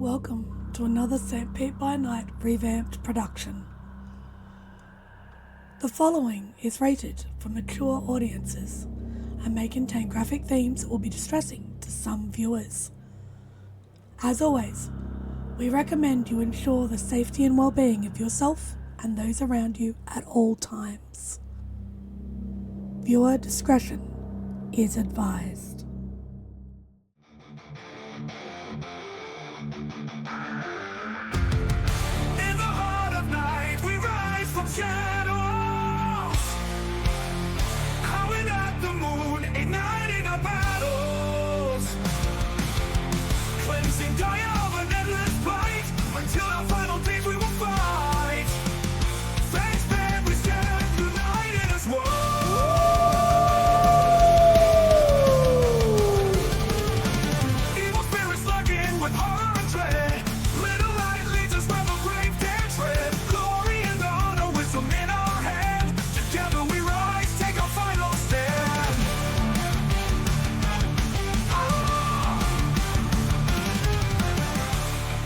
Welcome to another St. Pete by Night revamped production. The following is rated for mature audiences and may contain graphic themes that will be distressing to some viewers. As always, we recommend you ensure the safety and well-being of yourself and those around you at all times. Viewer discretion is advised. In the heart of night, we rise from shadows, howling at the moon, igniting our battles, cleansing Gaia of an endless fight, until our final days we will fight. Thanks, man, we stand united as one. Evil spirits lurking with horror and dread. Little light leads us where the grave dare tread. Glory and honor, wisdom in our hand. Together we rise, take our final stand.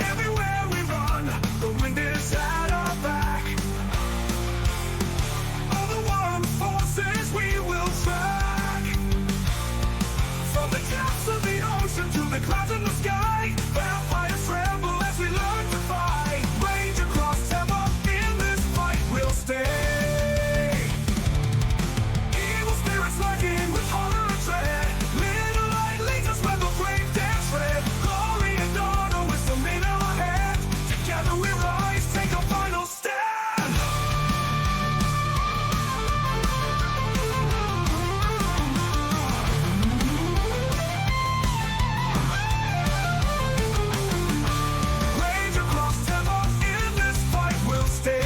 Everywhere we run, the wind is at our back. All the warring forces we will track. From the depths of the ocean to the clouds in the sky, vampires tremble as we learn to fight. Rage across Tampa, in this fight we'll stay. Evil spirits lurking with horror and dread. Little light leads us where the grave dare tread. Glory and honor, wisdom in our hand. Together we rise, take our final stand. Rage across Tampa, in this fight we'll stay.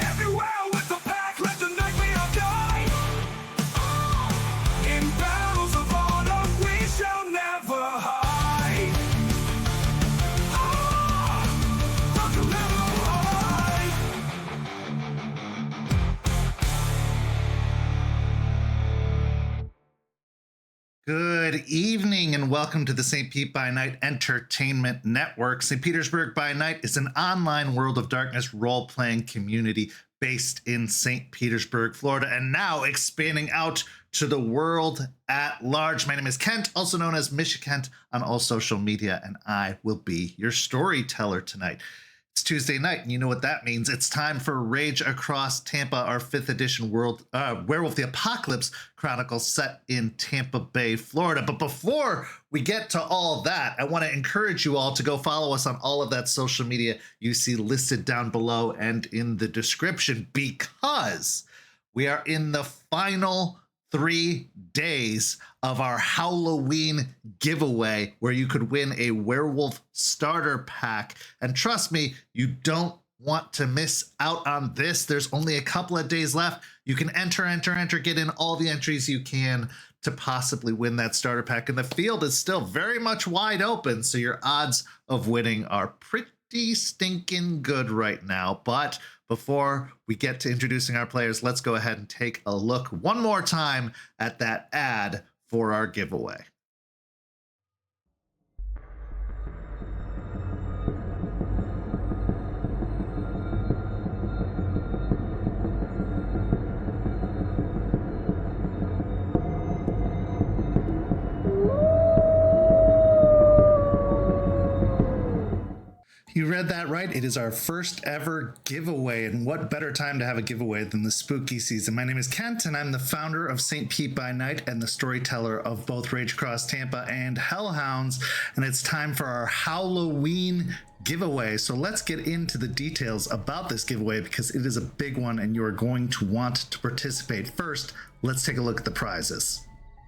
Everywhere with the pack, let the night be our guide. In battles of honor, we shall never hide. Rock and never hide. Good evening and welcome to the St. Pete by Night Entertainment Network. St. Petersburg by Night is an online World of Darkness role-playing community based in St. Petersburg, Florida, and now expanding out to the world at large. My name is Kent, also known as Misha Kent on all social media, and I will be your storyteller tonight. It's Tuesday night, and you know what that means. It's time for Rage Across Tampa, our 5th edition Werewolf the Apocalypse Chronicle set in Tampa Bay, Florida. But before we get to all that, I want to encourage you all to go follow us on all of that social media you see listed down below and in the description, because we are in the final 3 days of our Halloween giveaway where you could win a werewolf starter pack. And trust me, you don't want to miss out on this. There's only a couple of days left. You can enter, get in all the entries you can to possibly win that starter pack. And the field is still very much wide open, so your odds of winning are pretty stinking good right now. But before we get to introducing our players, let's go ahead and take a look one more time at that ad for our giveaway. You read that right. It is our first ever giveaway, and what better time to have a giveaway than the spooky season. My name is Kent, and I'm the founder of St. Pete by Night and the storyteller of both Rage Across Tampa and Hellhounds, and it's time for our Halloween giveaway. So let's get into the details about this giveaway because it is a big one and you're going to want to participate. First, let's take a look at the prizes.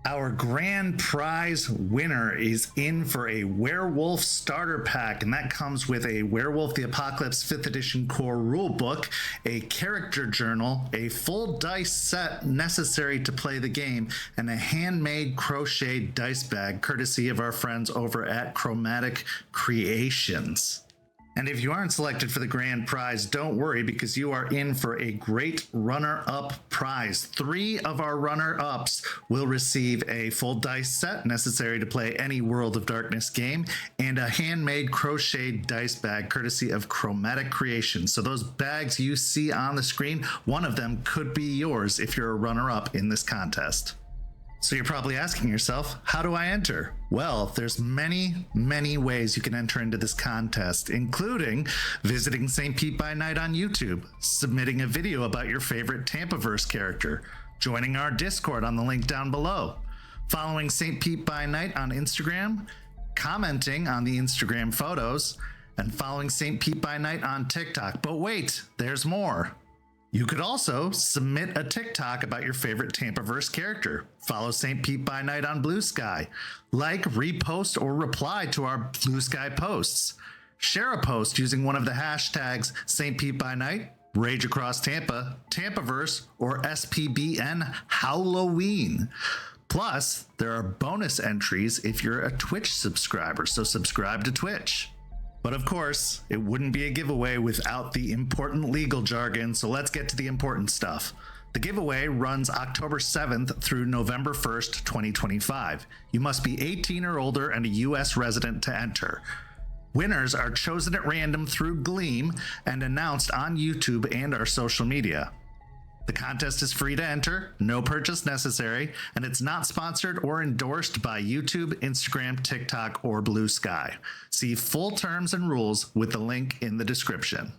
Our grand prize winner is in for a Werewolf starter pack, and that comes with a Werewolf the Apocalypse 5th edition core rulebook, a character journal, a full dice set necessary to play the game, and a handmade crocheted dice bag courtesy of our friends over at Chromatic Creations. And if you aren't selected for the grand prize, don't worry, because you are in for a great runner-up prize. 3 of our runner-ups will receive a full dice set necessary to play any World of Darkness game and a handmade crocheted dice bag courtesy of Chromatic Creations. So those bags you see on the screen, one of them could be yours if you're a runner-up in this contest. So you're probably asking yourself, how do I enter? Well, there's many ways you can enter into this contest, including visiting St. Pete by Night on YouTube, submitting a video about your favorite Tampaverse character, joining our Discord on the link down below, following St. Pete by Night on Instagram, commenting on the Instagram photos, and following St. Pete by Night on TikTok. But wait, there's more. You could also submit a TikTok about your favorite Tampaverse character. Follow St. Pete by Night on Blue Sky. Like, repost, or reply to our Blue Sky posts. Share a post using one of the hashtags St. Pete by Night, Rage Across Tampa, Tampaverse, or SPbN Halloween. Plus, there are bonus entries if you're a Twitch subscriber, so subscribe to Twitch. But of course, it wouldn't be a giveaway without the important legal jargon, so let's get to the important stuff. The giveaway runs October 7th through November 1st, 2025. You must be 18 or older and a US resident to enter. Winners are chosen at random through Gleam and announced on YouTube and our social media. The contest is free to enter, no purchase necessary, and it's not sponsored or endorsed by YouTube, Instagram, TikTok, or Blue Sky. See full terms and rules with the link in the description.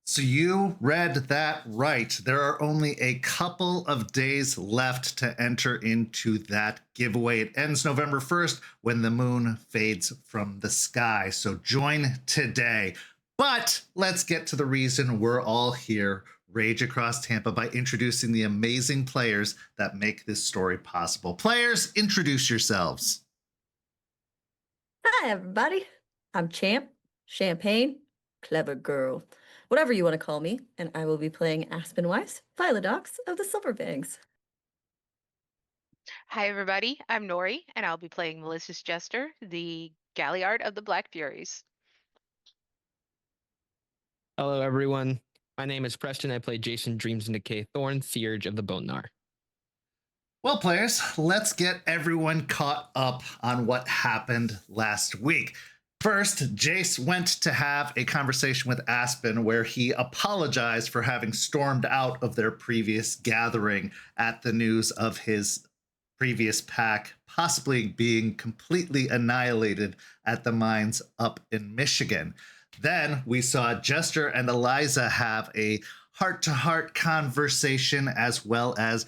So you read that right. There are only a couple of days left to enter into that giveaway. It ends November 1st when the moon fades from the sky. So join today. But let's get to the reason we're all here, Rage Across Tampa, by introducing the amazing players that make this story possible. Players, introduce yourselves. Hi, everybody. I'm Champ, Champagne, Clever Girl, whatever you want to call me, and I will be playing Aspen Weiss, Philodox of the Silverbangs. Hi, everybody. I'm Nori, and I'll be playing Melissa's Jester, the Galliard of the Black Furies. Hello, everyone. My name is Preston. I play Jason Dreams and Decay Thorn, Theurge of the Bone Gnar. Well, players, let's get everyone caught up on what happened last week. First, Jace went to have a conversation with Aspen where he apologized for having stormed out of their previous gathering at the news of his previous pack possibly being completely annihilated at the mines up in Michigan. Then we saw Jester and Eliza have a heart-to-heart conversation, as well as,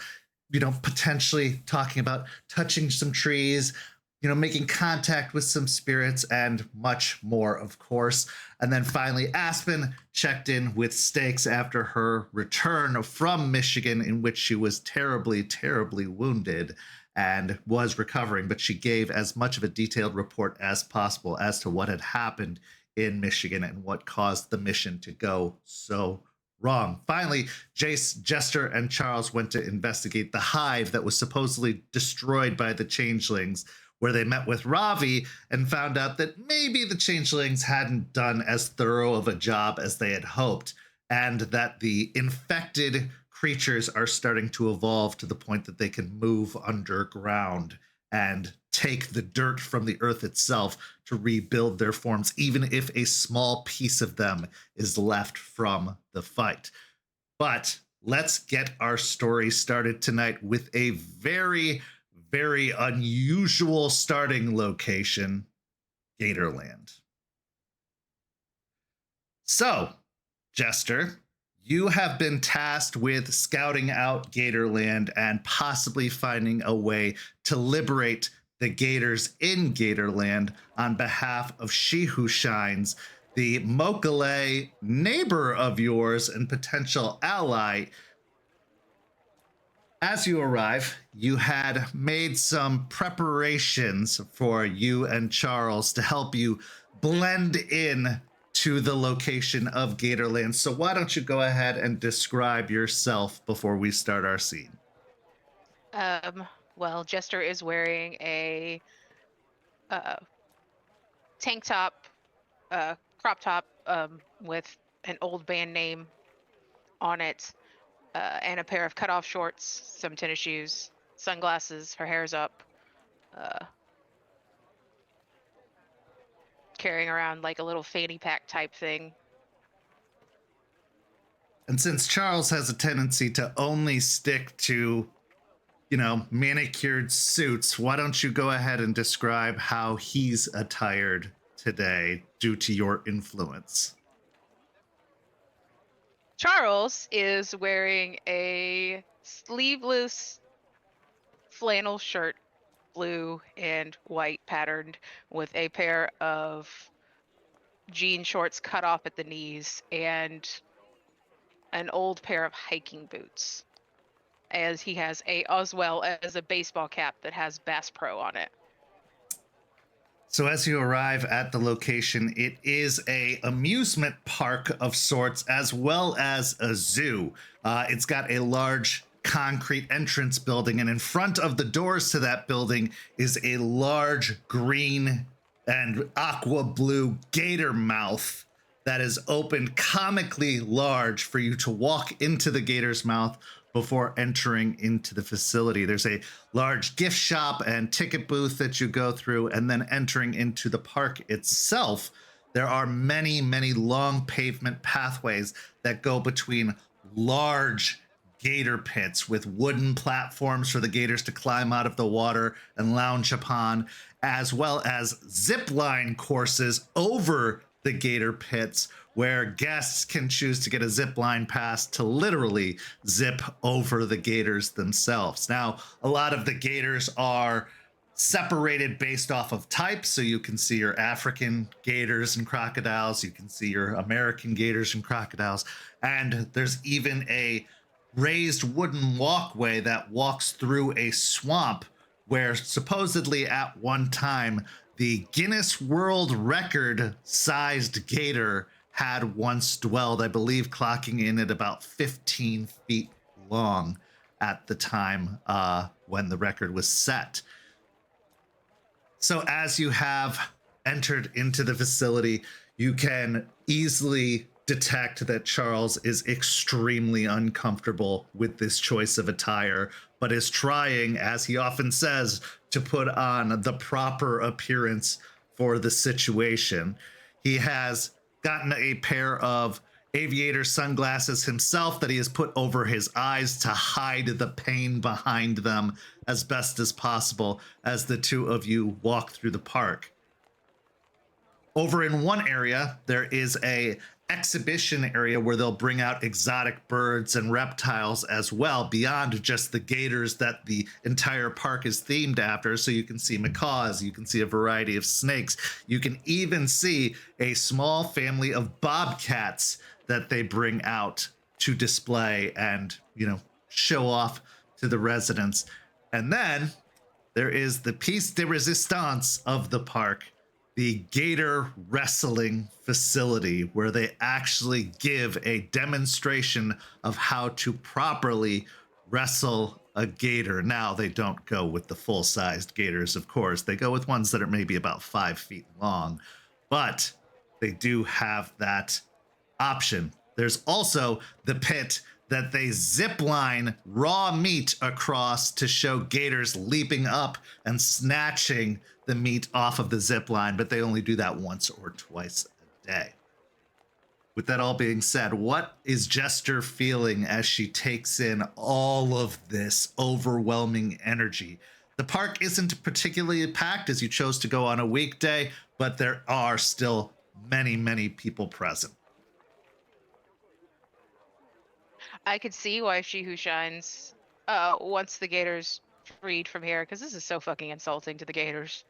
potentially talking about touching some trees, making contact with some spirits, and much more, of course. And then finally, Aspen checked in with Stakes after her return from Michigan, in which she was terribly, terribly wounded and was recovering, but she gave as much of a detailed report as possible as to what had happened in Michigan and what caused the mission to go so wrong. Finally, Jace, Jester, and Charles went to investigate the hive that was supposedly destroyed by the changelings, where they met with Ravi and found out that maybe the changelings hadn't done as thorough of a job as they had hoped, and that the infected creatures are starting to evolve to the point that they can move underground and take the dirt from the earth itself to rebuild their forms, even if a small piece of them is left from the fight. But let's get our story started tonight with a very, very unusual starting location, Gatorland. So, Jester, you have been tasked with scouting out Gatorland and possibly finding a way to liberate the Gators in Gatorland on behalf of She Who Shines, the Mokale neighbor of yours and potential ally. As you arrive, you had made some preparations for you and Charles to help you blend in to the location of Gatorland. So why don't you go ahead and describe yourself before we start our scene? Well, Jester is wearing a tank top, crop top, with an old band name on it, and a pair of cutoff shorts, some tennis shoes, sunglasses. Her hair's up. Carrying around like a little fanny pack type thing. And since Charles has a tendency to only stick to, manicured suits, why don't you go ahead and describe how he's attired today due to your influence? Charles is wearing a sleeveless flannel shirt, blue and white patterned, with a pair of jean shorts cut off at the knees and an old pair of hiking boots, as he has as well as a baseball cap that has Bass Pro on it. So as you arrive at the location, it is a amusement park of sorts, as well as a zoo. It's got a large concrete entrance building, and in front of the doors to that building is a large green and aqua blue gator mouth that is opened comically large for you to walk into the gator's mouth before entering into the facility. There's a large gift shop and ticket booth that you go through, and then entering into the park itself, there are many, many long pavement pathways that go between large gator pits with wooden platforms for the gators to climb out of the water and lounge upon, as well as zip line courses over the gator pits where guests can choose to get a zip line pass to literally zip over the gators themselves. Now, a lot of the gators are separated based off of type, so you can see your African gators and crocodiles, you can see your American gators and crocodiles, and there's even a raised wooden walkway that walks through a swamp where supposedly at one time the Guinness World Record sized gator had once dwelled, I believe clocking in at about 15 feet long at the time when the record was set. So as you have entered into the facility, you can easily detect that Charles is extremely uncomfortable with this choice of attire, but is trying, as he often says, to put on the proper appearance for the situation. He has gotten a pair of aviator sunglasses himself that he has put over his eyes to hide the pain behind them as best as possible as the two of you walk through the park. Over in one area, there is a exhibition area where they'll bring out exotic birds and reptiles as well, beyond just the gators that the entire park is themed after. So you can see macaws, you can see a variety of snakes, you can even see a small family of bobcats that they bring out to display and, show off to the residents. And then there is the piece de resistance of the park, the gator wrestling facility, where they actually give a demonstration of how to properly wrestle a gator. Now, they don't go with the full-sized gators, of course. They go with ones that are maybe about 5 feet long, but they do have that option. There's also the pit that they zip line raw meat across to show gators leaping up and snatching the meat off of the zip line, but they only do that once or twice a day. With that all being said, what is Jester feeling as she takes in all of this overwhelming energy? The park isn't particularly packed as you chose to go on a weekday, but there are still many, many people present. I could see why She Who Shines wants the gators freed from here, because this is so fucking insulting to the gators.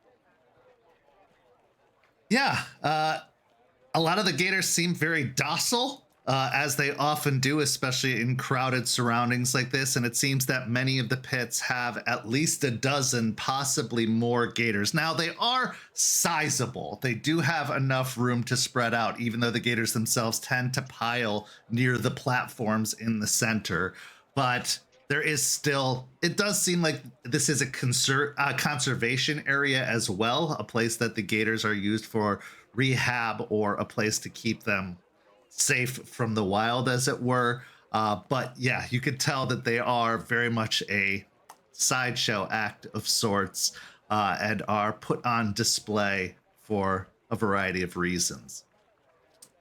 Yeah, a lot of the gators seem very docile. as they often do, especially in crowded surroundings like this. And it seems that many of the pits have at least a dozen, possibly more gators. Now, they are sizable. They do have enough room to spread out, even though the gators themselves tend to pile near the platforms in the center. But there is still, it does seem like this is a conservation area as well, a place that the gators are used for rehab or a place to keep them safe from the wild, as it were. But yeah, you could tell that they are very much a sideshow act of sorts, and are put on display for a variety of reasons.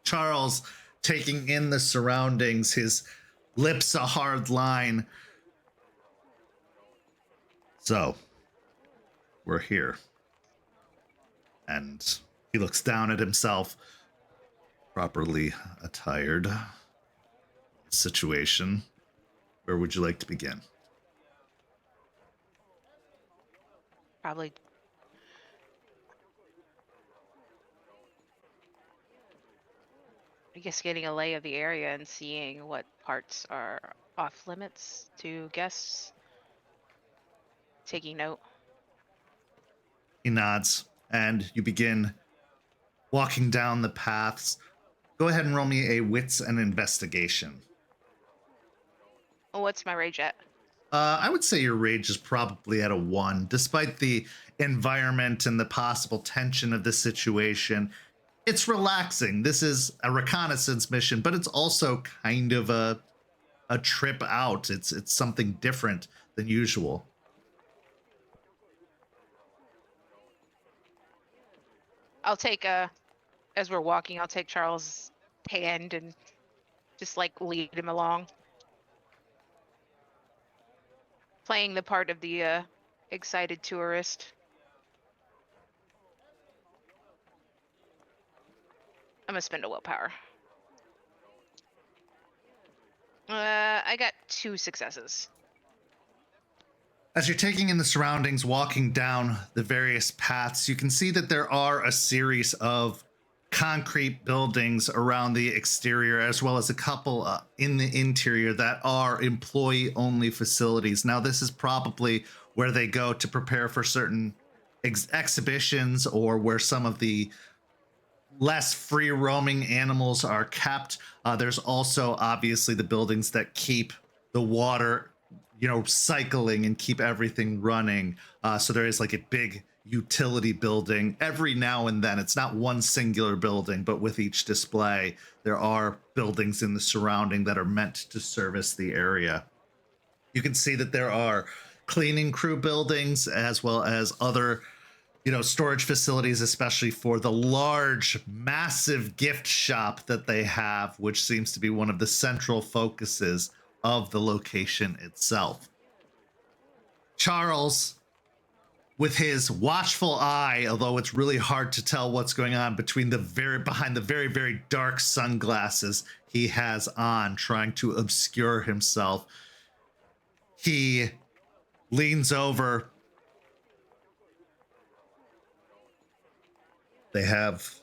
Charles, taking in the surroundings, his lips a hard line. So, we're here. And he looks down at himself, properly attired. Situation. Where would you like to begin? Probably. I guess getting a lay of the area and seeing what parts are off limits to guests. Taking note. He nods, and you begin walking down the paths. Go ahead and roll me a wits and investigation. Oh, what's my rage at? I would say your rage is probably at a 1. Despite the environment and the possible tension of the situation, it's relaxing. This is a reconnaissance mission, but it's also kind of a trip out. It's something different than usual. I'll take as we're walking, I'll take Charles' hand and just like lead him along. Playing the part of the excited tourist. I'm gonna spend a willpower. I got 2 successes. As you're taking in the surroundings, walking down the various paths, you can see that there are a series of concrete buildings around the exterior, as well as a couple in the interior that are employee-only facilities. Now, this is probably where they go to prepare for certain exhibitions, or where some of the less free-roaming animals are kept. There's also obviously the buildings that keep the water, cycling and keep everything running. So there is like a big utility building every now and then. It's not one singular building, but with each display, there are buildings in the surrounding that are meant to service the area. You can see that there are cleaning crew buildings, as well as other storage facilities, especially for the large, massive gift shop that they have, which seems to be one of the central focuses of the location itself. Charles, with his watchful eye, although it's really hard to tell what's going on behind the very, very dark sunglasses he has on, trying to obscure himself, he leans over. They have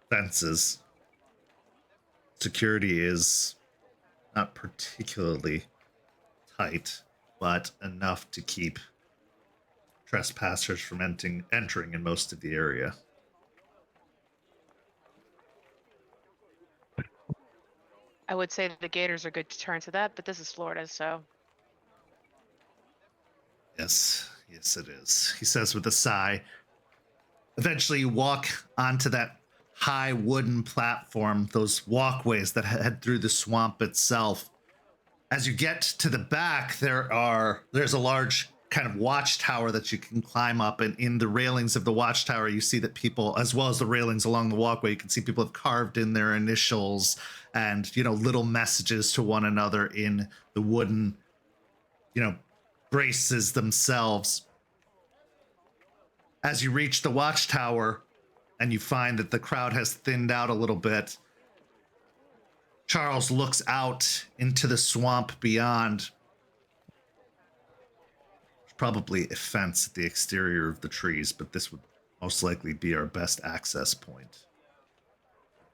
fences. Security is not particularly tight, but enough to keep trespassers from entering in most of the area. I would say that the gators are good to turn to that, but this is Florida, so. Yes, it is, he says with a sigh. Eventually you walk onto that high wooden platform, those walkways that head through the swamp itself. As you get to the back, there's a large kind of watchtower that you can climb up, and in the railings of the watchtower you see that people, as well as the railings along the walkway, you can see people have carved in their initials and little messages to one another in the wooden braces themselves. As you reach the watchtower and you find that the crowd has thinned out a little bit, Charles looks out into the swamp beyond. There's probably a fence at the exterior of the trees, but this would most likely be our best access point.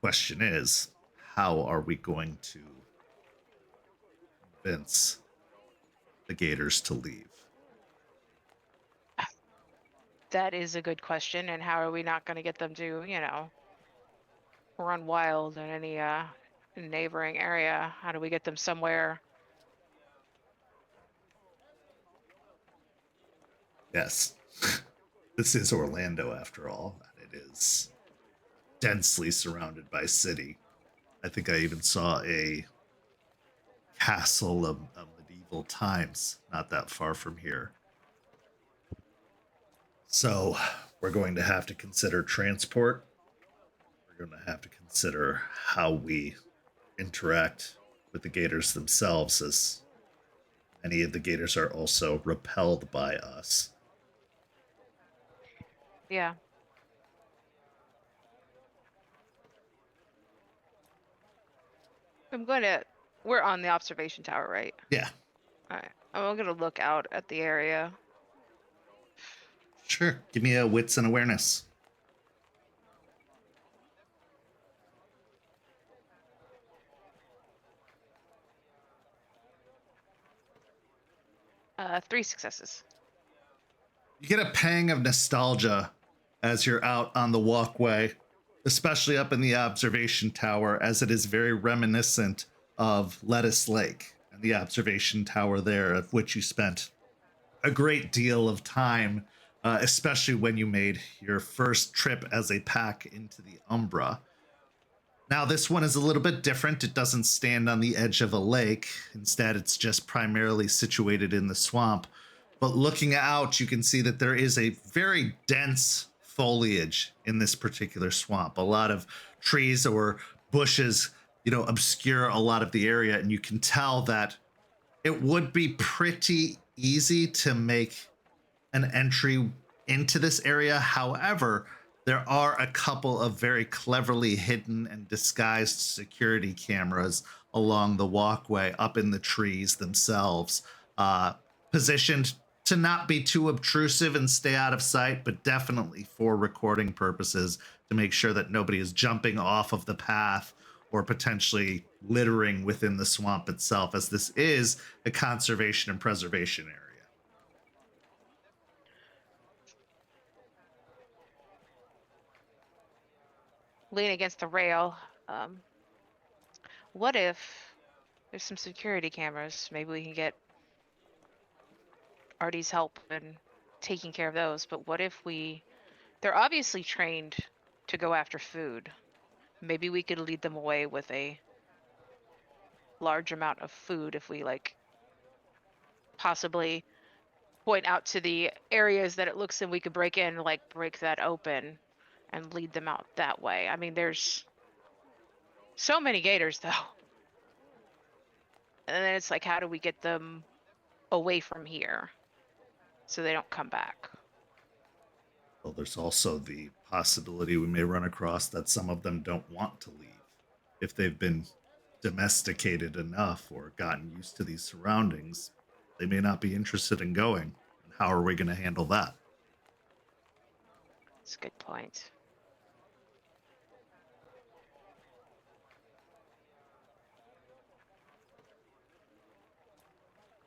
Question is, how are we going to convince the gators to leave? That is a good question. And how are we not going to get them to, run wild in any neighboring area? How do we get them somewhere? Yes, this is Orlando after all, and it is densely surrounded by city. I think I even saw a castle of medieval times not that far from here. So we're going to have to consider transport. We're going to have to consider how we interact with the gators themselves, as many of the gators are also repelled by us. Yeah. We're on the observation tower, right? Yeah, All right. I'm going to look out at the area. sure. Give me a wits and awareness. Three successes. You get a pang of nostalgia as you're out on the walkway, especially up in the observation tower, as it is very reminiscent of Lettuce Lake and the observation tower there, of which you spent a great deal of time, especially when you made your first trip as a pack into the Umbra. Now, this one is a little bit different. It doesn't stand on the edge of a lake. Instead, it's just primarily situated in the swamp. But looking out, you can see that there is a very dense foliage in this particular swamp. A lot of trees or bushes, obscure a lot of the area. And you can tell that it would be pretty easy to make an entry into this area. However, there are a couple of very cleverly hidden and disguised security cameras along the walkway up in the trees themselves, positioned to not be too obtrusive and stay out of sight, but definitely for recording purposes to make sure that nobody is jumping off of the path or potentially littering within the swamp itself, as this is a conservation and preservation area. Lean against the rail. What if there's some security cameras? Maybe we can get Artie's help in taking care of those. But what if they're obviously trained to go after food. Maybe we could lead them away with a large amount of food if we possibly point out to the areas that it looks and we could break in, break that open and lead them out that way. I mean, there's so many gators though. And then it's how do we get them away from here so they don't come back? Well, there's also the possibility we may run across that some of them don't want to leave. If they've been domesticated enough or gotten used to these surroundings, they may not be interested in going. And how are we going to handle that? That's a good point.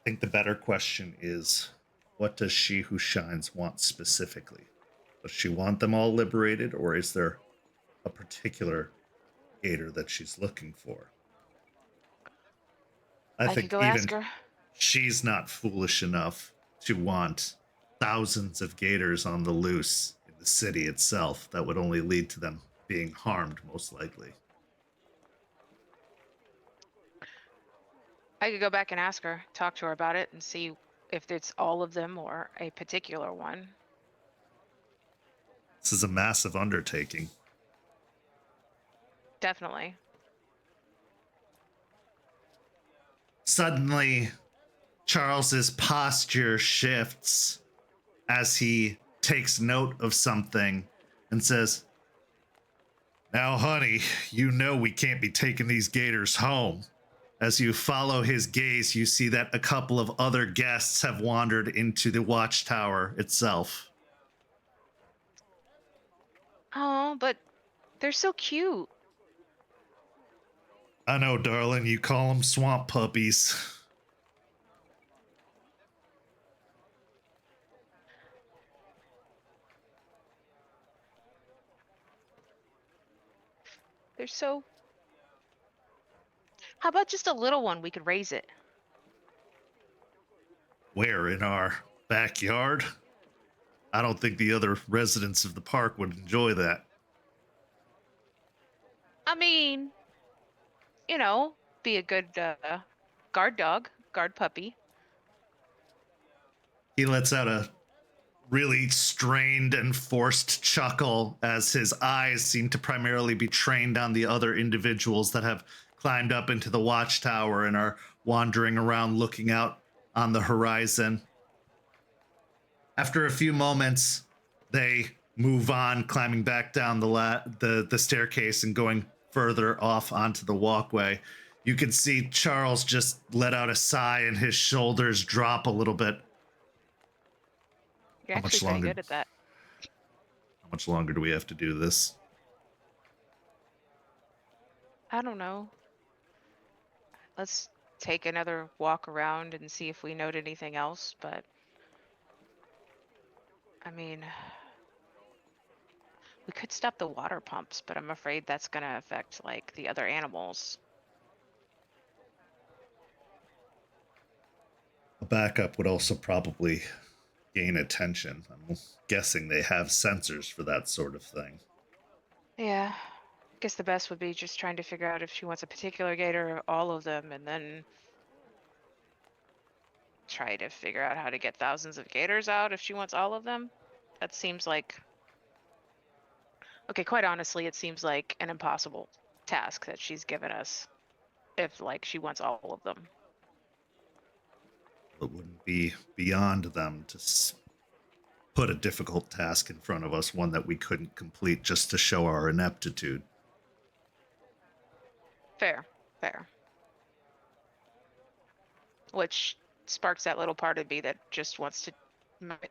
I think the better question is, what does She Who Shines want specifically? Does she want them all liberated, or is there a particular gator that she's looking for? I think could go even ask her. she's not foolish enough to want thousands of gators on the loose in the city itself. That would only lead to them being harmed, most likely. I could go back and ask her, talk to her about it, and see if it's all of them or a particular one. This is a massive undertaking. Definitely. Suddenly, Charles's posture shifts as he takes note of something and says, "Now, honey, you know we can't be taking these gators home." As you follow his gaze, you see that a couple of other guests have wandered into the watchtower itself. Oh, but they're so cute. I know, darling, you call them swamp puppies. They're so. How about just a little one? We could raise it. Where, in our backyard? I don't think the other residents of the park would enjoy that. I mean, you know, be a good guard dog, guard puppy. He lets out a really strained and forced chuckle as his eyes seem to primarily be trained on the other individuals that have climbed up into the watchtower and are wandering around looking out on the horizon. After a few moments, they move on, climbing back down the staircase and going further off onto the walkway. You can see Charles just let out a sigh and his shoulders drop a little bit. You're How much actually pretty longer? good at that. How much longer do we have to do this? I don't know. Let's take another walk around and see if we note anything else, but I mean, we could stop the water pumps, but I'm afraid that's gonna affect like the other animals. A backup would also probably gain attention. I'm guessing they have sensors for that sort of thing. Yeah. I guess the best would be just trying to figure out if she wants a particular gator or all of them, and then try to figure out how to get thousands of gators out if she wants all of them. That seems like, okay, quite honestly, it seems like an impossible task that she's given us if like she wants all of them. It wouldn't be beyond them to put a difficult task in front of us, one that we couldn't complete just to show our ineptitude. Fair, fair. Which sparks that little part of me that just wants to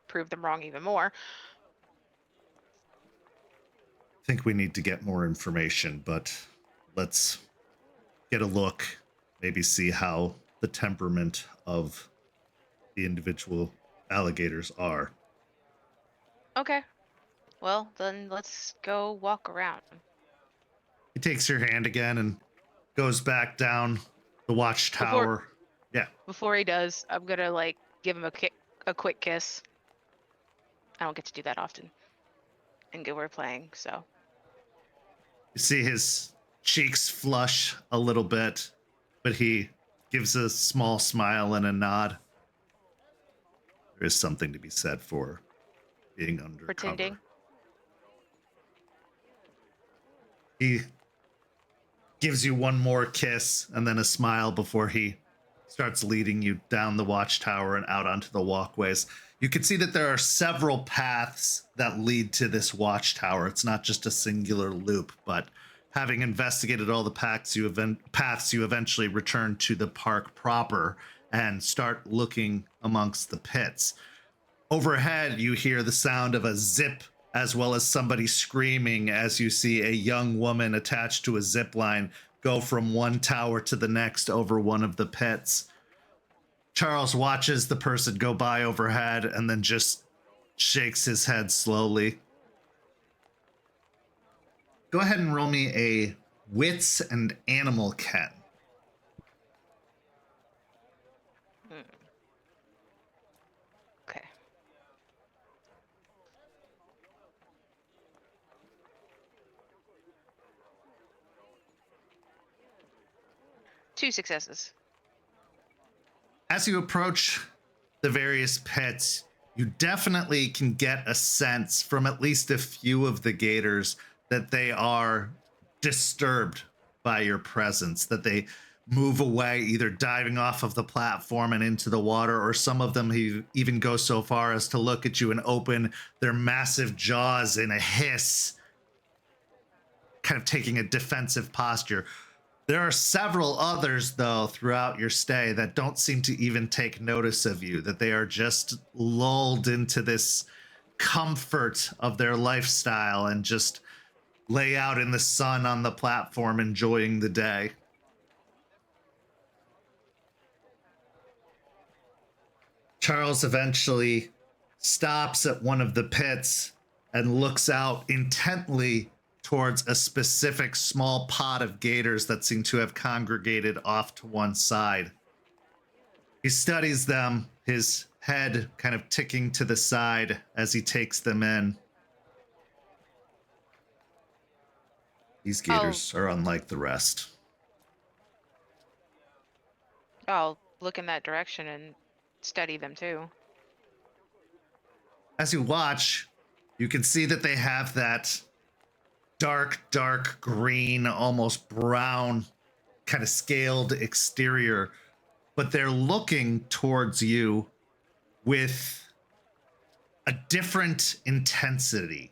prove them wrong even more. I think we need to get more information, but let's get a look, maybe see how the temperament of the individual alligators are. Okay. Well, then let's go walk around. He takes your hand again and goes back down the watchtower. Before he does, I'm gonna like give him a quick kiss. I don't get to do that often. And we're playing, so. You see his cheeks flush a little bit, but he gives a small smile and a nod. There is something to be said for being undercover. Pretending. He gives you one more kiss and then a smile before he starts leading you down the watchtower and out onto the walkways. You can see that there are several paths that lead to this watchtower. It's not just a singular loop, but having investigated all the paths you eventually return to the park proper and start looking amongst the pits. Overhead, you hear the sound of a zip as well as somebody screaming as you see a young woman attached to a zip line go from one tower to the next over one of the pits. Charles watches the person go by overhead and then just shakes his head slowly. Go ahead and roll me a wits and animal ken. Okay. Two successes. As you approach the various pits, you definitely can get a sense from at least a few of the gators that they are disturbed by your presence, that they move away, either diving off of the platform and into the water, or some of them even go so far as to look at you and open their massive jaws in a hiss, kind of taking a defensive posture. There are several others, though, throughout your stay that don't seem to even take notice of you, that they are just lulled into this comfort of their lifestyle and just lay out in the sun on the platform enjoying the day. Charles eventually stops at one of the pits and looks out intently towards a specific small pod of gators that seem to have congregated off to one side. He studies them, his head kind of ticking to the side as he takes them in. These gators are unlike the rest. I'll look in that direction and study them too. As you watch, you can see that they have that dark green, almost brown, kind of scaled exterior, but they're looking towards you with a different intensity,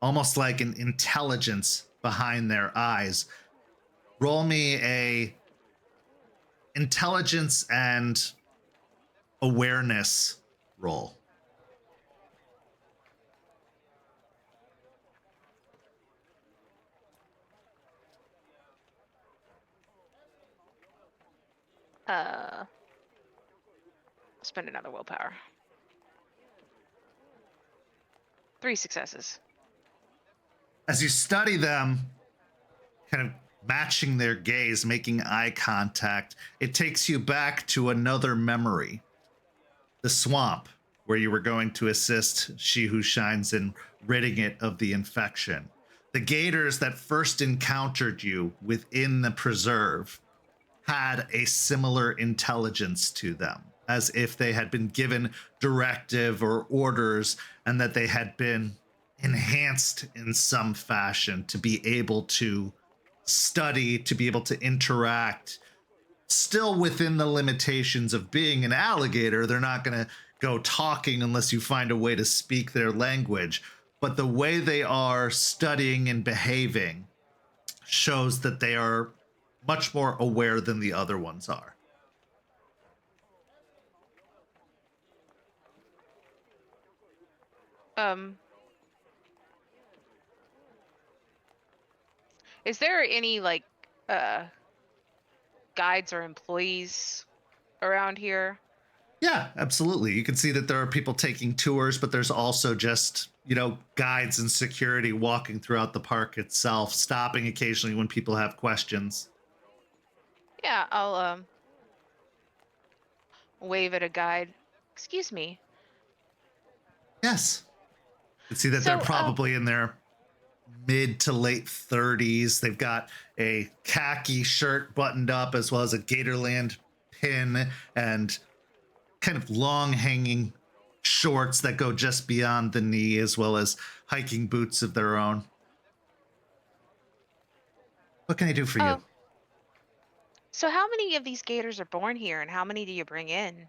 almost like an intelligence behind their eyes. Roll me a intelligence and awareness roll. Spend another willpower. 3 successes. As you study them, kind of matching their gaze, making eye contact, it takes you back to another memory. The swamp, where you were going to assist She Who Shines in ridding it of the infection. The gators that first encountered you within the preserve had a similar intelligence to them, as if they had been given directive or orders and that they had been enhanced in some fashion to be able to study, to be able to interact, still within the limitations of being an alligator. They're not going to go talking unless you find a way to speak their language. But the way they are studying and behaving shows that they are much more aware than the other ones are. Is there any like guides or employees around here? Yeah, absolutely. You can see that there are people taking tours, but there's also just, guides and security walking throughout the park itself, stopping occasionally when people have questions. Yeah, I'll wave at a guide. Excuse me. Yes. You can see that they're probably in their mid to late 30s. They've got a khaki shirt buttoned up, as well as a Gatorland pin and kind of long hanging shorts that go just beyond the knee, as well as hiking boots of their own. What can I do for you? So how many of these gators are born here and how many do you bring in?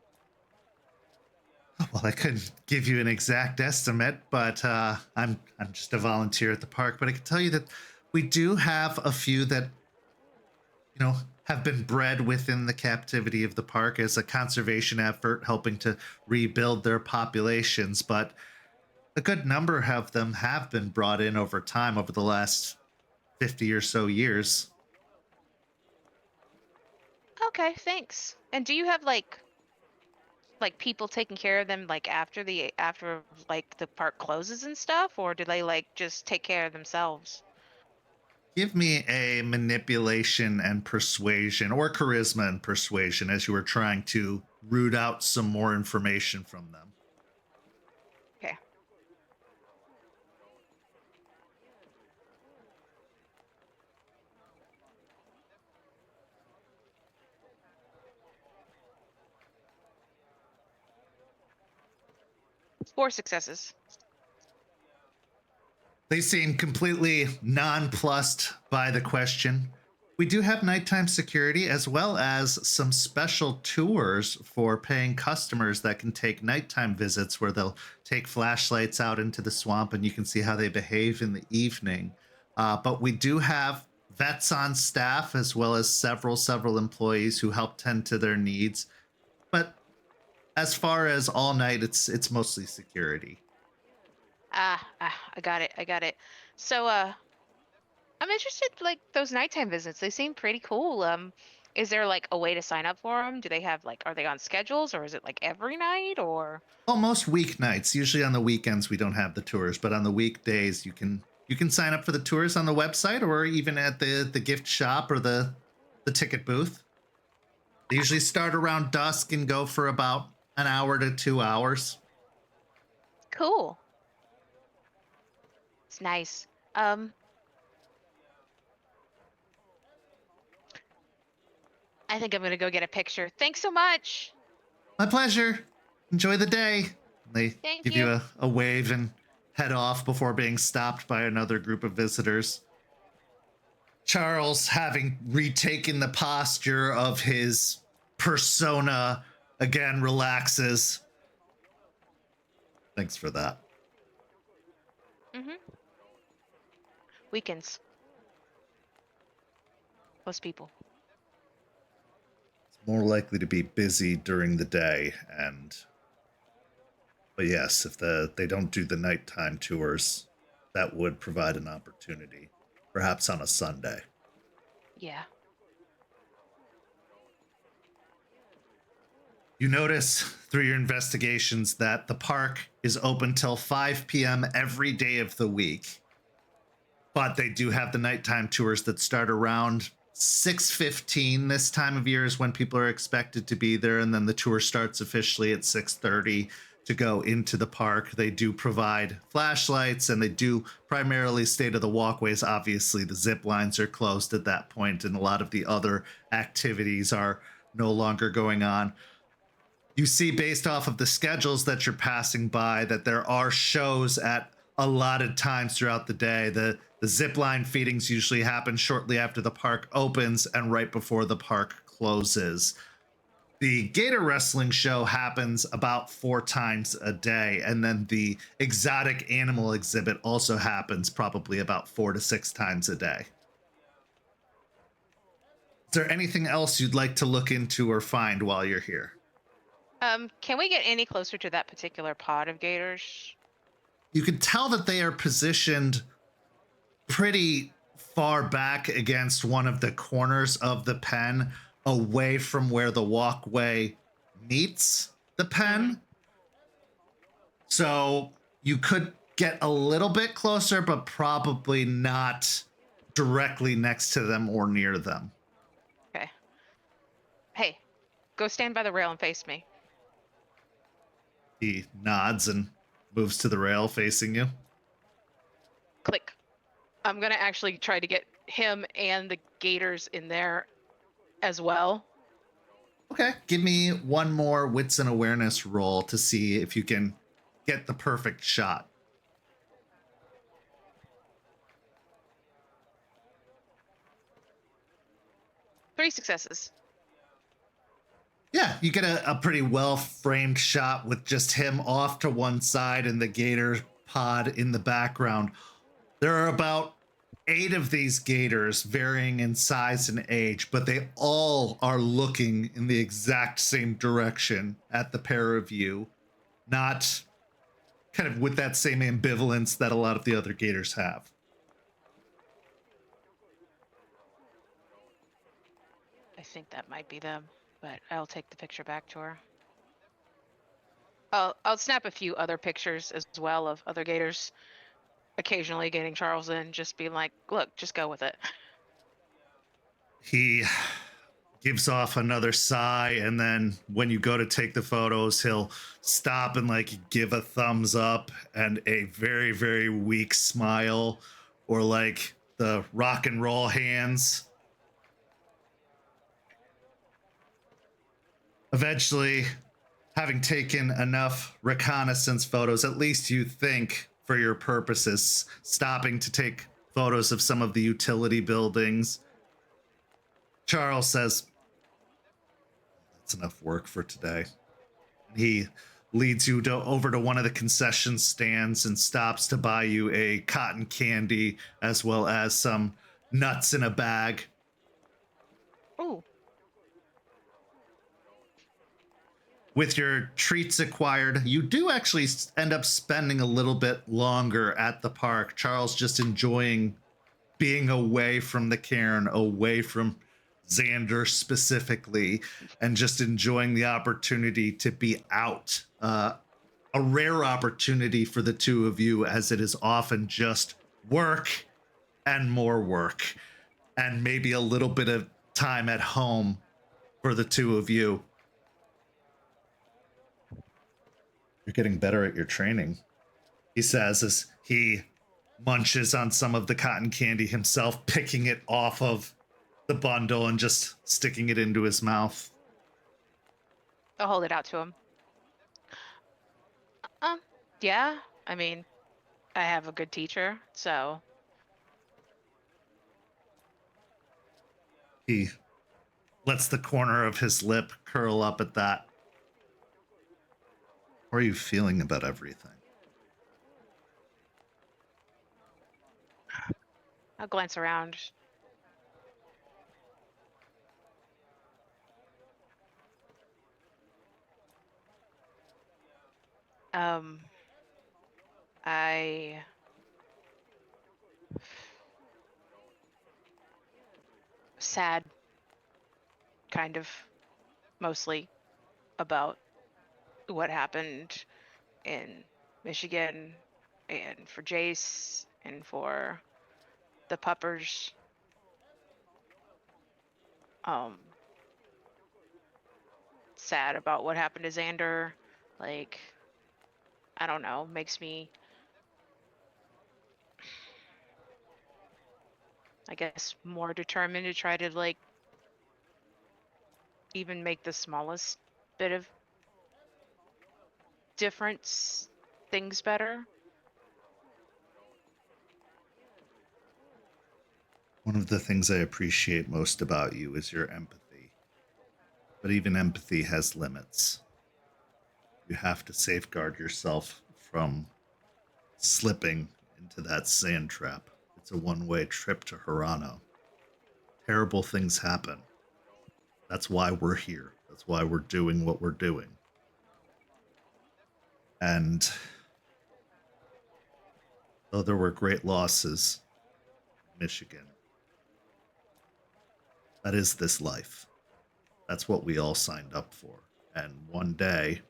Well, I couldn't give you an exact estimate, but I'm just a volunteer at the park. But I can tell you that we do have a few that, have been bred within the captivity of the park as a conservation effort, helping to rebuild their populations. But a good number of them have been brought in over time, over the last 50 or so years. Okay, thanks. And do you have like people taking care of them like after the park closes and stuff, or do they like just take care of themselves? Give me a manipulation and persuasion, or charisma and persuasion, as you were trying to root out some more information from them. Okay. Four successes. They seem completely nonplussed by the question. We do have nighttime security, as well as some special tours for paying customers that can take nighttime visits, where they'll take flashlights out into the swamp and you can see how they behave in the evening. But we do have vets on staff, as well as several employees who help tend to their needs. But as far as all night, it's mostly security. I got it. So I'm interested like those nighttime visits. They seem pretty cool. Is there like a way to sign up for them? Do they have like, are they on schedules, or is it like every night, or? Well, most weeknights. Usually on the weekends we don't have the tours, but on the weekdays you can sign up for the tours on the website or even at the gift shop or the ticket booth. They usually start around dusk and go for about an hour to 2 hours. Cool. It's nice. I think I'm gonna go get a picture. Thanks so much. My pleasure. Enjoy the day. They Thank give you. you a wave and head off before being stopped by another group of visitors. Charles, having retaken the posture of his persona, again relaxes. Thanks for that. Weekends. Most people. It's more likely to be busy during the day, but yes, if they don't do the nighttime tours, that would provide an opportunity, perhaps on a Sunday. Yeah. You notice through your investigations that the park is open till 5 p.m. every day of the week. But they do have the nighttime tours that start around 6:15. This time of year is when people are expected to be there, and then the tour starts officially at 6:30 to go into the park. They do provide flashlights, and they do primarily stay to the walkways. Obviously, the zip lines are closed at that point, and a lot of the other activities are no longer going on. You see, based off of the schedules that you're passing by, that there are shows at allotted times throughout the day. The zip line feedings usually happen shortly after the park opens and right before the park closes. The gator wrestling show happens about 4 times a day, and then the exotic animal exhibit also happens probably about 4 to 6 times a day. Is there anything else you'd like to look into or find while you're here? Can we get any closer to that particular pod of gators? You can tell that they are positioned pretty far back against one of the corners of the pen, away from where the walkway meets the pen. So you could get a little bit closer, but probably not directly next to them or near them. Okay. Hey, go stand by the rail and face me. He nods and moves to the rail facing you. Click. I'm gonna actually try to get him and the gators in there as well. Okay, give me one more wits and awareness roll to see if you can get the perfect shot. 3 successes. Yeah, you get a pretty well framed shot with just him off to one side and the gator pod in the background. There are about 8 of these gators, varying in size and age, but they all are looking in the exact same direction at the pair of you, not kind of with that same ambivalence that a lot of the other gators have. I think that might be them, but I'll take the picture back to her. I'll snap a few other pictures as well of other gators, occasionally getting Charles in, just being like, look, just go with it. He gives off another sigh, and then when you go to take the photos, he'll stop and like give a thumbs up and a very, very weak smile, or like the rock and roll hands. Eventually, having taken enough reconnaissance photos, at least you think for your purposes, stopping to take photos of some of the utility buildings, Charles says, that's enough work for today. He leads you over to one of the concession stands and stops to buy you a cotton candy as well as some nuts in a bag. Ooh. With your treats acquired, you do actually end up spending a little bit longer at the park. Charles just enjoying being away from the Cairn, away from Xander specifically, and just enjoying the opportunity to be out. A rare opportunity for the two of you, as it is often just work and more work, and maybe a little bit of time at home for the two of you. You're getting better at your training, he says as he munches on some of the cotton candy himself, picking it off of the bundle and just sticking it into his mouth. I'll hold it out to him. Yeah, I mean, I have a good teacher, so. He lets the corner of his lip curl up at that. How are you feeling about everything? I'll glance around. I sad, kind of, mostly about what happened in Michigan, and for Jace, and for the puppers. Sad about what happened to Xander. Like, I don't know, makes me, I guess, more determined to try to, like, even make the smallest bit of difference, things better. One of the things I appreciate most about you is your empathy. But even empathy has limits. You have to safeguard yourself from slipping into that sand trap. It's a one-way trip to Hirano. Terrible things happen. That's why we're here. That's why we're doing what we're doing. And though there were great losses in Michigan, that is this life. That's what we all signed up for. And one day,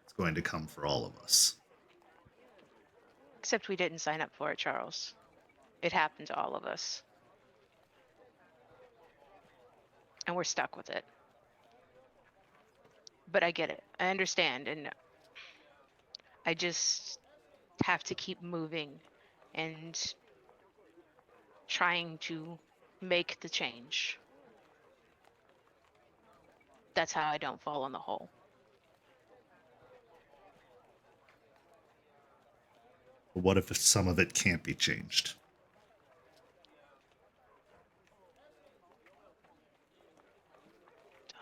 it's going to come for all of us. Except we didn't sign up for it, Charles. It happened to all of us. And we're stuck with it. But I get it. I understand. And I just have to keep moving and trying to make the change. That's how I don't fall in the hole. But what if some of it can't be changed?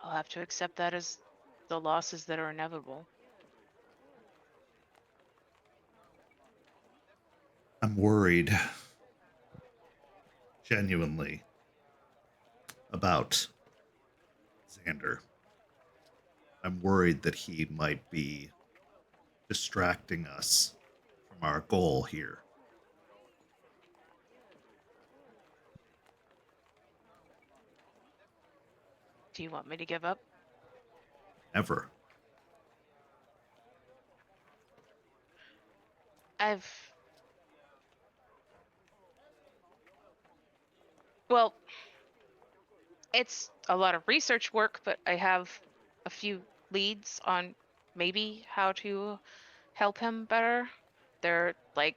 I'll have to accept that as the losses that are inevitable. I'm worried, genuinely, about Xander. I'm worried that he might be distracting us from our goal here. Do you want me to give up? Never. Well, it's a lot of research work, but I have a few leads on maybe how to help him better. They're like,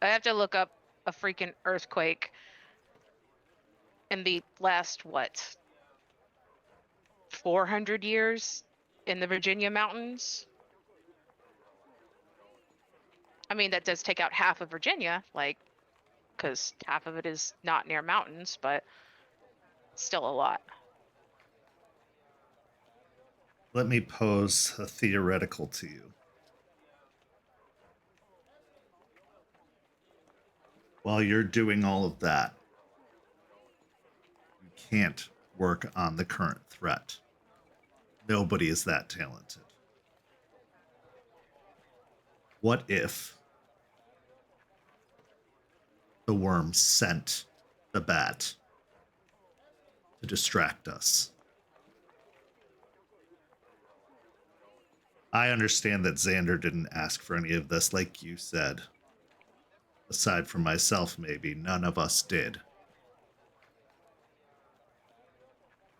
I have to look up a freaking earthquake in the last, 400 years in the Virginia mountains. I mean, that does take out half of Virginia, like, because half of it is not near mountains, but still a lot. Let me pose a theoretical to you. While you're doing all of that, you can't work on the current threat. Nobody is that talented. What if the worm sent the bat to to distract us. I understand that Xander didn't ask for any of this, like you said. Aside from myself, maybe, none of us did.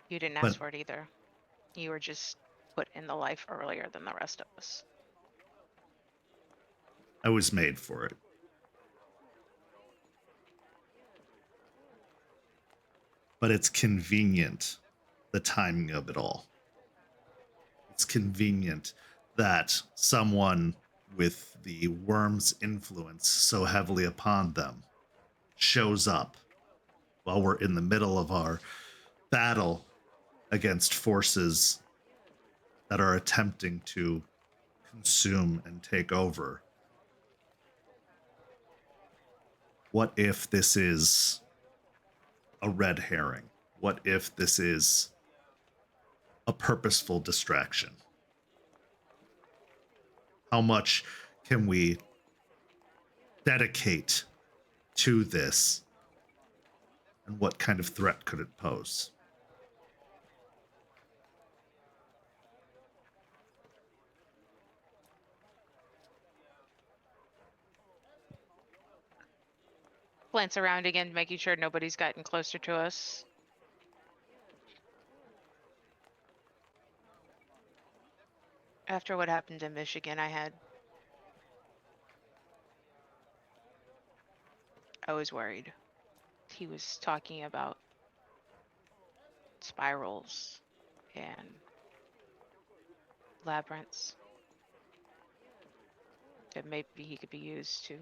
You didn't But ask for it either. You were just put in the life earlier than the rest of us. I was made for it. But it's convenient, the timing of it all. It's convenient that someone with the worm's influence so heavily upon them shows up while we're in the middle of our battle against forces that are attempting to consume and take over. What if this is a red herring? What if this is a purposeful distraction? How much can we dedicate to this? And what kind of threat could it pose? Glance around again, making sure nobody's gotten closer to us. After what happened in Michigan, I was worried. He was talking about spirals and labyrinths that maybe he could be used to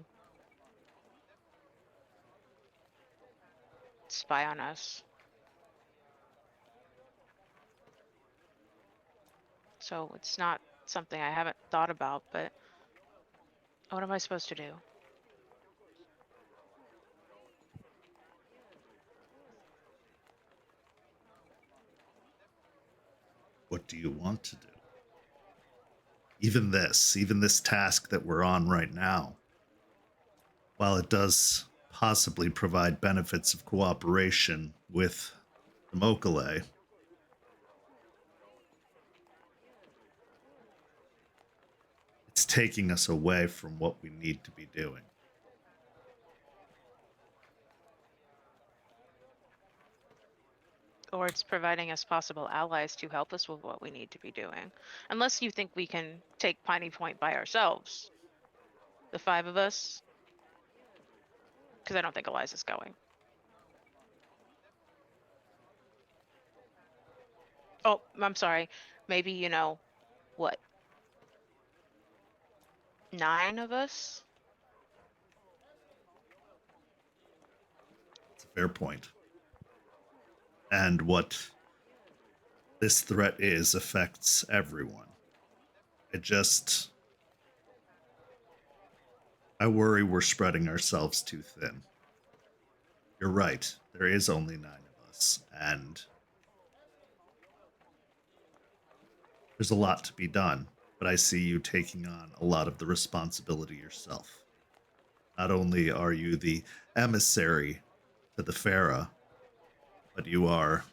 spy on us. So it's not something I haven't thought about, but what am I supposed to do? What do you want to do? Even this task that we're on right now, while it does possibly provide benefits of cooperation with the Mokale, it's taking us away from what we need to be doing. Or it's providing us possible allies to help us with what we need to be doing. Unless you think we can take Piney Point by ourselves. The 5 of us. Because I don't think Eliza's going. Oh, I'm sorry. Maybe, 9 of us? It's a fair point. And what this threat is affects everyone. I worry we're spreading ourselves too thin. You're right, there is only 9 of us, and there's a lot to be done, but I see you taking on a lot of the responsibility yourself. Not only are you the emissary to the Farah, but you are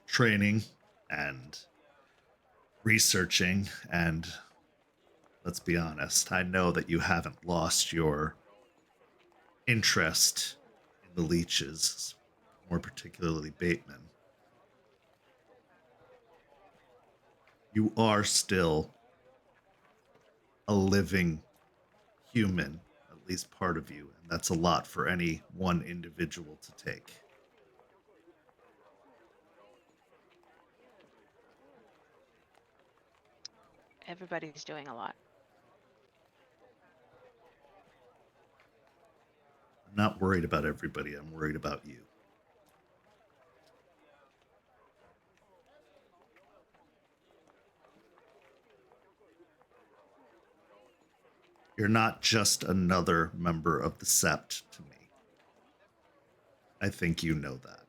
training and researching, and let's be honest, I know that you haven't lost your interest in the leeches, more particularly Bateman. You are still a living human, at least part of you, and that's a lot for any one individual to take. Everybody's doing a lot. I'm not worried about everybody, I'm worried about you. You're not just another member of the Sept to me. I think you know that.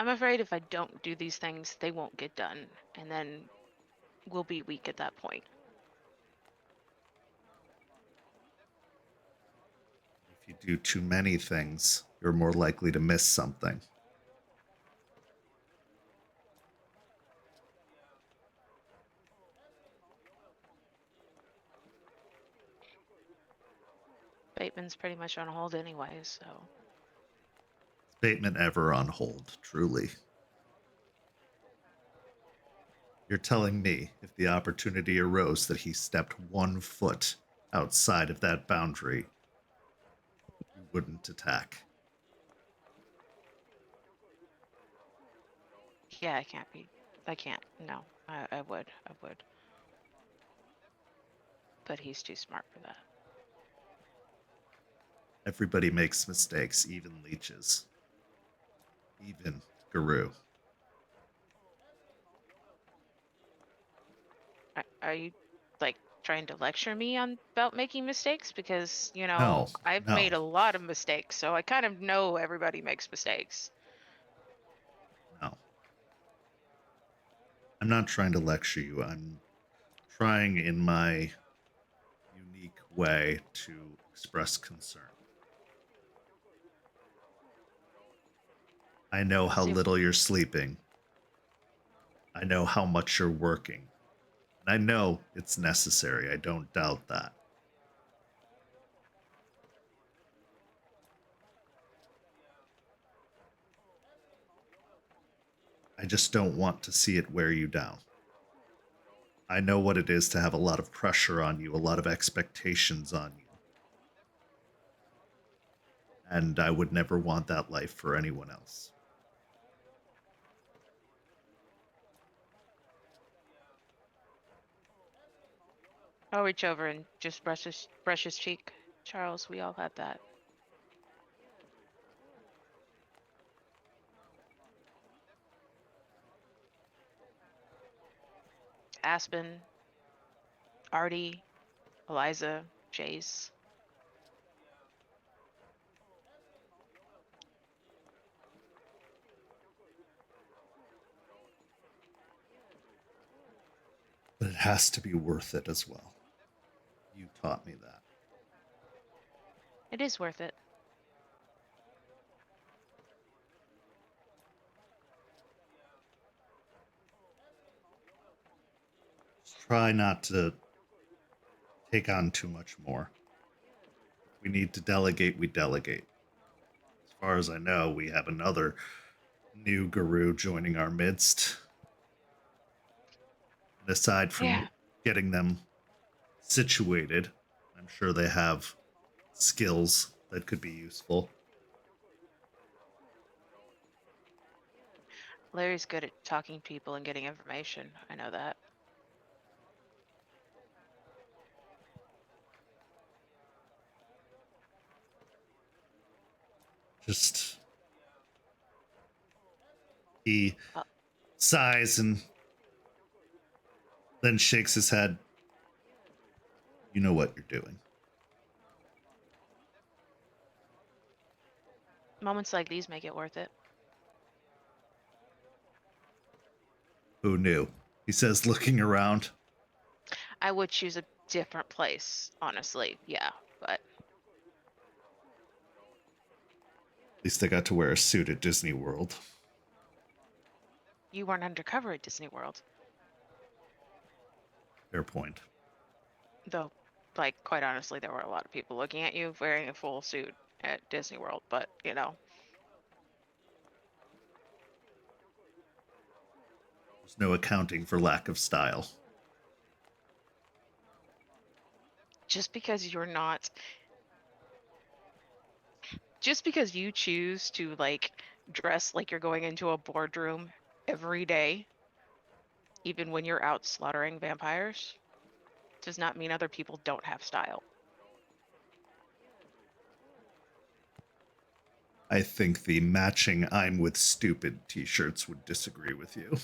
I'm afraid if I don't do these things, they won't get done, and then we'll be weak at that point. If you do too many things, you're more likely to miss something. Bateman's pretty much on hold anyway, so. Statement ever on hold, truly. You're telling me if the opportunity arose that he stepped 1 foot outside of that boundary, you wouldn't attack. Yeah, I can't. No, I would. But he's too smart for that. Everybody makes mistakes, even leeches. Even Garou. Are you, like, trying to lecture me on about making mistakes? Because, No, I've no. made a lot of mistakes, so I kind of know everybody makes mistakes. No. I'm not trying to lecture you. I'm trying in my unique way to express concern. I know how See- little you're sleeping. I know how much you're working. And I know it's necessary. I don't doubt that. I just don't want to see it wear you down. I know what it is to have a lot of pressure on you, a lot of expectations on you. And I would never want that life for anyone else. I'll reach over and just brush his cheek. Charles, we all have that. Aspen, Artie, Eliza, Jace. But it has to be worth it as well. You taught me that. It is worth it. Just try not to take on too much more. If we need to delegate, we delegate. As far as I know, we have another new Garou joining our midst. And aside from Yeah. getting them situated, I'm sure they have skills that could be useful. Larry's good at talking to people and getting information. I know that. Just he Uh, sighs and then shakes his head. You know what you're doing. Moments like these make it worth it. Who knew? He says, looking around. I would choose a different place, honestly. Yeah, but At least I got to wear a suit at Disney World. you weren't undercover at Disney World. Fair point. Though, like, quite honestly, there were a lot of people looking at you wearing a full suit at Disney World, but, There's no accounting for lack of style. just because you're not. Just because you choose to, like, dress like you're going into a boardroom every day, even when you're out slaughtering vampires, does not mean other people don't have style. I think the matching I'm with stupid t-shirts would disagree with you.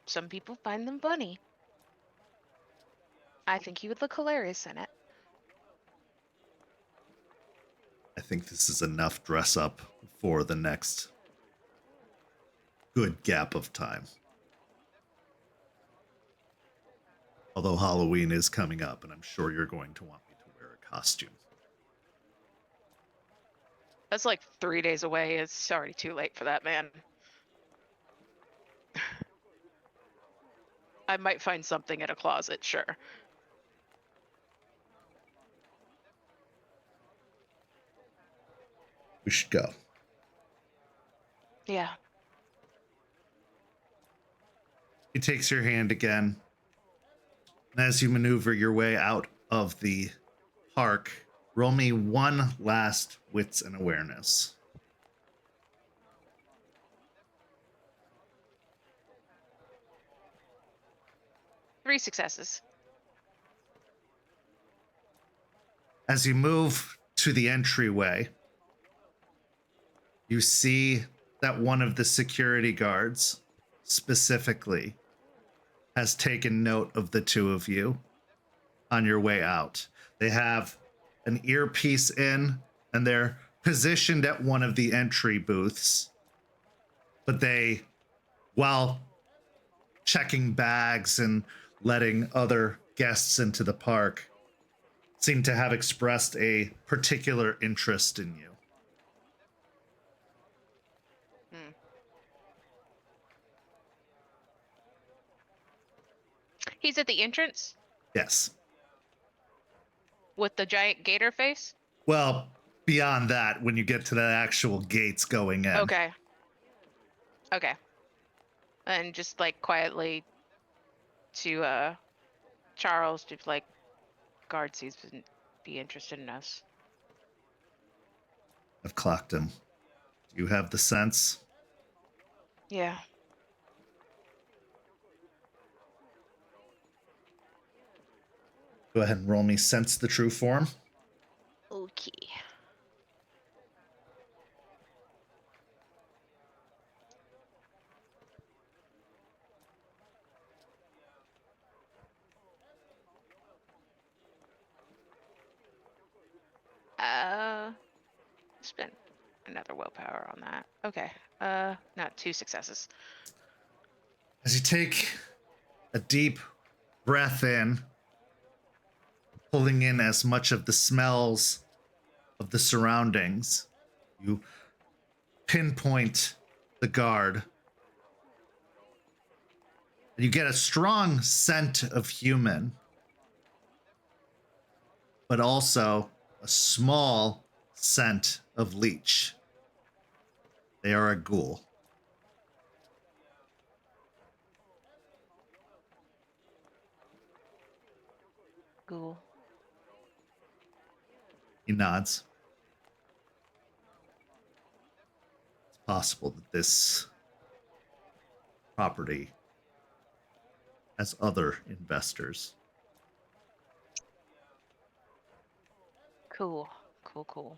Some people find them funny. I think you would look hilarious in it. I think this is enough dress up for the next good gap of time. Although Halloween is coming up, and I'm sure you're going to want me to wear a costume. That's like 3 days away. It's already too late for that, man. I might find something in a closet, sure. We should go. Yeah. He takes your hand again. And as you maneuver your way out of the park, roll me one last wits and awareness. Three successes. As you move to the entryway, you see that one of the security guards specifically has taken note of the two of you on your way out. They have an earpiece in and they're positioned at one of the entry booths. But they, while checking bags and letting other guests into the park, seem to have expressed a particular interest in you. He's at the entrance Yes. with the giant gator face? Well, beyond that, when you get to the actual gates going in. Okay. Okay. And just like quietly to Charles, just like, guard seems to be interested in us. I've clocked him. Do you have the sense? Yeah. Go ahead and roll me sense the true form. Okay. Spend another willpower on that. Okay. Not 2 successes. As you take a deep breath in, pulling in as much of the smells of the surroundings, you pinpoint the guard. And you get a strong scent of human, but also a small scent of leech. They are a ghoul. Ghoul. He nods. It's possible that this property has other investors. Cool. Cool.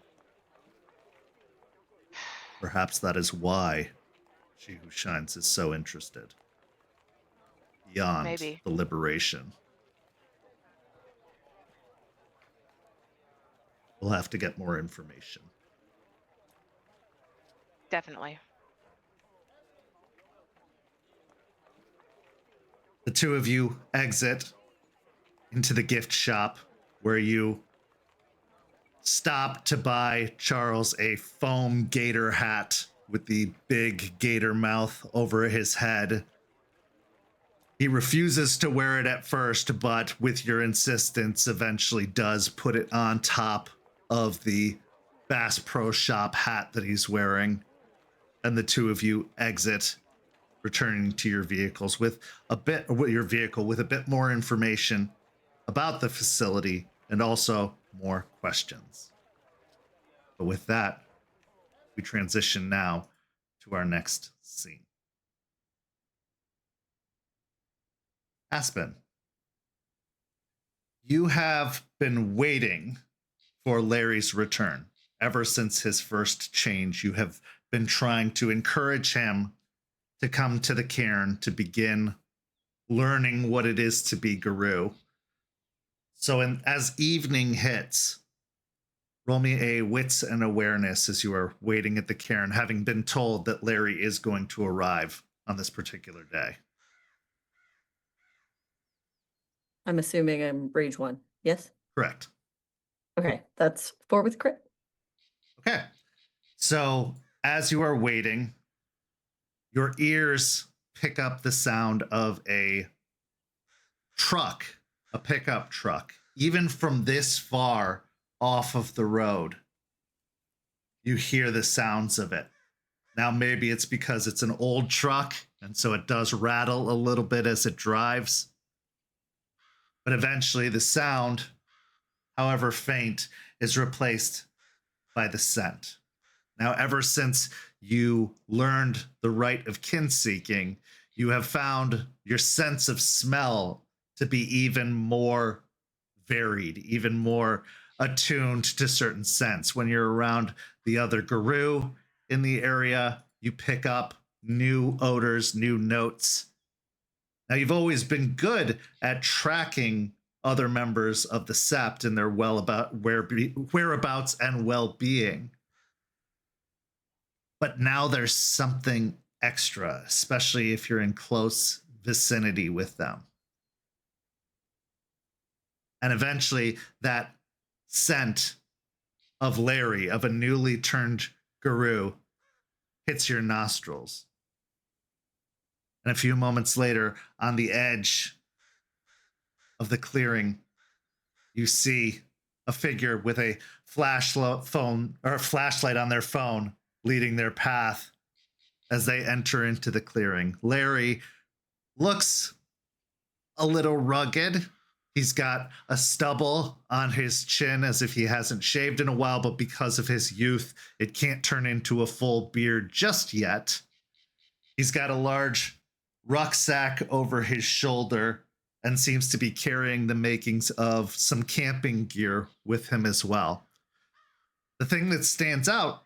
Perhaps that is why She Who Shines is so interested. Beyond Maybe. the liberation. We'll have to get more information. Definitely. The two of you exit into the gift shop where you stop to buy Charles a foam gator hat with the big gator mouth over his head. He refuses to wear it at first, but with your insistence, eventually does put it on top of the Bass Pro Shop hat that he's wearing. And the two of you exit, returning to your vehicles with a bit more information about the facility and also more questions. But with that, we transition now to our next scene. Aspen, you have been waiting for Larry's return. Ever since his first change, you have been trying to encourage him to come to the Cairn to begin learning what it is to be Garou. So as evening hits, Roll me a wits and awareness as you are waiting at the cairn, having been told that Larry is going to arrive on this particular day. I'm assuming I'm rage 1. Yes? Correct. Okay, that's 4 with crit. Okay. So as you are waiting, your ears pick up the sound of a truck, a pickup truck, even from this far off of the road. You hear the sounds of it. Now, maybe it's because it's an old truck, and so it does rattle a little bit as it drives. But eventually, the sound, however faint, is replaced by the scent. Now, ever since you learned the rite of kin seeking, you have found your sense of smell to be even more varied, even more attuned to certain scents. When you're around the other Garou in the area, you pick up new odors, new notes. Now, you've always been good at tracking other members of the Sept and their whereabouts and well-being. But now there's something extra, especially if you're in close vicinity with them. And eventually that scent of Larry, of a newly turned Garou, hits your nostrils. And a few moments later, on the edge of the clearing, you see a figure with a flashlight on their phone leading their path as they enter into the clearing. Larry looks a little rugged. He's got a stubble on his chin as if he hasn't shaved in a while, but because of his youth, it can't turn into a full beard just yet. He's got a large rucksack over his shoulder and seems to be carrying the makings of some camping gear with him as well. The thing that stands out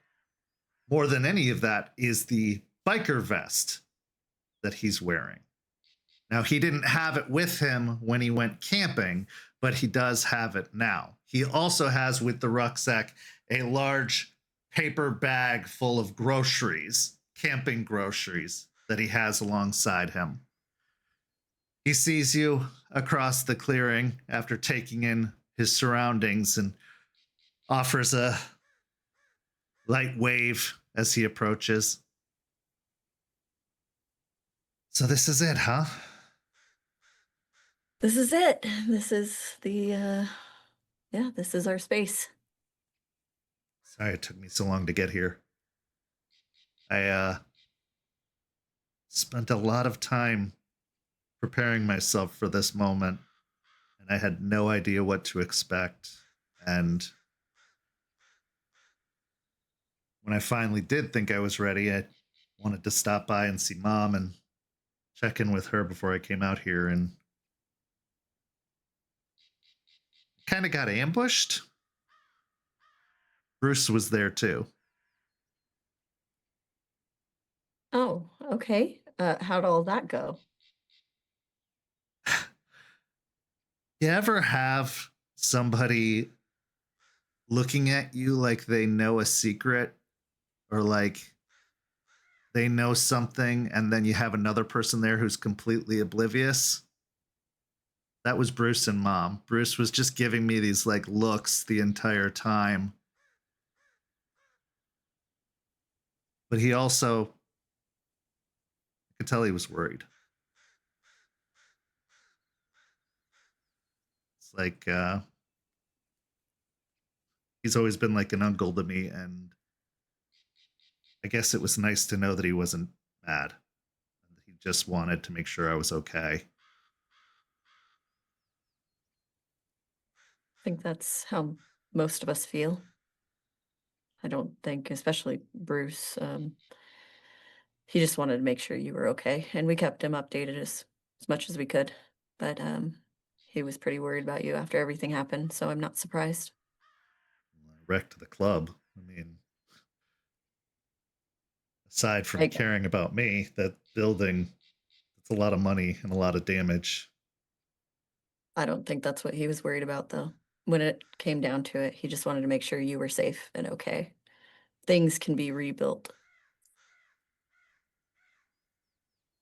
more than any of that is the biker vest that he's wearing. Now, he didn't have it with him when he went camping, but he does have it now. He also has with the rucksack a large paper bag full of groceries, camping groceries, that he has alongside him. He sees you across the clearing after taking in his surroundings and offers a light wave as he approaches. So this is it, huh? This is it. This is the, this is our space. Sorry it took me so long to get here. I spent a lot of time preparing myself for this moment, and I had no idea what to expect. And when I finally did think I was ready, I wanted to stop by and see Mom and check in with her before I came out here, and kind of got ambushed. Bruce was there too. Oh, okay. How'd all that go? You ever have somebody looking at you like they know a secret, or like they know something, and then you have another person there who's completely oblivious? That was Bruce and Mom. Bruce was just giving me these like looks the entire time. But he also, I could tell he was worried. It's like he's always been like an uncle to me, and I guess it was nice to know that he wasn't mad. He just wanted to make sure I was okay. I think that's how most of us feel. I don't think, especially Bruce, he just wanted to make sure you were okay, and we kept him updated as much as we could. But he was pretty worried about you after everything happened, so I'm not surprised. I wrecked the club. I mean, aside from caring about me, that building, it's a lot of money and a lot of damage. I don't think that's what he was worried about, though. when it came down to it, he just wanted to make sure you were safe and okay. Things can be rebuilt.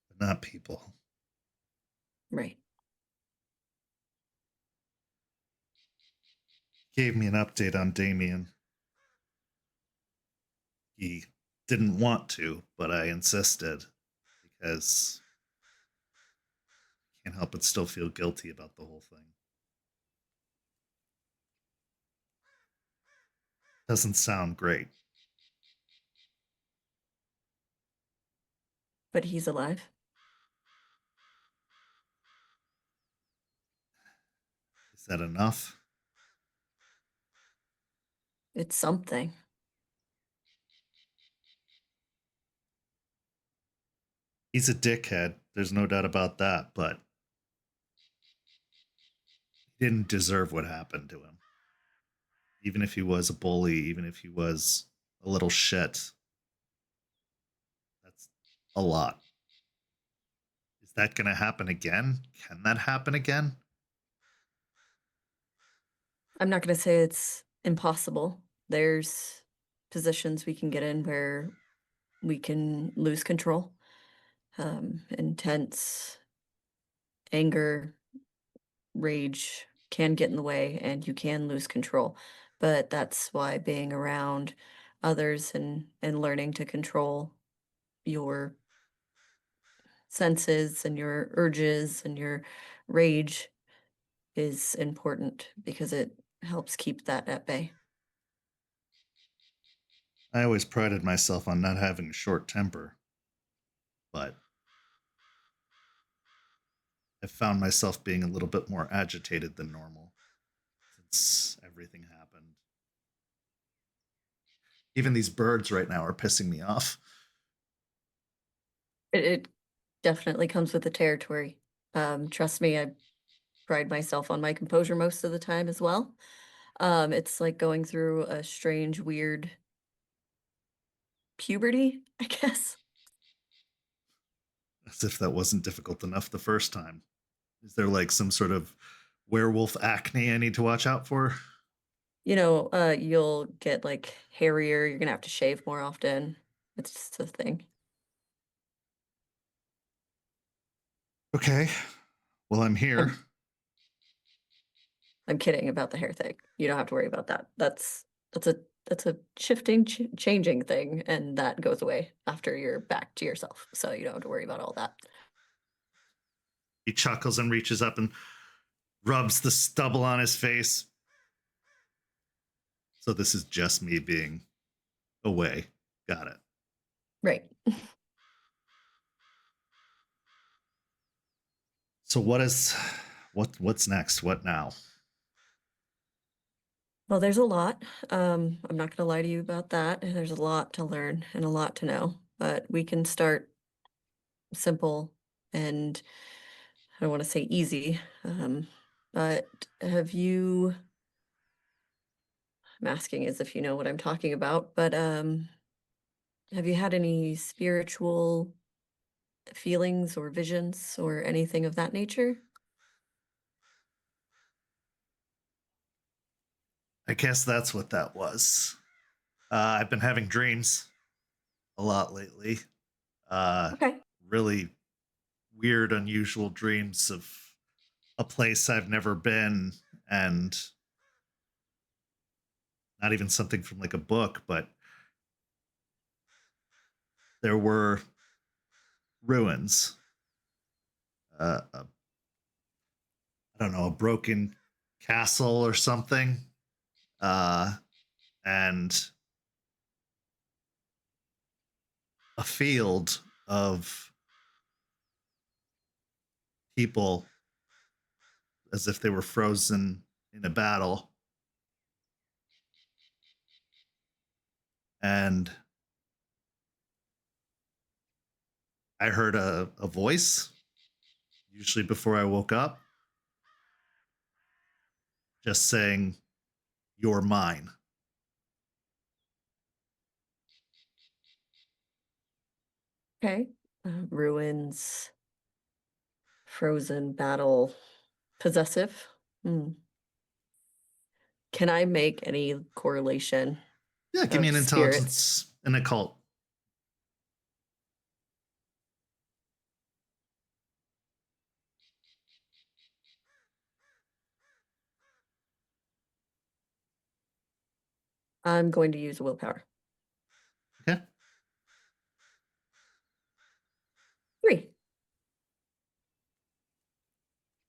But not people. Right. Gave me an update on Damien. He didn't want to, but I insisted because I can't help but still feel guilty about the whole thing. Doesn't sound great. But he's alive. Is that enough? It's something. He's a dickhead. There's no doubt about that, but he didn't deserve what happened to him. Even if he was a bully, even if he was a little shit. That's a lot. Is that going to happen again? Can that happen again? I'm not going to say it's impossible. There's positions we can get in where we can lose control. Intense anger, rage can get in the way and you can lose control. But that's why being around others and learning to control your senses and your urges and your rage is important because it helps keep that at bay. I always prided myself on not having a short temper, but I've found myself being a little bit more agitated than normal since everything happened. Even these birds right now are pissing me off. It definitely comes with the territory. Trust me, I pride myself on my composure most of the time as well. It's like going through a strange, weird puberty, I guess. As if that wasn't difficult enough the first time. Is there like some sort of werewolf acne I need to watch out for? You'll get like hairier, you're gonna have to shave more often. It's just a thing. Okay. Well, I'm here. I'm kidding about the hair thing. You don't have to worry about that. That's a shifting, changing thing, and that goes away after you're back to yourself. So you don't have to worry about all that. He chuckles and reaches up and rubs the stubble on his face. So this is just me being away. Got it. Right. So what's next? What now? Well, there's a lot. I'm not going to lie to you about that. There's a lot to learn and a lot to know, but we can start simple and I don't want to say easy. But I'm asking as if you know what I'm talking about, but have you had any spiritual feelings or visions or anything of that nature? I guess that's what that was. I've been having dreams a lot lately. Okay. Really weird, unusual dreams of a place I've never been, and not even something from like a book, but there were ruins. I don't know, a broken castle or something. And a field of people as if they were frozen in a battle. And I heard a voice, usually before I woke up, just saying, "You're mine." Okay. Ruins, frozen, battle, possessive. Can I make any correlation? Yeah, give me Of an spirits. intelligence and occult. I'm going to use willpower. Okay. 3.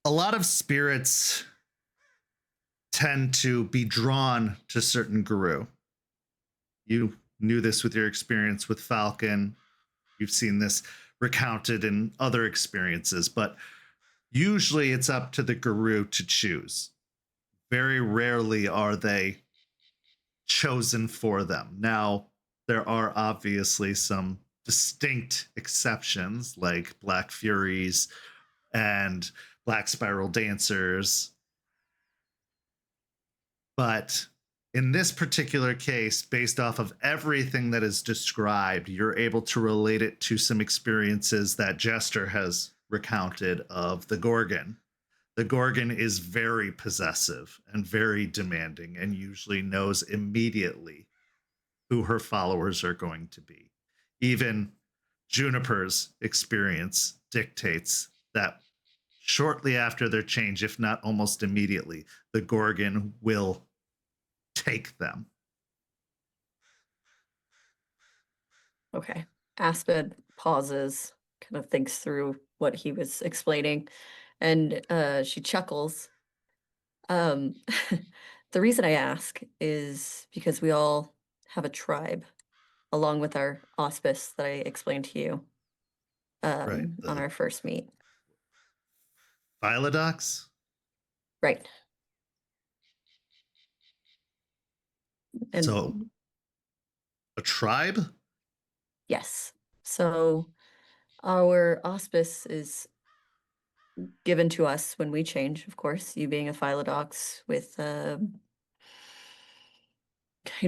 A lot of spirits tend to be drawn to certain Garou. You knew this with your experience with Falcon. You've seen this recounted in other experiences, but usually it's up to the Garou to choose. Very rarely are they chosen for them. Now, there are obviously some distinct exceptions like Black Furies and Black Spiral Dancers. But in this particular case, based off of everything that is described, you're able to relate it to some experiences that Jester has recounted of the Gorgon. The Gorgon is very possessive and very demanding and usually knows immediately who her followers are going to be. Even Juniper's experience dictates that shortly after their change, if not almost immediately, the Gorgon will take them. Okay. Aspen pauses, kind of thinks through what he was explaining, and she chuckles. The reason I ask is because we all have a tribe, along with our auspice that I explained to you Right. on our first meet. Philodox? Right. And So, a tribe? yes. So our auspice is given to us when we change, of course, you being a Philodox with kind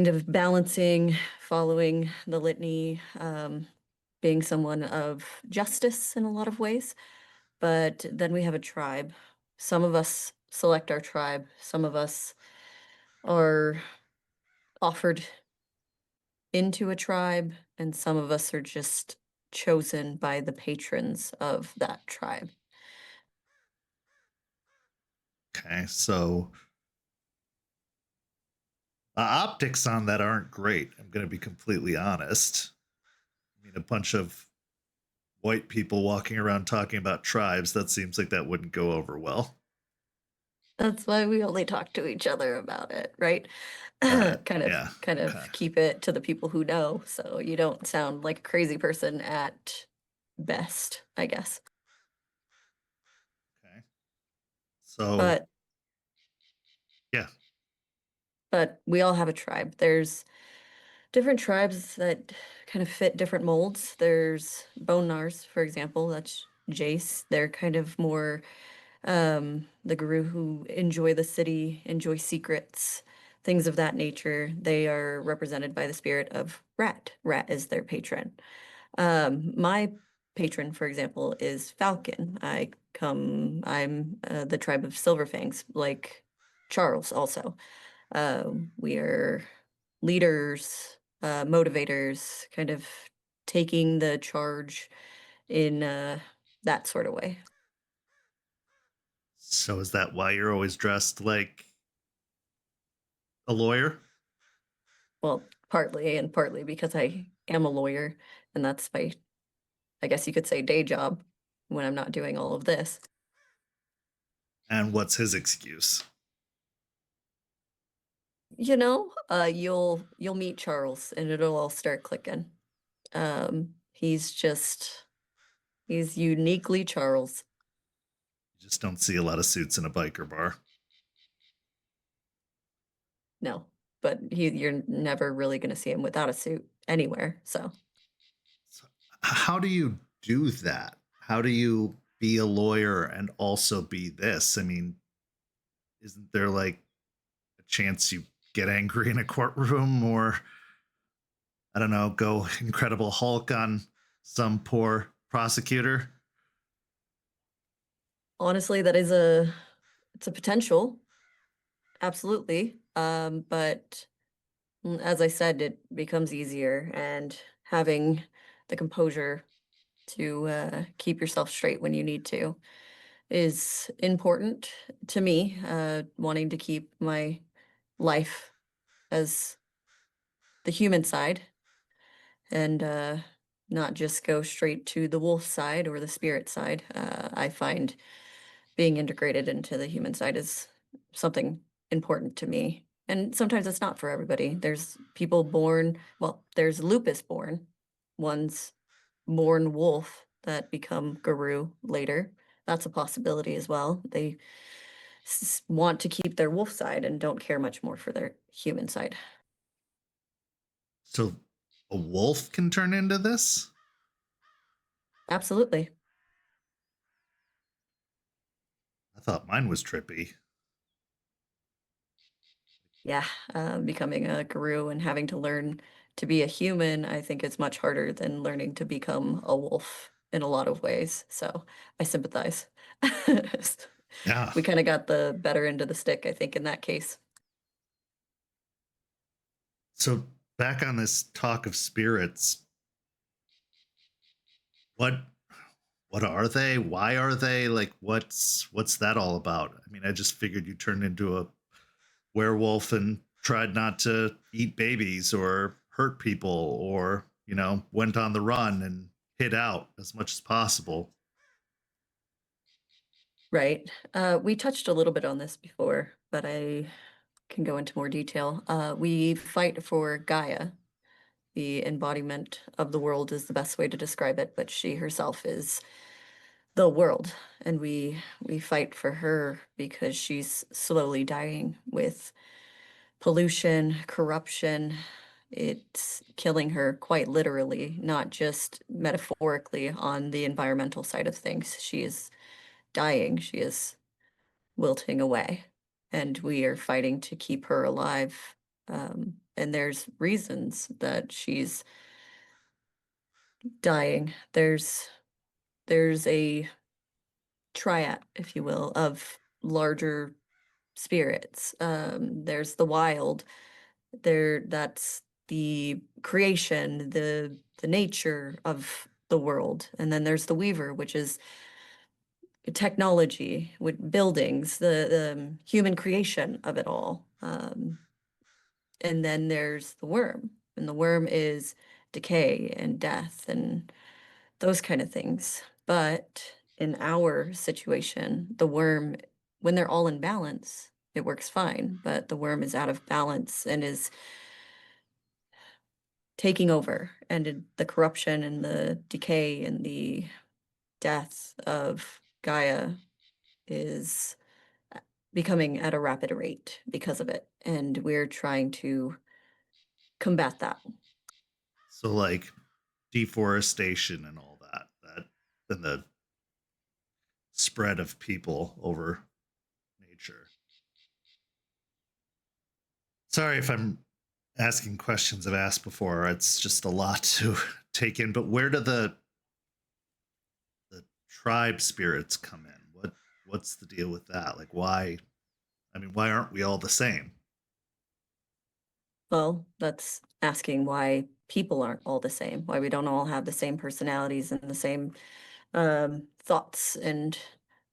of balancing, following the litany, being someone of justice in a lot of ways. But then we have a tribe. Some of us select our tribe, some of us are offered into a tribe, and some of us are just chosen by the patrons of that tribe. Okay, so the optics on that aren't great. I'm going to be completely honest. I mean, a bunch of white people walking around talking about tribes, that seems like that wouldn't go over well. That's why we only talk to each other about it, right? Right, Kind of, yeah, okay. keep it to the people who know, so you don't sound like a crazy person at best, I guess. Okay. So, But yeah. but we all have a tribe. There's different tribes that kind of fit different molds. There's Bone Nars, for example, that's Jace. They're kind of more the Garou who enjoy the city, enjoy secrets, things of that nature. They are represented by the spirit of Rat. Rat is their patron. My patron, for example, is Falcon. I'm the tribe of Silverfangs, like Charles also. We are leaders, motivators, kind of taking the charge in that sort of way. So is that why you're always dressed like a lawyer? Well, partly and partly because I am a lawyer, and that's my, I guess you could say, day job when I'm not doing all of this. And what's his excuse? You know, you'll meet Charles and it'll all start clicking. He's uniquely Charles. You just don't see a lot of suits in a biker bar. No, but you're never really going to see him without a suit anywhere. So How do you do that? How do you be a lawyer and also be this? I mean, isn't there like a chance you get angry in a courtroom, or I don't know, go Incredible Hulk on some poor prosecutor? honestly, it's a potential. absolutely. But as I said, it becomes easier, and having the composure to keep yourself straight when you need to is important to me, wanting to keep my life as the human side and not just go straight to the wolf side or the spirit side. I find being integrated into the human side is something important to me. And sometimes it's not for everybody. There's people born, well, there's lupus born, one's born wolf that become Garou later. That's a possibility as well. They want to keep their wolf side and don't care much more for their human side. So a wolf can turn into this? Absolutely. I thought mine was trippy. Yeah, becoming a Garou and having to learn to be a human, I think is much harder than learning to become a wolf in a lot of ways. So I sympathize. Yeah. We kind of got the better end of the stick, I think, in that case. So back on this talk of spirits, what are they? Why are they? Like what's that all about? I mean, I just figured you turned into a werewolf and tried not to eat babies or hurt people, or, you know, went on the run and hid out as much as possible. Right. We touched a little bit on this before, but I can go into more detail. We fight for Gaia. The embodiment of the world is the best way to describe it, but she herself is the world, and we fight for her because she's slowly dying with pollution, corruption. It's killing her quite literally, not just metaphorically on the environmental side of things. She is dying. She is wilting away, and we are fighting to keep her alive. And there's reasons that she's dying. There's a triad, if you will, of larger spirits. There's the wild. That's the creation, the nature of the world, and then there's the weaver, which is technology with buildings, the human creation of it all. And then there's the worm, and the worm is decay and death and those kind of things. But in our situation, the worm, when they're all in balance, it works fine. But the worm is out of balance and is taking over, and the corruption and the decay and the death of Gaia is becoming at a rapid rate because of it. And we're trying to combat that. So like deforestation and all that and the spread of people over nature. Sorry if I'm asking questions I've asked before. It's just a lot to take in. But where do the tribe spirits come in? What's the deal with that? Like why? I mean, why aren't we all the same? Well, that's asking why people aren't all the same, why we don't all have the same personalities and the same thoughts and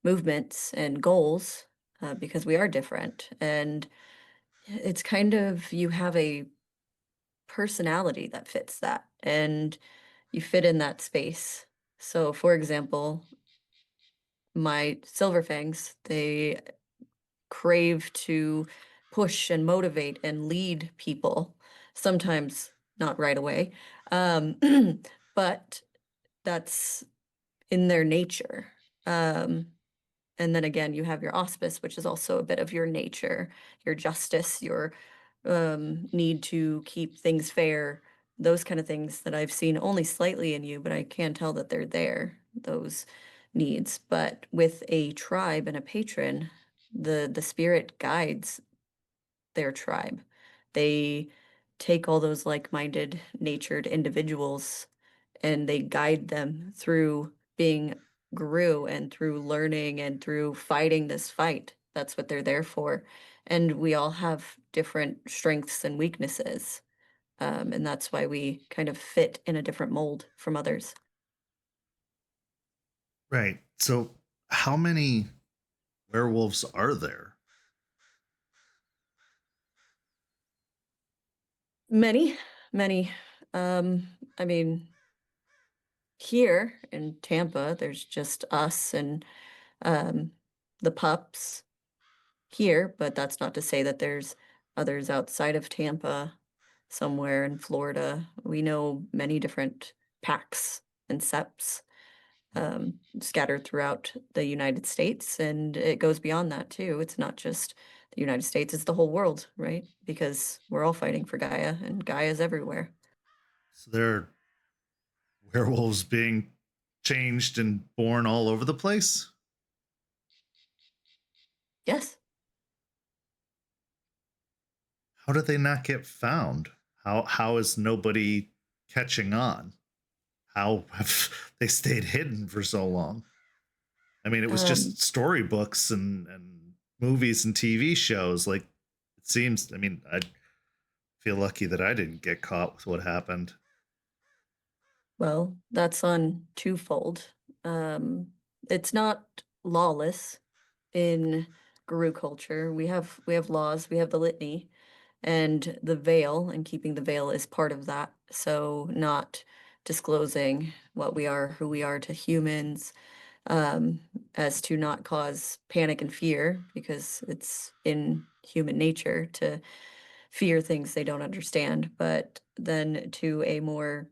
movements and goals, because we are different. And it's kind of, you have a personality that fits that, and you fit in that space. So, for example, my silver fangs, they crave to push and motivate and lead people, sometimes not right away, but that's in their nature. And then again, you have your auspice, which is also a bit of your nature, your justice, your need to keep things fair, those kind of things that I've seen only slightly in you, but I can tell that they're there, those needs. But with a tribe and a patron, the spirit guides their tribe. They take all those like-minded natured individuals and they guide them through being Garou and through learning and through fighting this fight That's what they're there for. And we all have different strengths and weaknesses. And that's why we kind of fit in a different mold from others. Right. So, how many werewolves are there? Many, many. I mean, here in Tampa, there's just us and um, the pups here, but that's not to say that there's others outside of Tampa, somewhere in Florida. We know many different packs and seps scattered throughout the United States, and it goes beyond that too. It's not just the United States, it's the whole world, right? Because we're all fighting for Gaia, and Gaia's everywhere. So, there are werewolves being changed and born all over the place? Yes. How did they not get found? How is nobody catching on? How have they stayed hidden for so long? I mean, it was Um, just storybooks and movies and TV shows. Like, it seems, I mean, I feel lucky that I didn't get caught with what happened. Well, that's on twofold. Um, it's not lawless in Garou culture. We have laws, we have the litany, and the veil, and keeping the veil is part of that. So not disclosing what we are, who we are to humans, um, as to not cause panic and fear, because it's in human nature to fear things they don't understand. But then to a more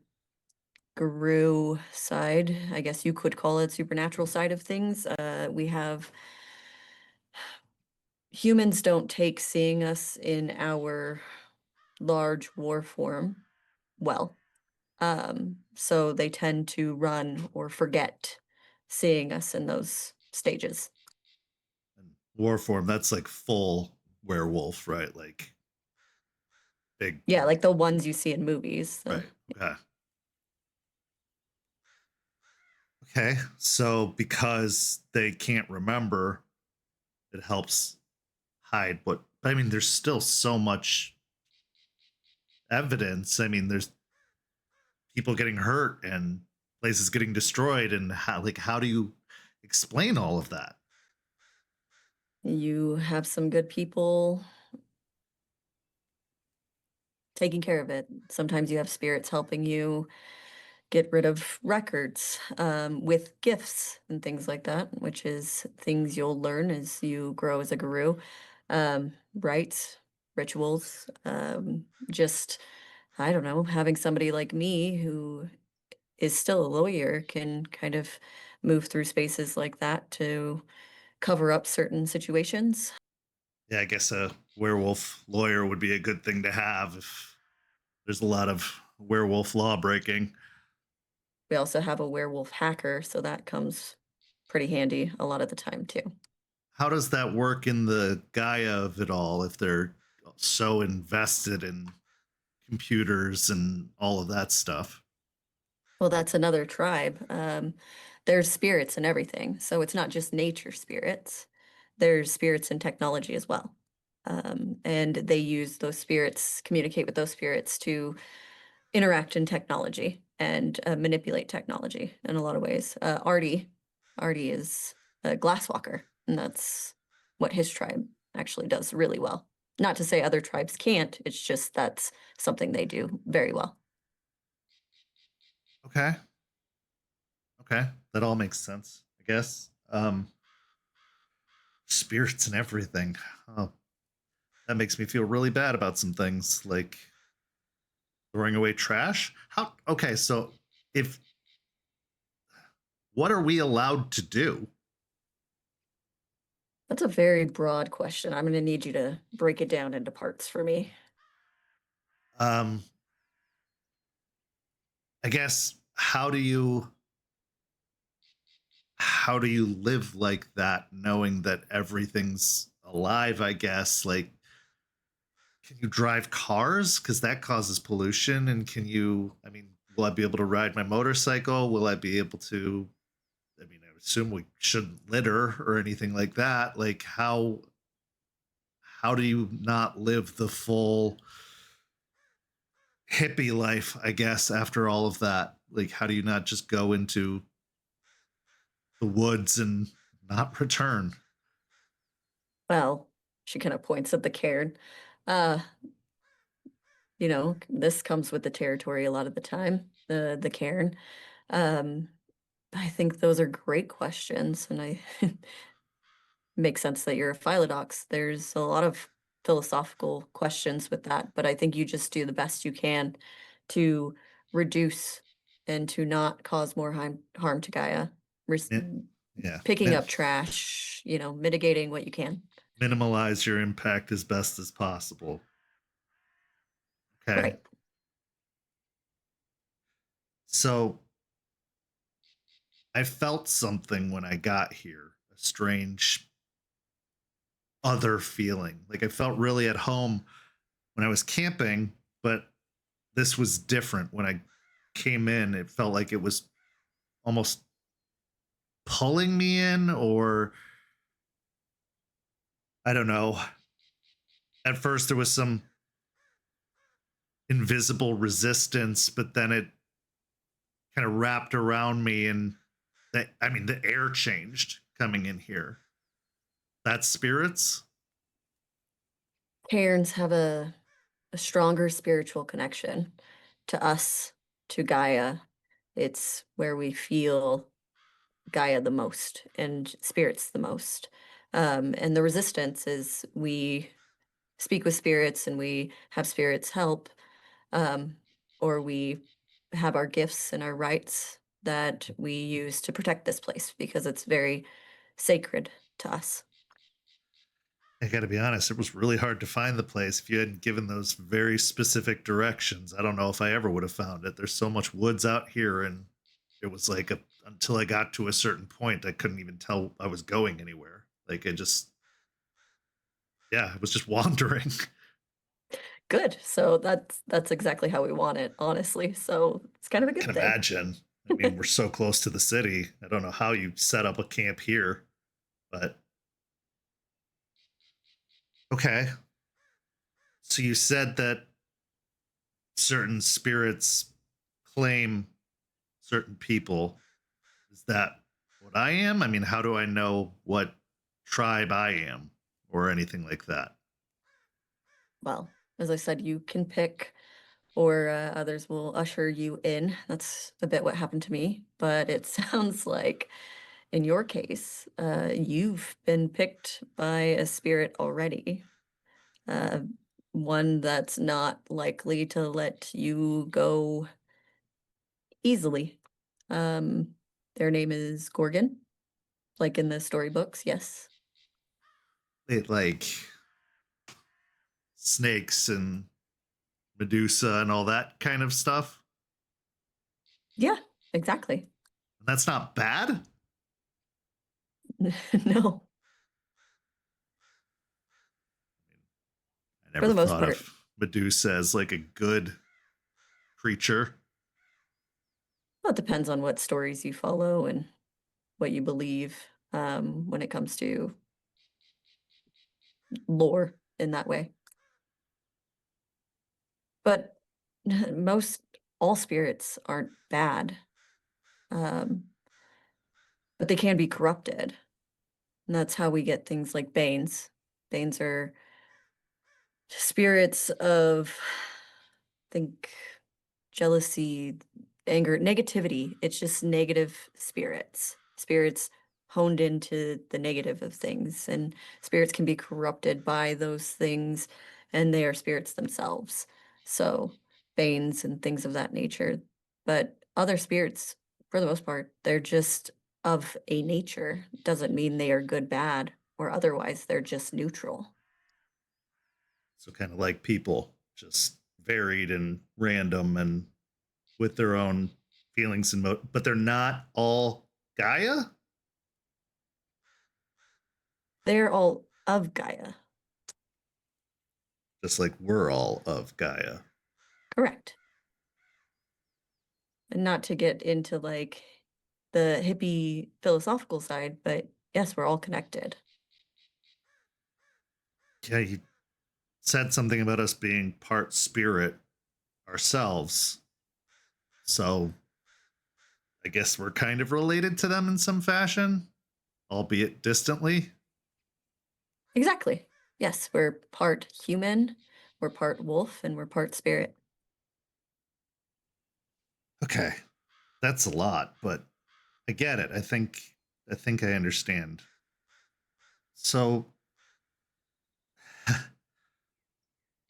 Garou side, I guess you could call it supernatural side of things. We have humans don't take seeing us in our large war form well. So they tend to run or forget seeing us in those stages. And war form, that's like full werewolf, right? Like big. Yeah, like the ones you see in movies. So. Right. Okay. Okay. So because they can't remember, it helps hide what. I mean, there's still so much evidence. I mean, there's people getting hurt and places getting destroyed, and how do you explain all of that? You have some good people taking care of it. Sometimes you have spirits helping you get rid of records with gifts and things like that, which is things you'll learn as you grow as a guru. Rites, rituals, just, I don't know, having somebody like me who is still a lawyer can kind of move through spaces like that to cover up certain situations. Yeah, I guess a werewolf lawyer would be a good thing to have if there's a lot of werewolf law breaking. We also have a werewolf hacker, so that comes pretty handy a lot of the time too. How does that work in the Gaia of it all if they're so invested in computers and all of that stuff? Well, that's another tribe. There's spirits and everything. So it's not just nature spirits. There's spirits and technology as well. And they use those spirits, communicate with those spirits to interact in technology and manipulate technology in a lot of ways. Artie is a glasswalker, and that's what his tribe actually does really well. Not to say other tribes can't, it's just that's something they do very well. Okay. Okay. That all makes sense, I guess. Spirits and everything. Oh, that makes me feel really bad about some things like throwing away trash. How okay, so if what are we allowed to do? That's a very broad question. I'm going to need you to break it down into parts for me. Um I guess how do you live like that knowing that everything's alive, I guess? Like, can you drive cars because that causes pollution? And can you, I mean, will I be able to ride my motorcycle? Will I be able to, I mean, I would assume we shouldn't litter or anything like that. Like, how how do you not live the full hippie life, I guess, after all of that? Like, how do you not just go into the woods and not return? Well, she kind of points at the cairn. Uh, this comes with the territory a lot of the time, the cairn. Um, I think those are great questions, and I makes sense that you're a Philodox. There's a lot of philosophical questions with that, but I think you just do the best you can to reduce and to not cause more harm to Gaia. Yeah. Picking up trash, mitigating what you can. Minimalize your impact as best as possible. Okay. Right. So I felt something when I got here, a strange other feeling. Like I felt really at home when I was camping, but this was different. When I came in, it felt like it was almost pulling me in, or I don't know. At first, there was some invisible resistance, but then it kind of wrapped around me, and the air changed coming in here. That's spirits. Cairns have a stronger spiritual connection to us, to Gaia. It's where we feel Gaia the most and spirits the most. And the resistance is we speak with spirits and we have spirits help, or we have our gifts and our rights that we use to protect this place because it's very sacred to us. I got to be honest, it was really hard to find the place. If you hadn't given those very specific directions, I don't know if I ever would have found it. There's so much woods out here, and it was like until I got to a certain point, I couldn't even tell I was going anywhere. Like I was just wandering. Good. So that's exactly how we want it, honestly. So it's kind of a I good can thing. imagine. I mean, we're so close to the city. I don't know how you set up a camp here, but okay. So you said that certain spirits claim certain people. Is that what I am? I mean, how do I know what tribe I am or anything like that? Well, as I said, you can pick, or others will usher you in. That's a bit what happened to me, but it sounds like in your case, you've been picked by a spirit already. One that's not likely to let you go easily. Their name is Gorgon, like in the storybooks, yes. It like snakes and Medusa and all that kind of stuff. Yeah, exactly. And that's not bad. No. I For never the most thought part. of Medusa as like a good creature. Well, it depends on what stories you follow and what you believe when it comes to lore in that way. But all spirits aren't bad, but they can be corrupted. And that's how we get things like Banes. Banes are spirits of, I think, jealousy, anger, negativity. It's just negative spirits. Spirits honed into the negative of things, and spirits can be corrupted by those things, and they are spirits themselves. So, banes and things of that nature. But other spirits, for the most part, they're just of a nature. Doesn't mean they are good, bad, or otherwise. They're just neutral. So kind of like people, just varied and random and with their own feelings and but they're not all Gaia. They're all of Gaia. Just like we're all of Gaia. Correct. And not to get into like the hippie philosophical side, but yes, we're all connected. Yeah, you said something about us being part spirit ourselves. So I guess we're kind of related to them in some fashion, albeit distantly. Exactly. Yes, we're part human, we're part wolf, and we're part spirit. Okay. That's a lot, but I get it. I think I understand. So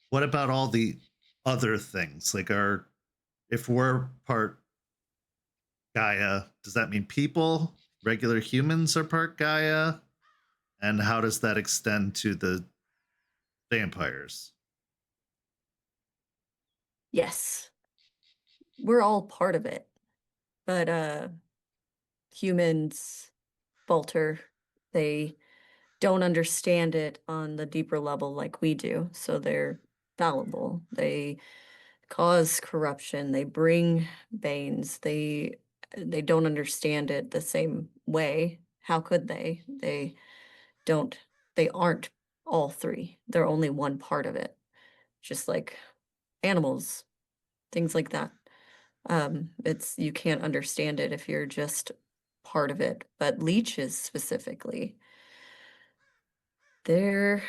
what about all the other things? Like if we're part Gaia, does that mean people, regular humans are part Gaia? And how does that extend to the vampires? Yes, we're all part of it. But humans falter. They don't understand it on the deeper level like we do, so they're fallible. They cause corruption. They bring banes. They don't understand it the same way. How could they? Don't they aren't all three. They're only one part of it. Just like animals, things like that. It's you can't understand it if you're just part of it. But leeches specifically, they're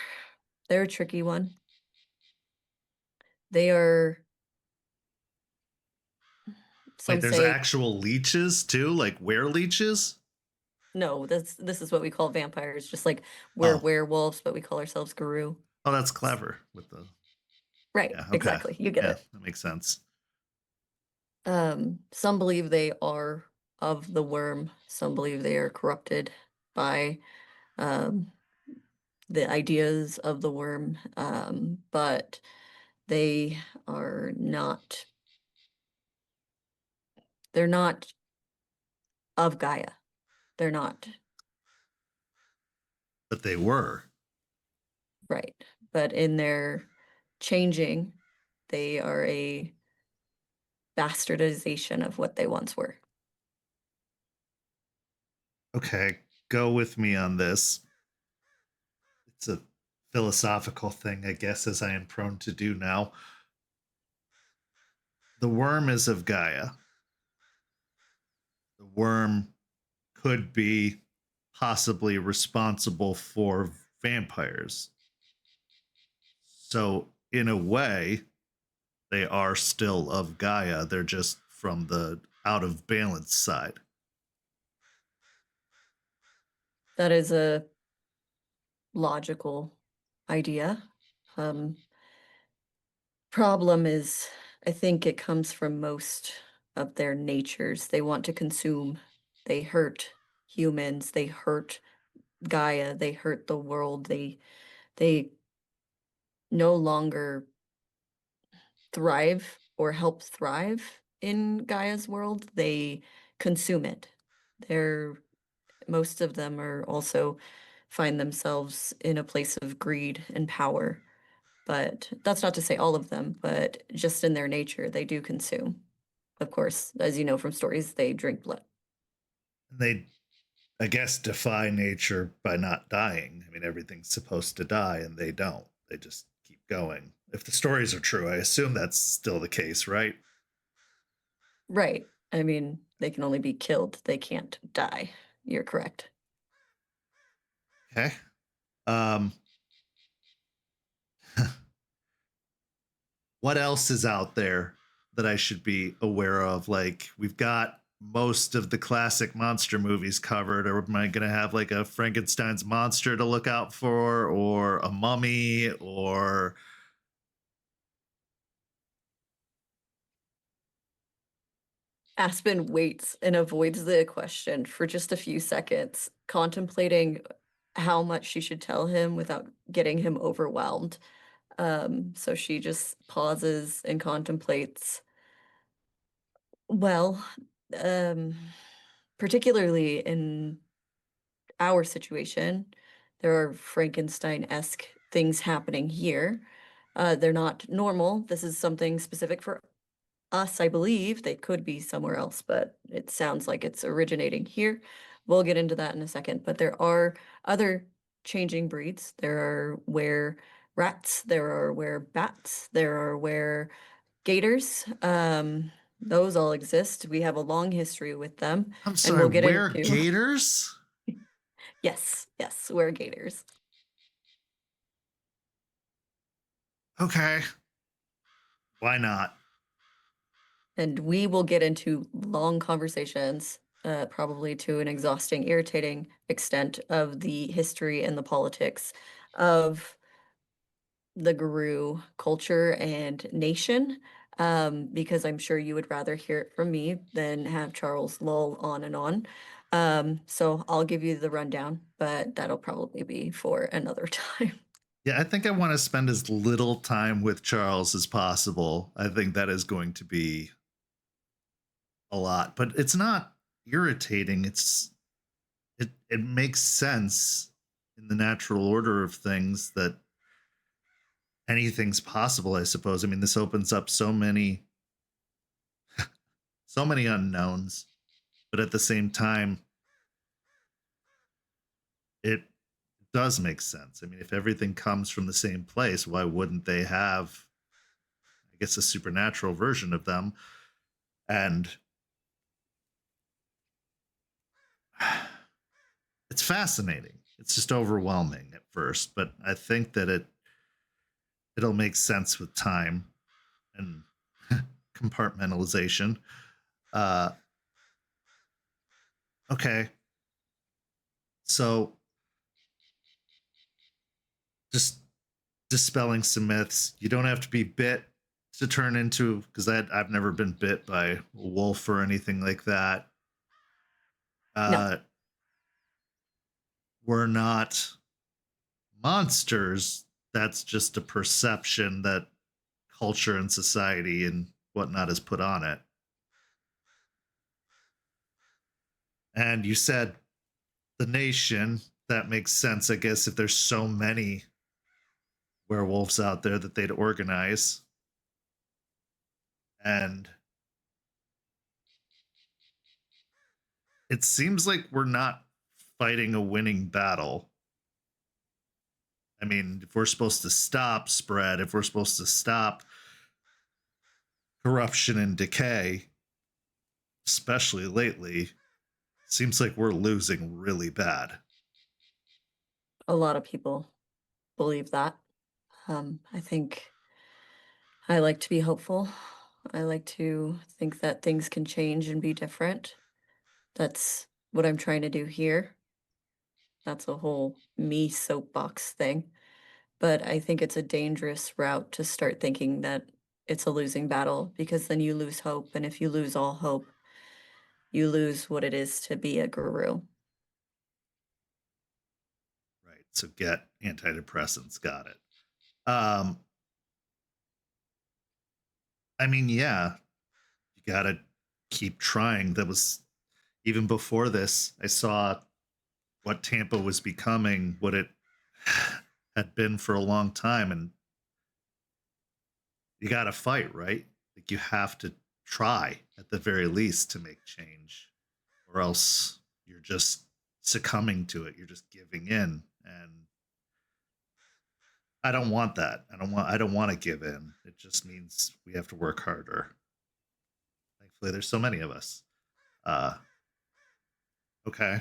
they're a tricky one. They are, Wait, some there's say, actual leeches too, like were leeches? no, this is what we call vampires, just like we're Oh, werewolves, but we call ourselves Garou. oh, that's clever with the Right, yeah. Okay, exactly. You get yeah, it. that makes sense. Some believe they are of the worm, some believe they are corrupted by um the ideas of the worm, but they are not, they're not of Gaia. They're not, But they were. right. But in their changing, they are a bastardization of what they once were. Okay, go with me on this. It's a philosophical thing, I guess, as I am prone to do now. The worm is of Gaia. The worm could be possibly responsible for vampires. So, in a way, they are still of Gaia. They're just from the out of balance side. That is a logical idea. Um, Problem is, I think it comes from most of their natures. They want to consume, they hurt humans, they hurt Gaia, they hurt the world, they no longer thrive or help thrive in Gaia's world. They consume it. They're Most of them are also find themselves in a place of greed and power. But that's not to say all of them, but just in their nature, they do consume. Of course, as you know from stories, they drink blood. They, I guess, defy nature by not dying. I mean, everything's supposed to die, and they don't. They just keep going. If the stories are true, I assume that's still the case, right? Right. I mean, they can only be killed. They can't die. You're correct. Okay. Um, what else is out there that I should be aware of? Like, we've got most of the classic monster movies covered, or am I going to have like a Frankenstein's monster to look out for, or a mummy, or Aspen waits and avoids the question for just a few seconds, contemplating how much she should tell him without getting him overwhelmed. So she just pauses and contemplates. Well, um, particularly in our situation, there are Frankenstein-esque things happening here. They're not normal. This is something specific for us, I believe. They could be somewhere else, but it sounds like it's originating here. We'll get into that in a second, but there are other changing breeds. There are where rats, there are bats, there are gators. Those all exist. We have a long history with them. I'm and sorry, we'll get where into gators? yes, gators. Okay. Why not? And we will get into long conversations, probably to an exhausting, irritating extent of the history and the politics of the Garou culture and nation, because I'm sure you would rather hear it from me than have Charles lull on and on. So I'll give you the rundown, but that'll probably be for another time. Yeah, I think I want to spend as little time with Charles as possible. I think that is going to be a lot, but it's not irritating. It makes sense in the natural order of things that anything's possible, I suppose. I mean, this opens up so many unknowns, but at the same time, it does make sense. I mean, if everything comes from the same place, why wouldn't they have, I guess, a supernatural version of them? And it's fascinating. It's just overwhelming at first, but I think that it'll make sense with time and compartmentalization. Uh, okay, so just dispelling some myths. You don't have to be bit to turn into, because I've never been bit by a wolf or anything like that. No, We're not monsters. That's just a perception that culture and society and whatnot has put on it. And you said the nation. That makes sense, I guess, if there's so many werewolves out there that they'd organize. And it seems like we're not fighting a winning battle. I mean, if we're supposed to stop spread, if we're supposed to stop corruption and decay, especially lately, it seems like we're losing really bad. a lot of people believe that. I think I like to be hopeful. I like to think that things can change and be different. That's what I'm trying to do here. That's a whole me soapbox thing. But I think it's a dangerous route to start thinking that it's a losing battle, because then you lose hope. And if you lose all hope, you lose what it is to be a guru. Right. So get antidepressants. Got it. Um, I mean, yeah, you gotta keep trying. That was even before this. I saw what Tampa was becoming, what it had been for a long time, and you gotta fight, right? Like you have to try at the very least to make change, or else you're just succumbing to it. You're just giving in, and I don't want that. I don't want to give in. It just means we have to work harder. Thankfully, there's so many of us. Uh, okay.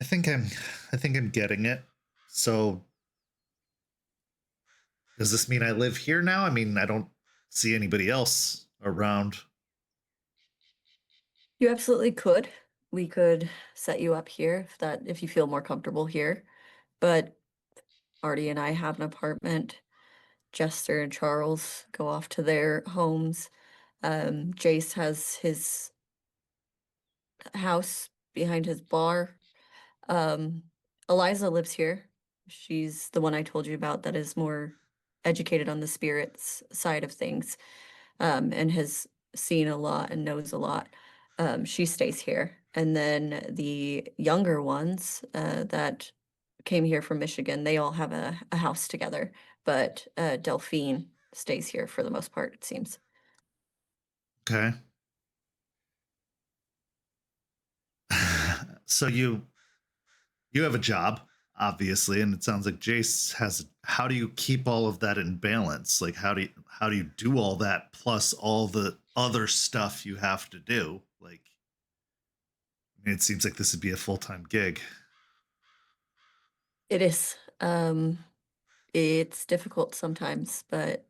I think I'm I think I'm getting it. So does this mean I live here now? I mean, I don't see anybody else around. You absolutely could. We could set you up here if you feel more comfortable here. But Artie and I have an apartment. Jester and Charles go off to their homes. Jace has his house behind his bar. Um, Eliza lives here. She's the one I told you about that is more educated on the spirits side of things, and has seen a lot and knows a lot. She stays here. And then the younger ones that came here from Michigan, they all have a house together. But Delphine stays here for the most part, it seems. Okay. So you you have a job, obviously, and it sounds like Jace has. How do you keep all of that in balance? Like, how do you do all that plus all the other stuff you have to do? Like, I mean, it seems like this would be a full-time gig. It is. It's difficult sometimes, but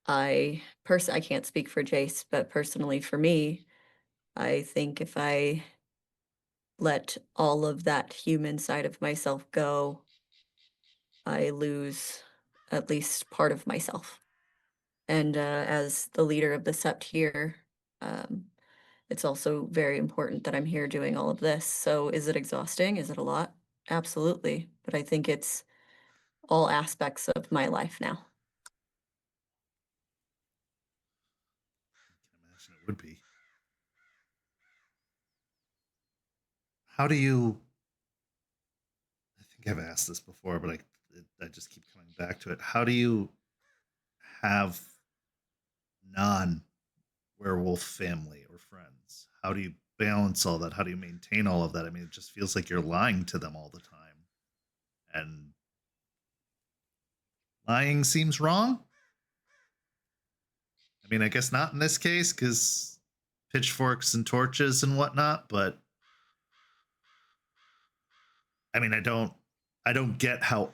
I can't speak for Jace, but personally for me, I think if I let all of that human side of myself go, I lose at least part of myself. And as the leader of the sept here, um, it's also very important that I'm here doing all of this. So is it exhausting? Is it a lot? Absolutely. But I think it's all aspects of my life now. I can imagine it would be. How do you? I think I've asked this before, but I just keep coming back to it. How do you have non werewolf family or friends? How do you balance all that? How do you maintain all of that? I mean, it just feels like you're lying to them all the time. And lying seems wrong. I mean, I guess not in this case because pitchforks and torches and whatnot, but I mean, I don't get how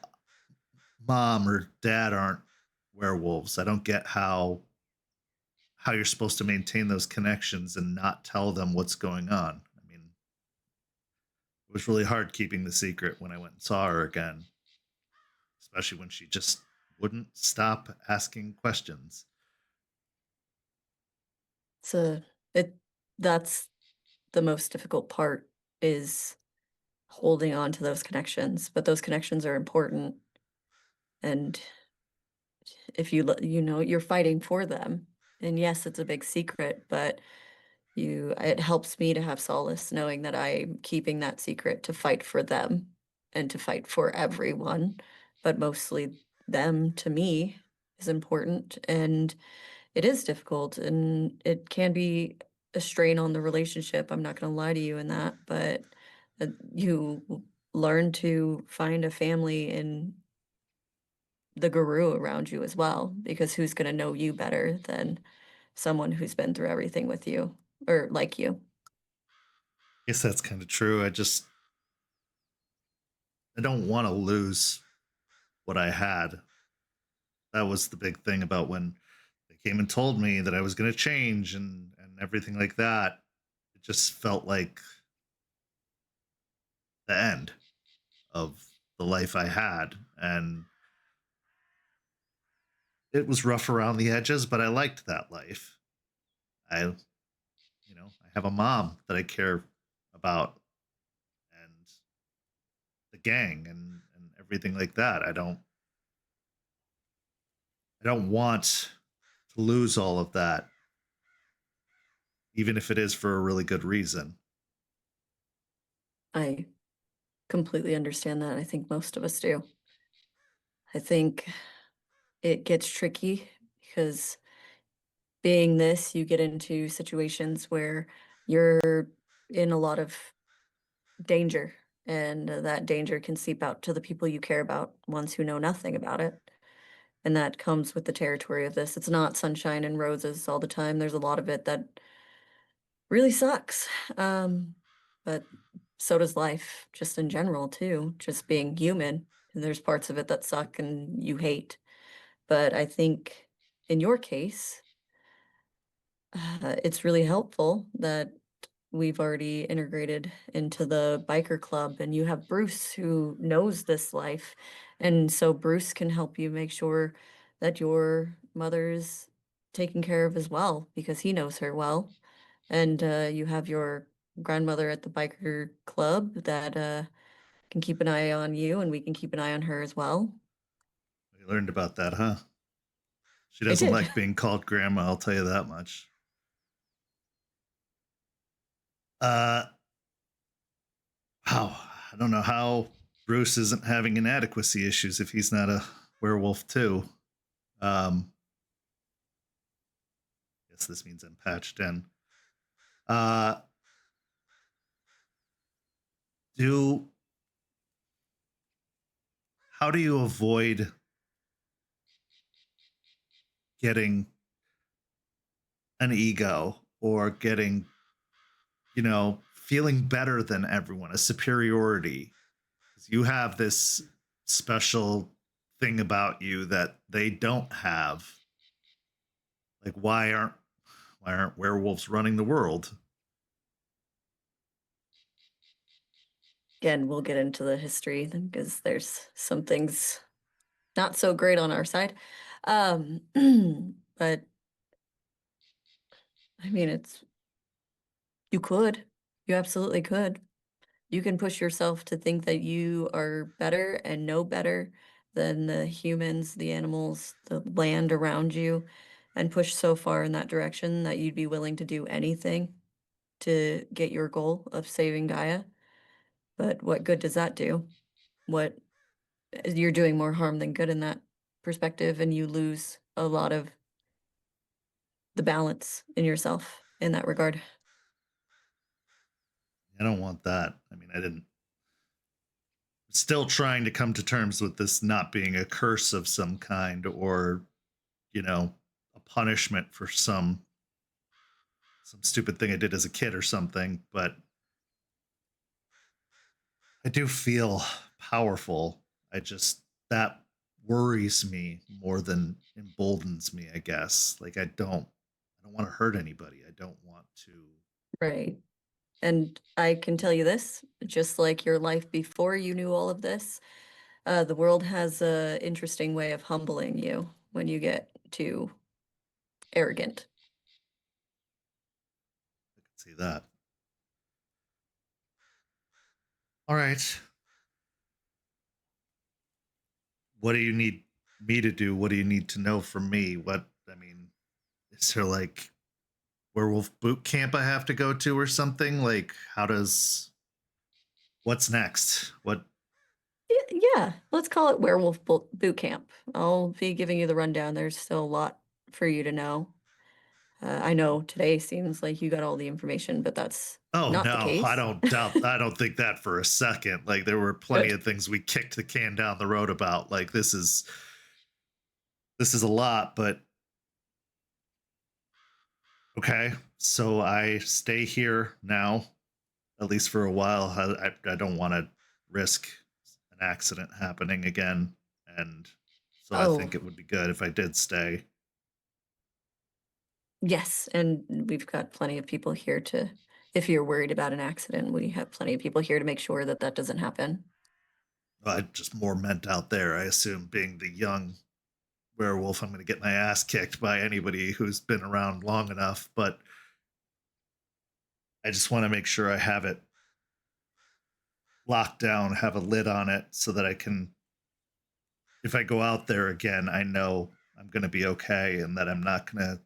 mom or dad aren't werewolves. I don't get how you're supposed to maintain those connections and not tell them what's going on. I mean, it was really hard keeping the secret when I went and saw her again, especially when she just wouldn't stop asking questions. So it that's the most difficult part is holding on to those connections, but those connections are important. And if you're fighting for them. And yes, it's a big secret, but it helps me to have solace knowing that I'm keeping that secret to fight for them and to fight for everyone, but mostly them to me is important. And it is difficult and it can be a strain on the relationship. I'm not going to lie to you in that, but you learn to find a family in the Garou around you as well, because who's going to know you better than someone who's been through everything with you or like you? I guess that's kind of true. I don't want to lose what I had. That was the big thing about when they came and told me that I was going to change and everything like that. It just felt like the end of the life I had, and it was rough around the edges, but I liked that life. I have a mom that I care about, and the gang and everything like that. I don't want to lose all of that, even if it is for a really good reason. I completely understand that. I think most of us do. I think it gets tricky because being this, you get into situations where you're in a lot of danger, and that danger can seep out to the people you care about, ones who know nothing about it. And that comes with the territory of this. It's not sunshine and roses all the time. There's a lot of it that really sucks. But so does life, just in general, too, just being human. And there's parts of it that suck and you hate. But I think in your case, it's really helpful that we've already integrated into the biker club and you have Bruce who knows this life. And so Bruce can help you make sure that your mother's taken care of as well because he knows her well. And you have your grandmother at the biker club that can keep an eye on you and we can keep an eye on her as well. We learned about that, huh? She I doesn't did. like being called grandma, I'll tell you that much. Uh, how? I don't know how Bruce isn't having inadequacy issues if he's not a werewolf too. Um, guess this means I'm patched in. Uh, do how do you avoid getting an ego or getting, feeling better than everyone, a superiority? 'Cause you have this special thing about you that they don't have. Like, why aren't werewolves running the world? Again, we'll get into the history because there's some things not so great on our side. But I mean, you absolutely could. You can push yourself to think that you are better and know better than the humans, the animals, the land around you, and push so far in that direction that you'd be willing to do anything to get your goal of saving Gaia. But what good does that do? What You're doing more harm than good in that perspective, and you lose a lot of the balance in yourself in that regard. I don't want that. I mean, I didn't still trying to come to terms with this not being a curse of some kind or, a punishment for some stupid thing I did as a kid or something, but I do feel powerful. That worries me more than emboldens me, I guess. Like I don't want to hurt anybody. I don't want to. Right. And I can tell you this, just like your life before you knew all of this, the world has a interesting way of humbling you when you get too arrogant. I can see that. All right. What do you need me to do? What do you need to know from me? Is there like werewolf boot camp I have to go to or something? Like, what's next? Yeah, let's call it Werewolf Boot Camp. I'll be giving you the rundown. There's still a lot for you to know. I know today seems like you got all the information, but that's Oh not the no, case. I don't think that for a second. Like, there were plenty of things we kicked the can down the road about. Like, this is a lot, but okay. So I stay here now, at least for a while. I don't want to risk an accident happening again, and so I Oh, think it would be good if I did stay. yes, and we've got plenty of people here to, if you're worried about an accident, we have plenty of people here to make sure that that doesn't happen. I just more meant out there. I assume being the young werewolf, I'm going to get my ass kicked by anybody who's been around long enough, but I just want to make sure I have it locked down, have a lid on it so that I can, if I go out there again, I know I'm going to be okay and that I'm not going to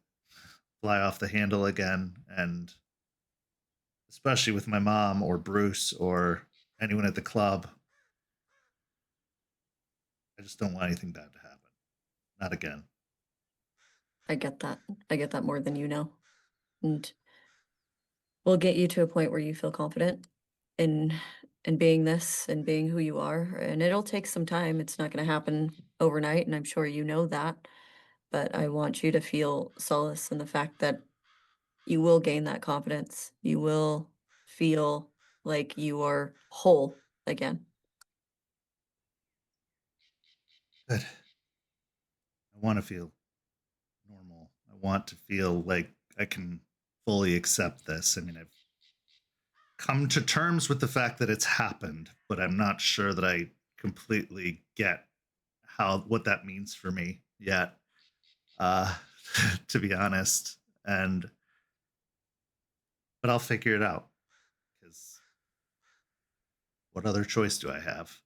fly off the handle again. And especially with my mom or Bruce or anyone at the club, I just don't want anything bad to happen. Not again. I get that. I get that more than you know. And we'll get you to a point where you feel confident in being this and being who you are. And it'll take some time. It's not going to happen overnight, and I'm sure you know that. But I want you to feel solace in the fact that you will gain that confidence. You will feel like you are whole again. Good. I want to feel normal. I want to feel like I can fully accept this. I mean, I've come to terms with the fact that it's happened, but I'm not sure that I completely get what that means for me yet. Uh, to be honest, but I'll figure it out because what other choice do I have?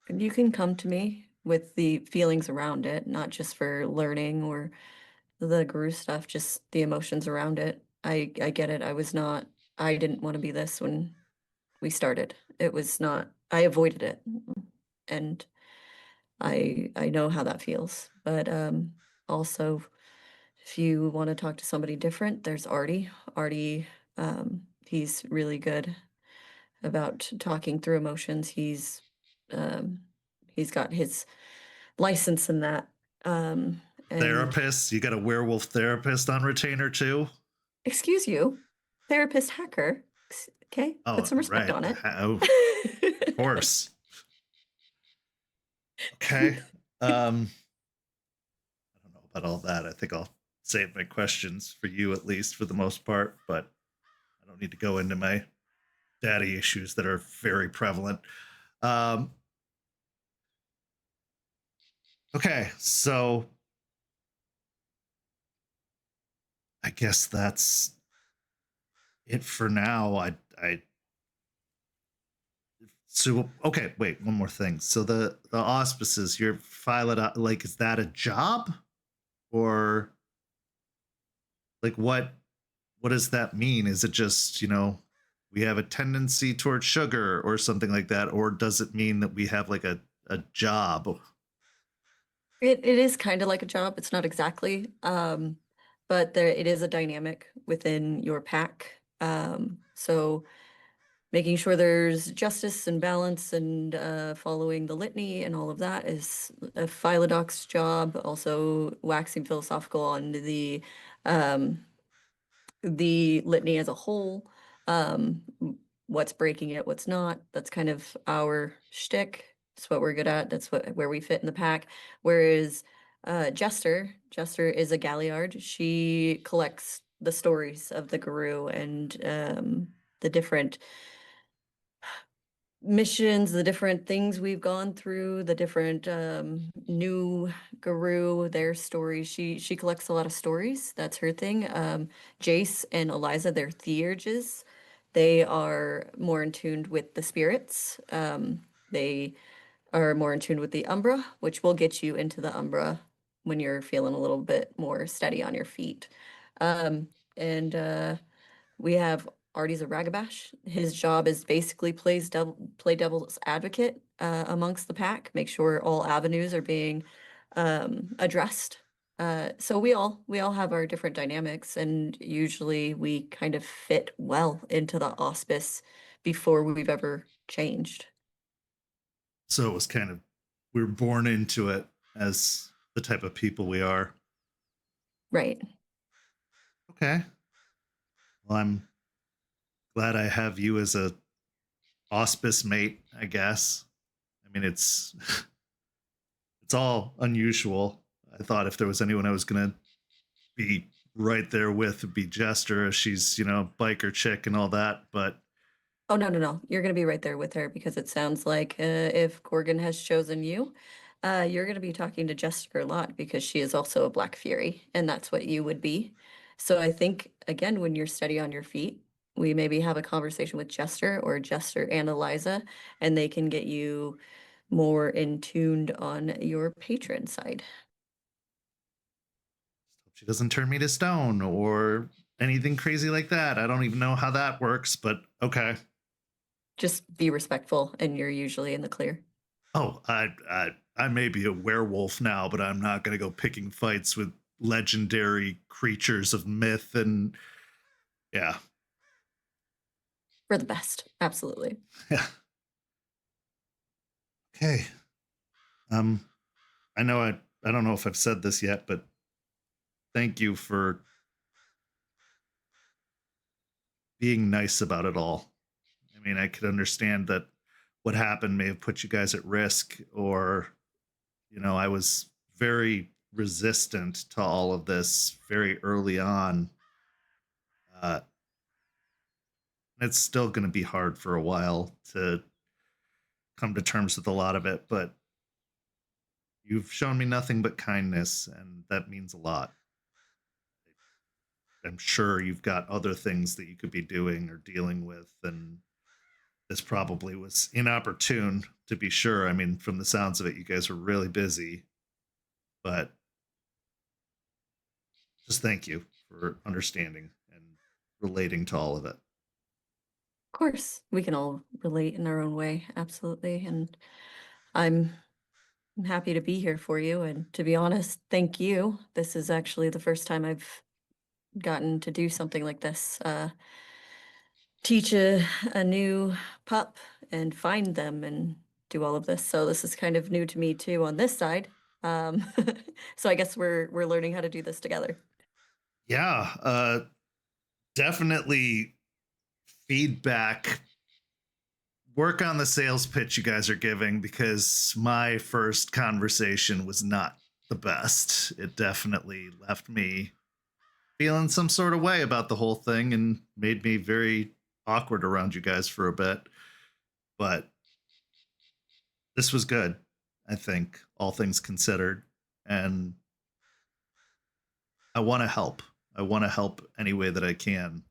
And you can come to me with the feelings around it, not just for learning or the Garou stuff, just the emotions around it. I get it. I didn't want to be this when we started. It was not, I avoided it. And I know how that feels. But also, if you want to talk to somebody different, there's Artie. Artie, he's really good about talking through emotions. He's He's got his license in that. And Therapist? You got a werewolf therapist on retainer too? excuse you, therapist hacker. Okay, put some respect right. on it. Of course. Okay. I don't know about all that. I think I'll save my questions for you, at least for the most part, but I don't need to go into my daddy issues that are very prevalent. Okay, so I guess that's it for now. So okay, wait, one more thing. So the auspices, you're file it out, like, is that a job, or like what does that mean? Is it just, we have a tendency towards sugar or something like that, or does it mean that we have like a job? It is kind of like a job. It's not exactly, but it is a dynamic within your pack. So making sure there's justice and balance and following the litany and all of that is a philodoc's job. Also waxing philosophical on the litany as a whole. What's breaking it, what's not. That's kind of our shtick. It's what we're good at. That's where we fit in the pack. Whereas Jester is a Galliard. She collects the stories of the Garou and the different missions, the different things we've gone through, the different new Garou, their stories. She collects a lot of stories. That's her thing. Jace and Eliza, they're theurges. They are more in tune with the spirits. They are more in tune with the Umbra, which will get you into the Umbra when you're feeling a little bit more steady on your feet. And we have Artie's a Ragabash. His job is basically play devil's advocate amongst the pack, make sure all avenues are being addressed. So we all have our different dynamics, and usually we kind of fit well into the auspice before we've ever changed. So it was kind of, we were born into it as the type of people we are. Right. Okay. Well, I'm glad I have you as a auspice mate, I guess. I mean, it's all unusual. I thought if there was anyone I was gonna be right there with, it'd be Jester, as she's, biker chick and all that, but Oh, no. You're going to be right there with her because it sounds like if Gorgon has chosen you, you're going to be talking to Jester a lot because she is also a Black Fury, and that's what you would be. So I think, again, when you're steady on your feet, we maybe have a conversation with Jester or Jester and Eliza, and they can get you more in tuned on your patron side. hope she doesn't turn me to stone or anything crazy like that. I don't even know how that works, but okay. Just be respectful, and you're usually in the clear. Oh, I may be a werewolf now, but I'm not gonna go picking fights with legendary creatures of myth, and yeah. For the best. Absolutely. Yeah. Okay. I know I don't know if I've said this yet, but thank you for being nice about it all. I mean, I could understand that what happened may have put you guys at risk, or, I was very resistant to all of this very early on. It's still going to be hard for a while to come to terms with a lot of it, but you've shown me nothing but kindness, and that means a lot. I'm sure you've got other things that you could be doing or dealing with, and this probably was inopportune, to be sure. I mean, from the sounds of it, you guys were really busy, but just thank you for understanding and relating to all of it. Of course, we can all relate in our own way, absolutely. And I'm happy to be here for you. And to be honest, thank you. This is actually the first time I've gotten to do something like this. Teach a new pup and find them and do all of this. So this is kind of new to me too on this side. So I guess we're learning how to do this together. Yeah, definitely feedback. Work on the sales pitch you guys are giving, because my first conversation was not the best. It definitely left me feeling some sort of way about the whole thing and made me very awkward around you guys for a bit. But this was good, I think, all things considered. And I want to help. I want to help any way that I can.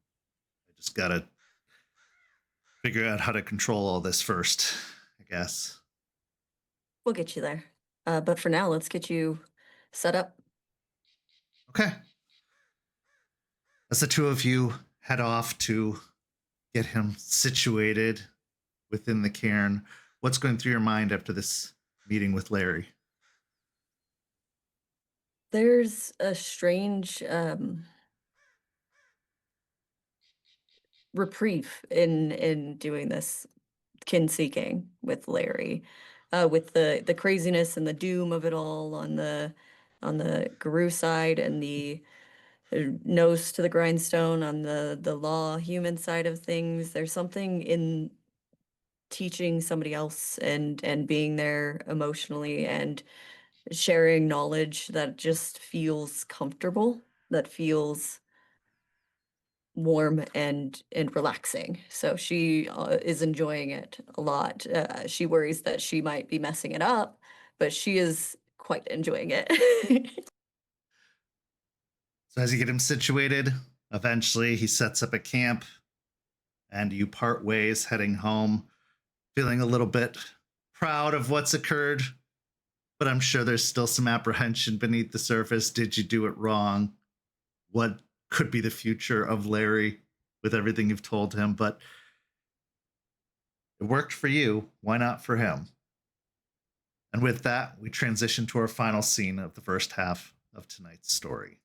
I just got to figure out how to control all this first, I guess. We'll get you there. But for now, let's get you set up. Okay. As the two of you head off to get him situated within the cairn, what's going through your mind after this meeting with Larry? There's a strange reprieve in doing this kin seeking with Larry, with the craziness and the doom of it all on the Garou side, and the nose to the grindstone on the law human side of things. There's something in teaching somebody else and being there emotionally and sharing knowledge that just feels comfortable, that feels warm and relaxing. So she is enjoying it a lot. She worries that she might be messing it up, but she is quite enjoying it. So as you get him situated, eventually he sets up a camp and you part ways heading home, feeling a little bit proud of what's occurred, but I'm sure there's still some apprehension beneath the surface. Did you do it wrong? What could be the future of Larry with everything you've told him? But it worked for you. Why not for him? And with that, we transition to our final scene of the first half of tonight's story.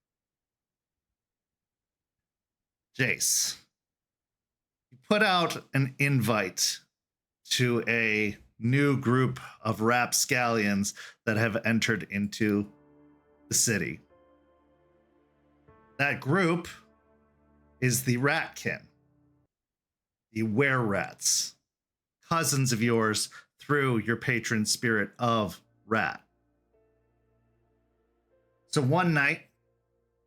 Jace, you put out an invite to a new group of rapscallions that have entered into the city. That group is the Ratkin, the were-rats, cousins of yours through your patron spirit of Rat. So one night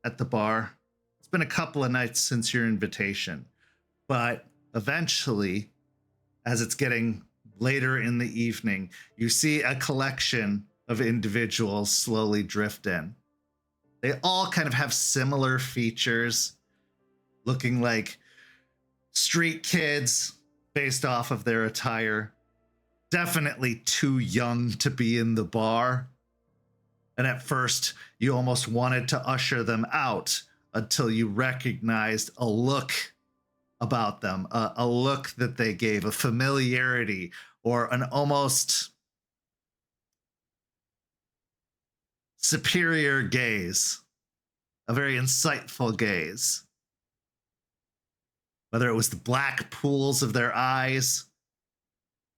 at the bar, it's been a couple of nights since your invitation, but eventually, as it's getting later in the evening, you see a collection of individuals slowly drift in. They all kind of have similar features, looking like street kids based off of their attire. Definitely too young to be in the bar. And at first, you almost wanted to usher them out until you recognized a look about them, a look that they gave, a familiarity, or an almost superior gaze, a very insightful gaze. Whether it was the black pools of their eyes,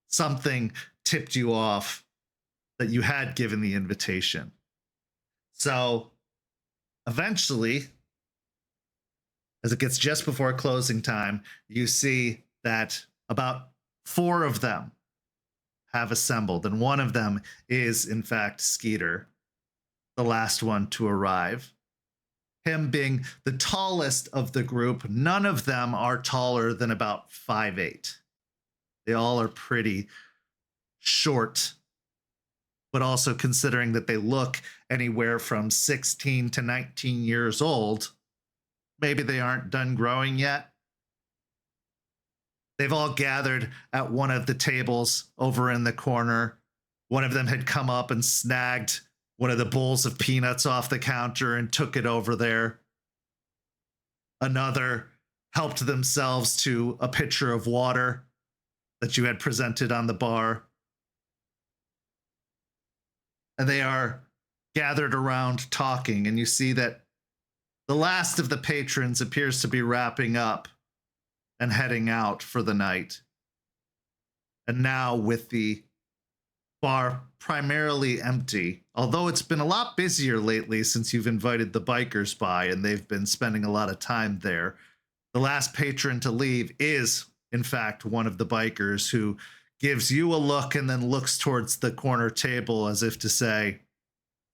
something tipped you off that you had given the invitation. So eventually, as it gets just before closing time, you see that about 4 of them have assembled, and one of them is, in fact, Skeeter, the last one to arrive. Him being the tallest of the group, none of them are taller than about 5'8". They all are pretty short, but also considering that they look anywhere from 16 to 19 years old, maybe they aren't done growing yet. They've all gathered at one of the tables over in the corner. One of them had come up and snagged one of the bowls of peanuts off the counter and took it over there. Another helped themselves to a pitcher of water that you had presented on the bar. And they are gathered around talking, and you see that the last of the patrons appears to be wrapping up and heading out for the night. And now with the bar primarily empty, although it's been a lot busier lately since you've invited the bikers by and they've been spending a lot of time there. The last patron to leave is, in fact, one of the bikers who gives you a look and then looks towards the corner table as if to say,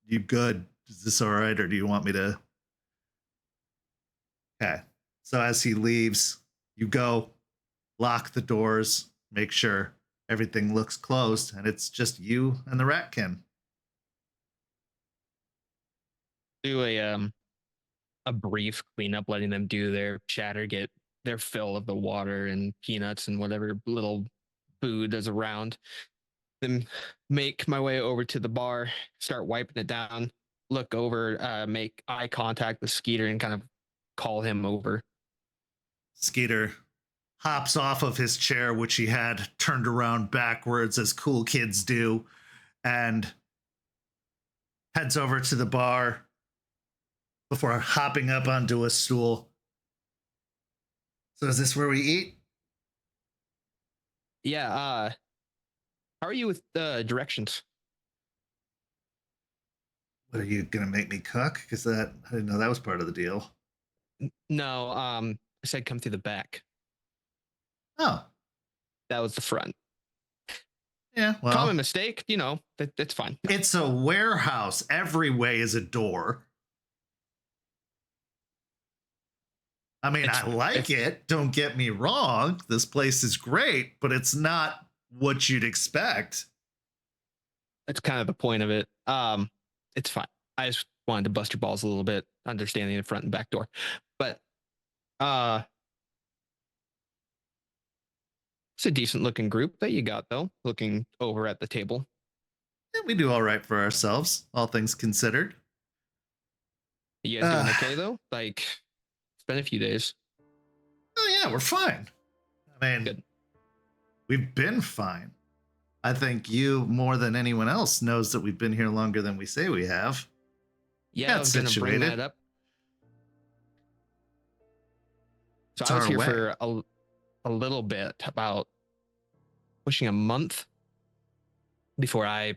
"You good? Is this all right? Or do you want me to?" Okay. So as he leaves, you go, lock the doors, make sure everything looks closed, and it's just you and the Ratkin. Do a brief cleanup, letting them do their chatter, get their fill of the water and peanuts and whatever little food is around. Then make my way over to the bar, start wiping it down, look over, make eye contact with Skeeter and kind of call him over. Skeeter hops off of his chair, which he had turned around backwards as cool kids do, and heads over to the bar before hopping up onto a stool. So is this where we eat? Yeah, how are you with directions? What, are you gonna make me cook? Because I didn't know that was part of the deal. No, I said come through the back. Oh, That was the front. yeah. Well, Common mistake, that's fine. it's a warehouse. Every way is a door. I mean, I like it. Don't get me wrong. This place is great, but it's not what you'd expect. That's kind of the point of it. It's fine. I just wanted to bust your balls a little bit, understanding the front and back door. But it's a decent looking group that you got, though, looking over at the table. Yeah, we do all right for ourselves, all things considered. You guys doing okay, though? Like, it's been a few days. Oh, yeah, we're fine. I mean, Good. We've been fine. I think you, more than anyone else, knows that we've been here longer than we say we have. Yeah, I was going to bring that up. So I was here for a little bit, about pushing a month before I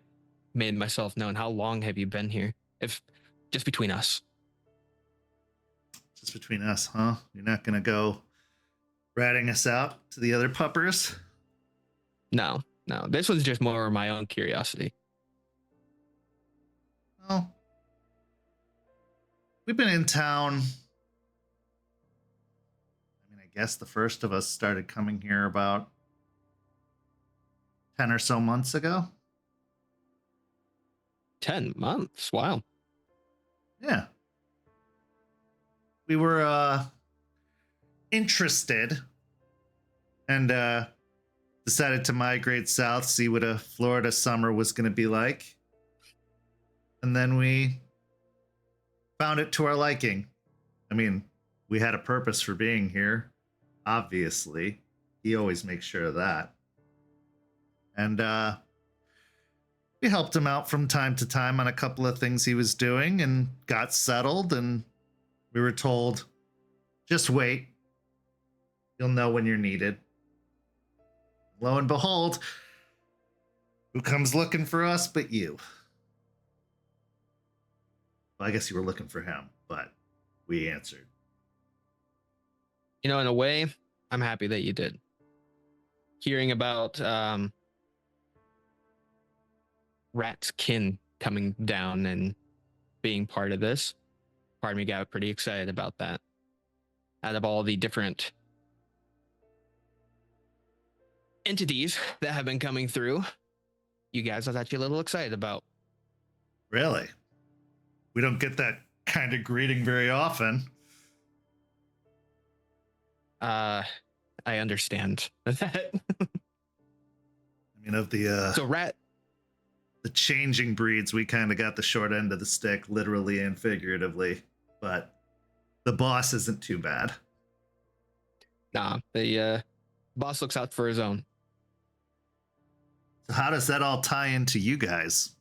made myself known. How long have you been here? If just between us. Just between us, huh? You're not going to go ratting us out to the other puppers? No. This was just more of my own curiosity. Well, we've been in town. I mean, I guess the first of us started coming here about 10 or so months ago. 10 months? Wow. Yeah. We were interested and decided to migrate south, see what a Florida summer was going to be like. And then we found it to our liking. I mean, we had a purpose for being here, obviously. He always makes sure of that. And we helped him out from time to time on a couple of things he was doing and got settled. And we were told, just wait. You'll know when you're needed. Lo and behold, who comes looking for us but you? Well, I guess you were looking for him, but we answered. In a way, I'm happy that you did. Hearing about Ratkin coming down and being part of this, part of me got pretty excited about that. Out of all the different entities that have been coming through, you guys I was actually a little excited about. Really? We don't get that kind of greeting very often. I understand that. I mean, of the so the changing breeds, we kind of got the short end of the stick, literally and figuratively. But the boss isn't too bad. Nah, the boss looks out for his own. So how does that all tie into you guys?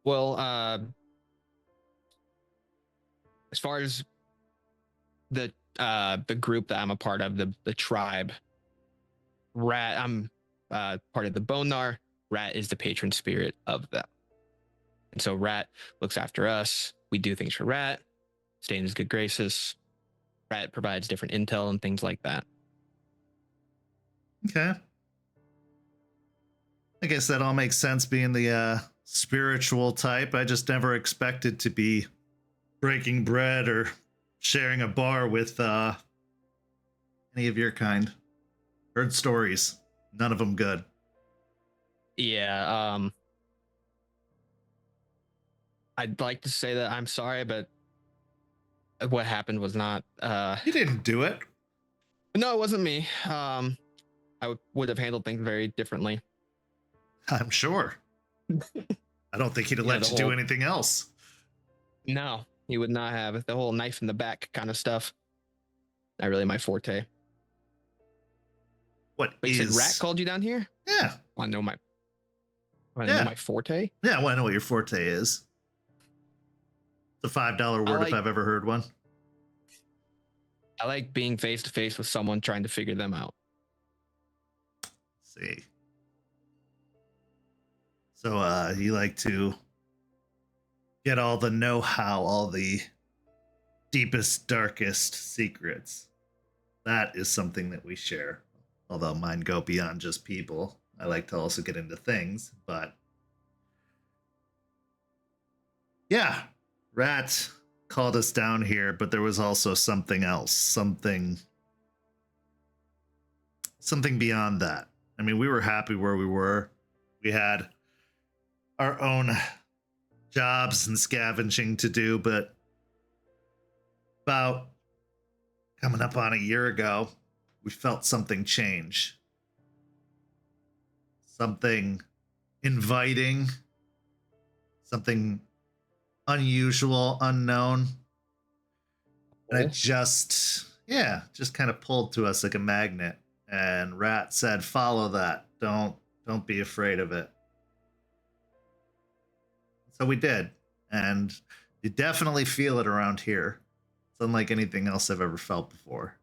Well, as far as the group that I'm a part of, the tribe, I'm part of the Bonar. Rat is the patron spirit of them. And so Rat looks after us. We do things for Rat, stay in his good graces. Rat provides different intel and things like that. Okay. I guess that all makes sense being the spiritual type. I just never expected to be breaking bread or sharing a bar with any of your kind. Heard stories. None of them good. Yeah, I'd like to say that I'm sorry, but what happened was not You didn't do it. no, it wasn't me. I would have handled things very differently. I'm sure. I don't think he'd have Yeah, let the you do whole- anything else. No, he would not have. The whole knife in the back kind of stuff. Not really my forte. What But you is... said Rat called you down here? Yeah. Want to know my Yeah. know my forte? Yeah, well, I know what your forte is. It's a $5 word if like- I've ever heard one. I like being face to face with someone trying to figure them out. See. So you like to get all the know-how, all the deepest, darkest secrets. That is something that we share. Although mine go beyond just people. I like to also get into things, but yeah, Rat called us down here, but there was also something else, something beyond that. I mean, we were happy where we were. We had our own jobs and scavenging to do, but about coming up on a year ago, we felt something change. Something inviting, something unusual, unknown. And it just kind of pulled to us like a magnet. And Rat said, follow that. Don't be afraid of it. So we did. And you definitely feel it around here. It's unlike anything else I've ever felt before.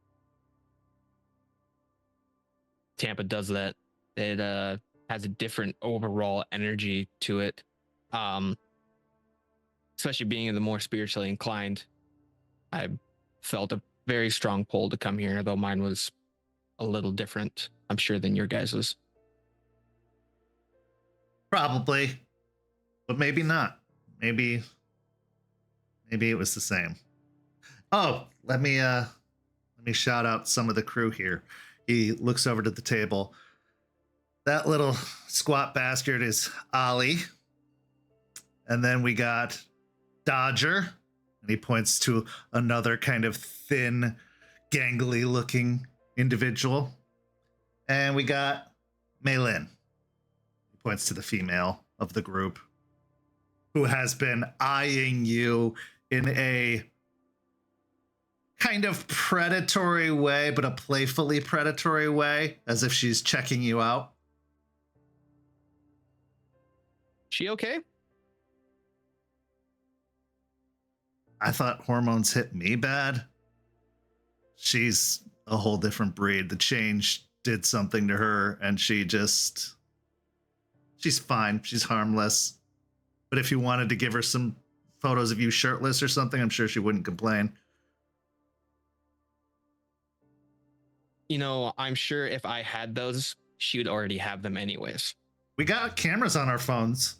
Tampa does that. It has a different overall energy to it. Especially being in the more spiritually inclined, I felt a very strong pull to come here, though mine was a little different, I'm sure, than your guys's. Probably, but maybe not. Maybe it was the same. Oh, let me shout out some of the crew here. He looks over to the table. That little squat bastard is Ollie. And then we got Dodger. And he points to another kind of thin, gangly looking individual. And we got Maylin. He points to the female of the group, who has been eyeing you in a kind of predatory way, but a playfully predatory way, as if she's checking you out. She okay? I thought hormones hit me bad. She's a whole different breed. The change did something to her, and she's fine. She's harmless. But if you wanted to give her some photos of you shirtless or something, I'm sure she wouldn't complain. You know, I'm sure if I had those, she would already have them anyways. We got cameras on our phones.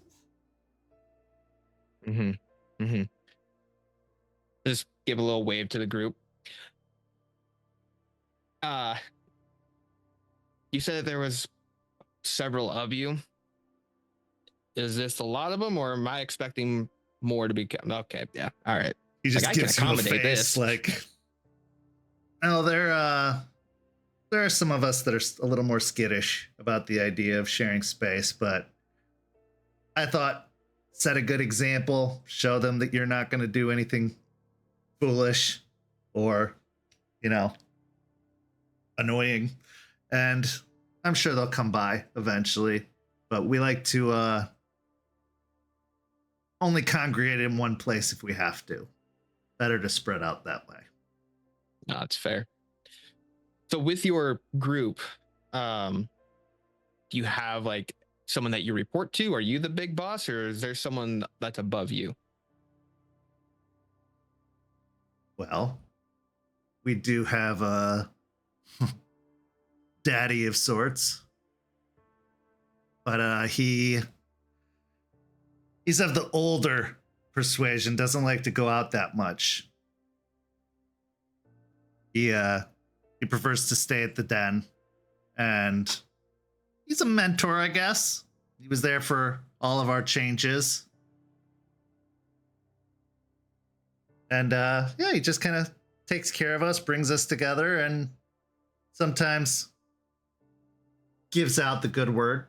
Just give a little wave to the group. You said that there was several of you. Is this a lot of them, or am I expecting more to be? Okay, yeah, all right. He just Like, I can gives you a accommodate face this. like, oh, there are some of us that are a little more skittish about the idea of sharing space, but I thought set a good example, show them that you're not going to do anything foolish or, annoying. And I'm sure they'll come by eventually, but we like to only congregate in one place if we have to. Better to spread out that way. No, that's fair. So with your group, do do you have like someone that you report to? Are you the big boss, or is there someone that's above you? Well, we do have a daddy of sorts, but he's of the older persuasion, doesn't like to go out that much. He prefers to stay at the den, and he's a mentor, I guess. He was there for all of our changes. And yeah, he just kind of takes care of us, brings us together, and sometimes gives out the good word,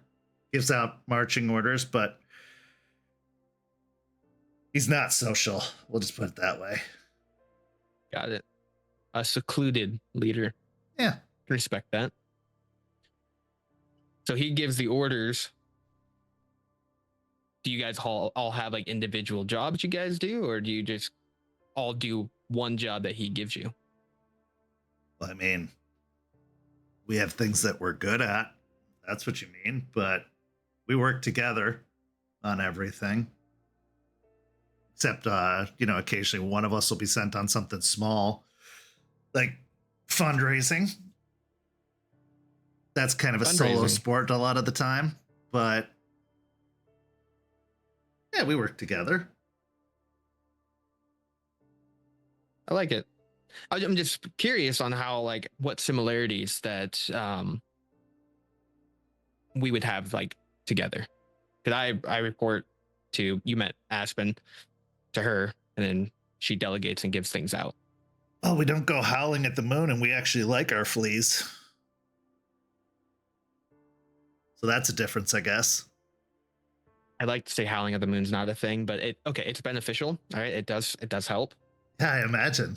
gives out marching orders, but he's not social. We'll just put it that way. Got it. A secluded leader. Yeah. Respect that. So he gives the orders. Do you guys all have like individual jobs you guys do, or do you just all do one job that he gives you? Well, I mean, we have things that we're good at. That's what you mean. But we work together on everything. Except, occasionally one of us will be sent on something small, like fundraising. That's kind of a solo sport a lot of the time. But yeah, we work together. I like it. I'm just curious on how, like, what similarities that we would have like together. Because I report to, you met Aspen, to her, and then she delegates and gives things out. Well, we don't go howling at the moon, and we actually like our fleas. So that's a difference, I guess. I like to say howling at the moon's not a thing, but it's beneficial. All right, it does help. Yeah, I imagine.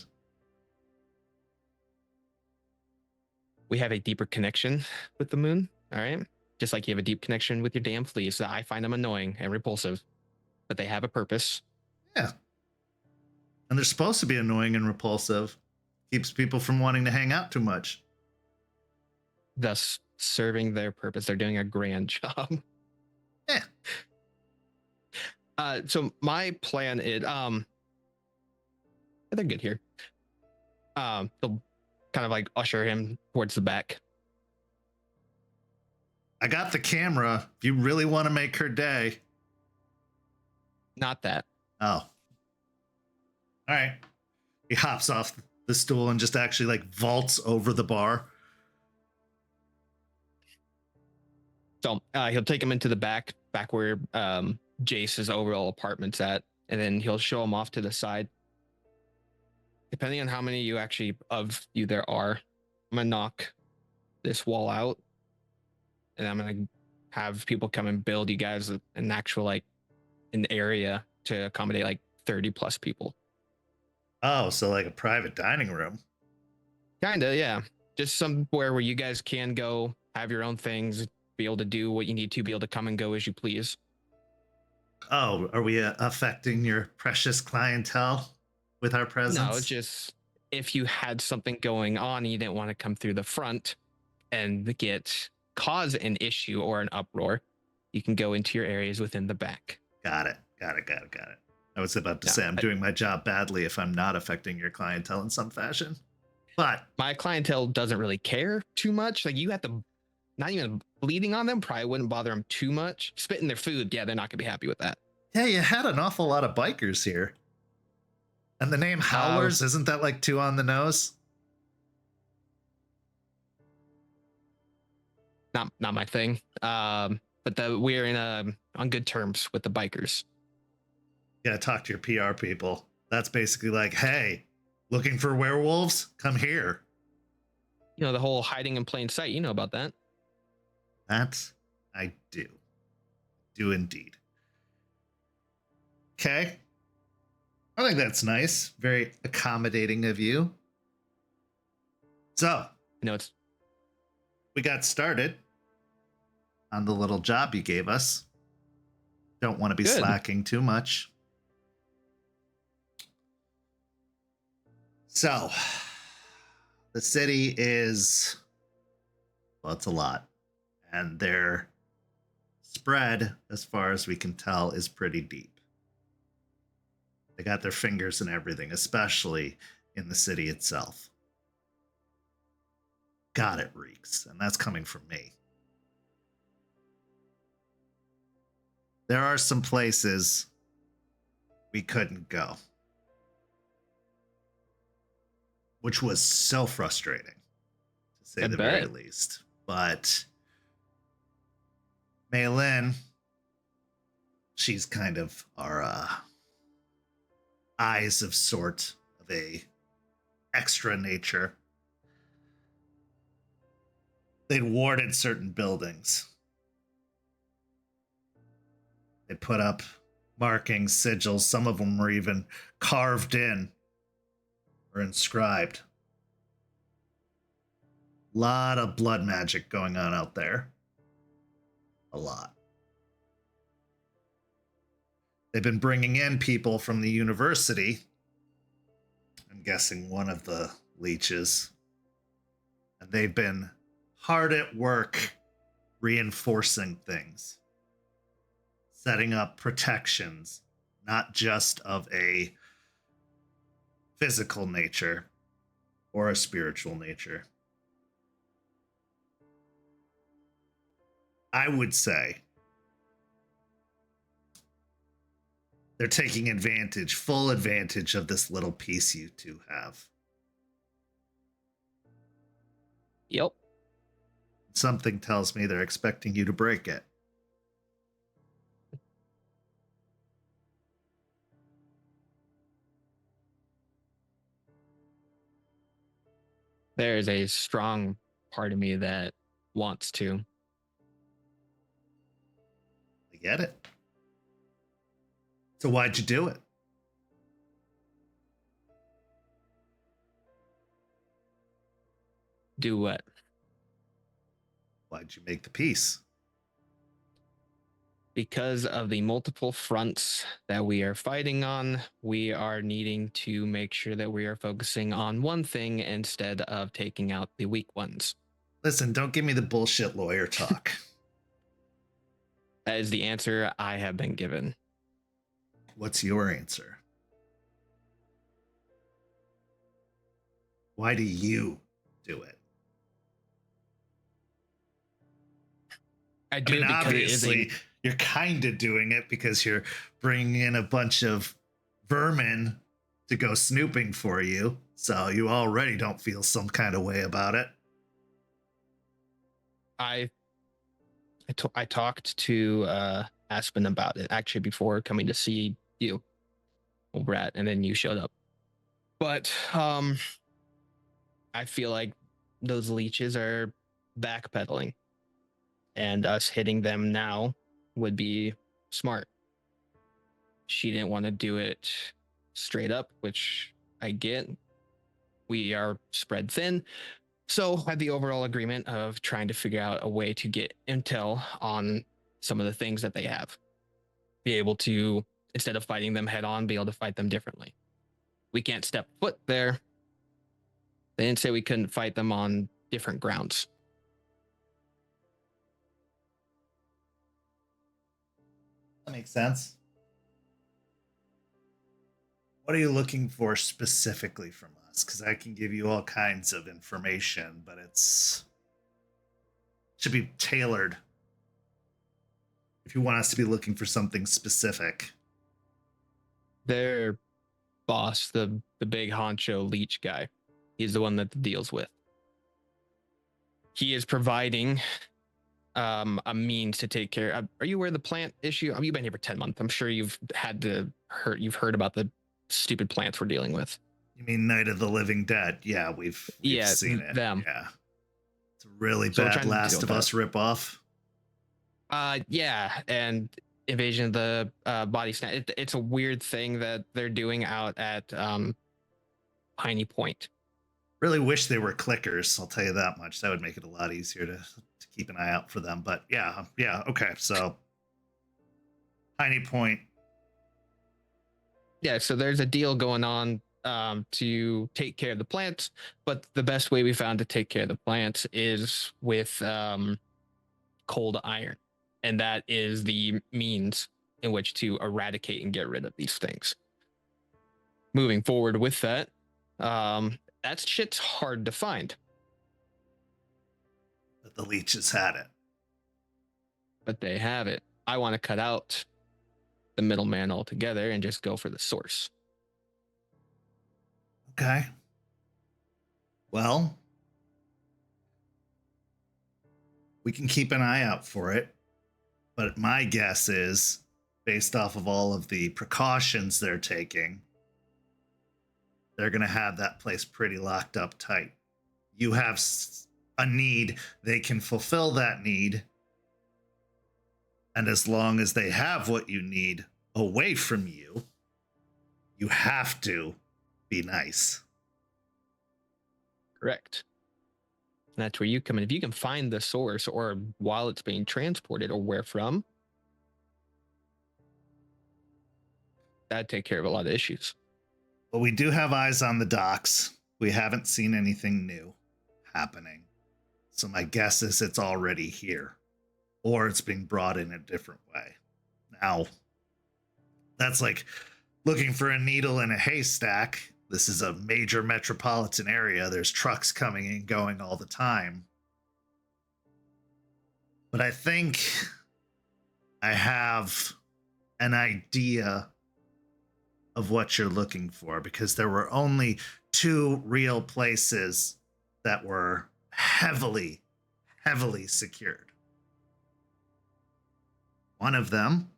We have a deeper connection with the moon. All right, just like you have a deep connection with your damn fleas. I find them annoying and repulsive, but they have a purpose. Yeah. And they're supposed to be annoying and repulsive. Keeps people from wanting to hang out too much. Thus serving their purpose. They're doing a grand job. Yeah. So my plan is, they're good here. They'll kind of like usher him towards the back. I got the camera. If you really want to make her day. Not that. Oh. All right. He hops off the stool and just actually like vaults over the bar. So he'll take him into the back where Jace's overall apartment's at, and then he'll show him off to the side. Depending on how many of you there are, I'm gonna knock this wall out, and I'm gonna have people come and build you guys an actual like an area to accommodate like 30 plus people. Oh, so like a private dining room. Kinda, yeah. Just somewhere where you guys can go, have your own things, be able to do what you need to, be able to come and go as you please. Oh, are we affecting your precious clientele with our presence? No, it's just if you had something going on and you didn't want to come through the front and cause an issue or an uproar, you can go into your areas within the back. Got it. I was about to say I'm doing my job badly if I'm not affecting your clientele in some fashion. But my clientele doesn't really care too much. Like, you have to, not even bleeding on them probably wouldn't bother them too much. Spitting their food, yeah, they're not gonna be happy with that. Yeah, you had an awful lot of bikers here. And the name Howlers, isn't that like too on the nose? Not my thing. But we're on good terms with the bikers. You gotta talk to your PR people. That's basically like, hey, looking for werewolves? Come here. You know, the whole hiding in plain sight. You know about that. That I do. Do indeed. Okay. I think that's nice. Very accommodating of you. So, we got started on the little job you gave us. Don't want to be slacking too much. So, the city is, well, it's a lot. And they're spread, as far as we can tell, is pretty deep. They got their fingers in everything, especially in the city itself. God, it reeks, and that's coming from me. There are some places we couldn't go, which was so frustrating, to say the very least. But Maylin, she's kind of our eyes of sort of a extra nature. They'd warded certain buildings. They put up markings, sigils. Some of them were even carved in or inscribed. A lot of blood magic going on out there. A lot. They've been bringing in people from the university. I'm guessing one of the leeches. And they've been hard at work reinforcing things. Setting up protections, not just of a physical nature or a spiritual nature. I would say they're taking advantage, full advantage of this little piece you two have. Yep. Something tells me they're expecting you to break it. There's a strong part of me that wants to. I get it. So why'd you do it? Do what? Why'd you make the peace? Because of the multiple fronts that we are fighting on, we are needing to make sure that we are focusing on one thing instead of taking out the weak ones. Listen, don't give me the bullshit lawyer talk. That is the answer I have been given. What's your answer? Why do you do it? I do it because obviously, you're kind of doing it because you're bringing in a bunch of vermin to go snooping for you. So you already don't feel some kind of way about it. I talked to Aspen about it actually before coming to see you, Rat, and then you showed up. But I feel like those leeches are backpedaling, and us hitting them now would be smart. She didn't want to do it straight up, which I get. We are spread thin. So I had the overall agreement of trying to figure out a way to get intel on some of the things that they have. Be able to, instead of fighting them head on, be able to fight them differently. We can't step foot there. They didn't say we couldn't fight them on different grounds. That makes sense. What are you looking for specifically from us? Because I can give you all kinds of information, but should be tailored. If you want us to be looking for something specific. Their boss, the big honcho leech guy, he's the one that deals with. He is providing a means to take care of. Are you aware of the plant issue? You've been here for 10 months. I'm sure you've heard about the stupid plants we're dealing with. You mean Night of the Living Dead? Yeah, we've seen it. Them. Yeah. It's a really bad Last of Us ripoff. Yeah, and Invasion of the Body Snatch. It's a weird thing that they're doing out at Piney Point. Really wish they were clickers, I'll tell you that much. That would make it a lot easier to keep an eye out for them. But yeah, okay. So Piney Point. Yeah, so there's a deal going on to take care of the plants, but the best way we found to take care of the plants is with cold iron. And that is the means in which to eradicate and get rid of these things. Moving forward with that, that shit's hard to find. But the leeches had it. But they have it. I want to cut out the middleman altogether and just go for the source. Okay. Well, we can keep an eye out for it. But my guess is, based off of all of the precautions they're taking, they're going to have that place pretty locked up tight. You have a need, they can fulfill that need. And as long as they have what you need away from you, you have to be nice. Correct. And that's where you come in. If you can find the source or while it's being transported or where from, that'd take care of a lot of issues. But we do have eyes on the docks. We haven't seen anything new happening. So my guess is it's already here. Or it's being brought in a different way. Now, that's like looking for a needle in a haystack. This is a major metropolitan area. There's trucks coming and going all the time. But I think I have an idea of what you're looking for, because there were only 2 real places that were heavily secured. One of them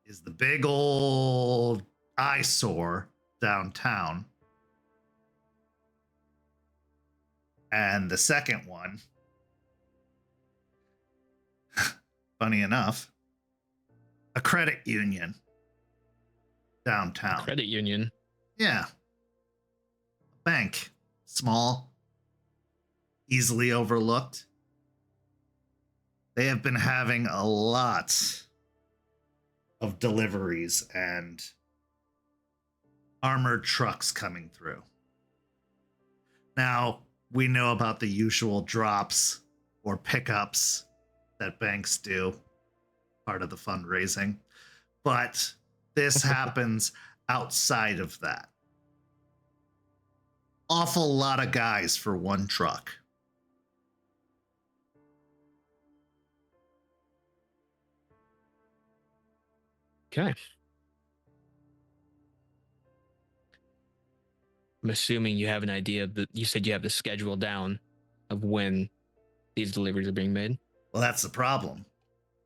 is the big old eyesore downtown. And the second one, funny enough, a credit union downtown. Credit union. Yeah. Bank. Small. Easily overlooked. They have been having a lot of deliveries and armored trucks coming through. Now, we know about the usual drops or pickups that banks do, part of the fundraising, but this happens outside of that. Awful lot of guys for one truck. Okay. I'm assuming you have an idea of you said you have the schedule down of when these deliveries are being made. Well, that's the problem.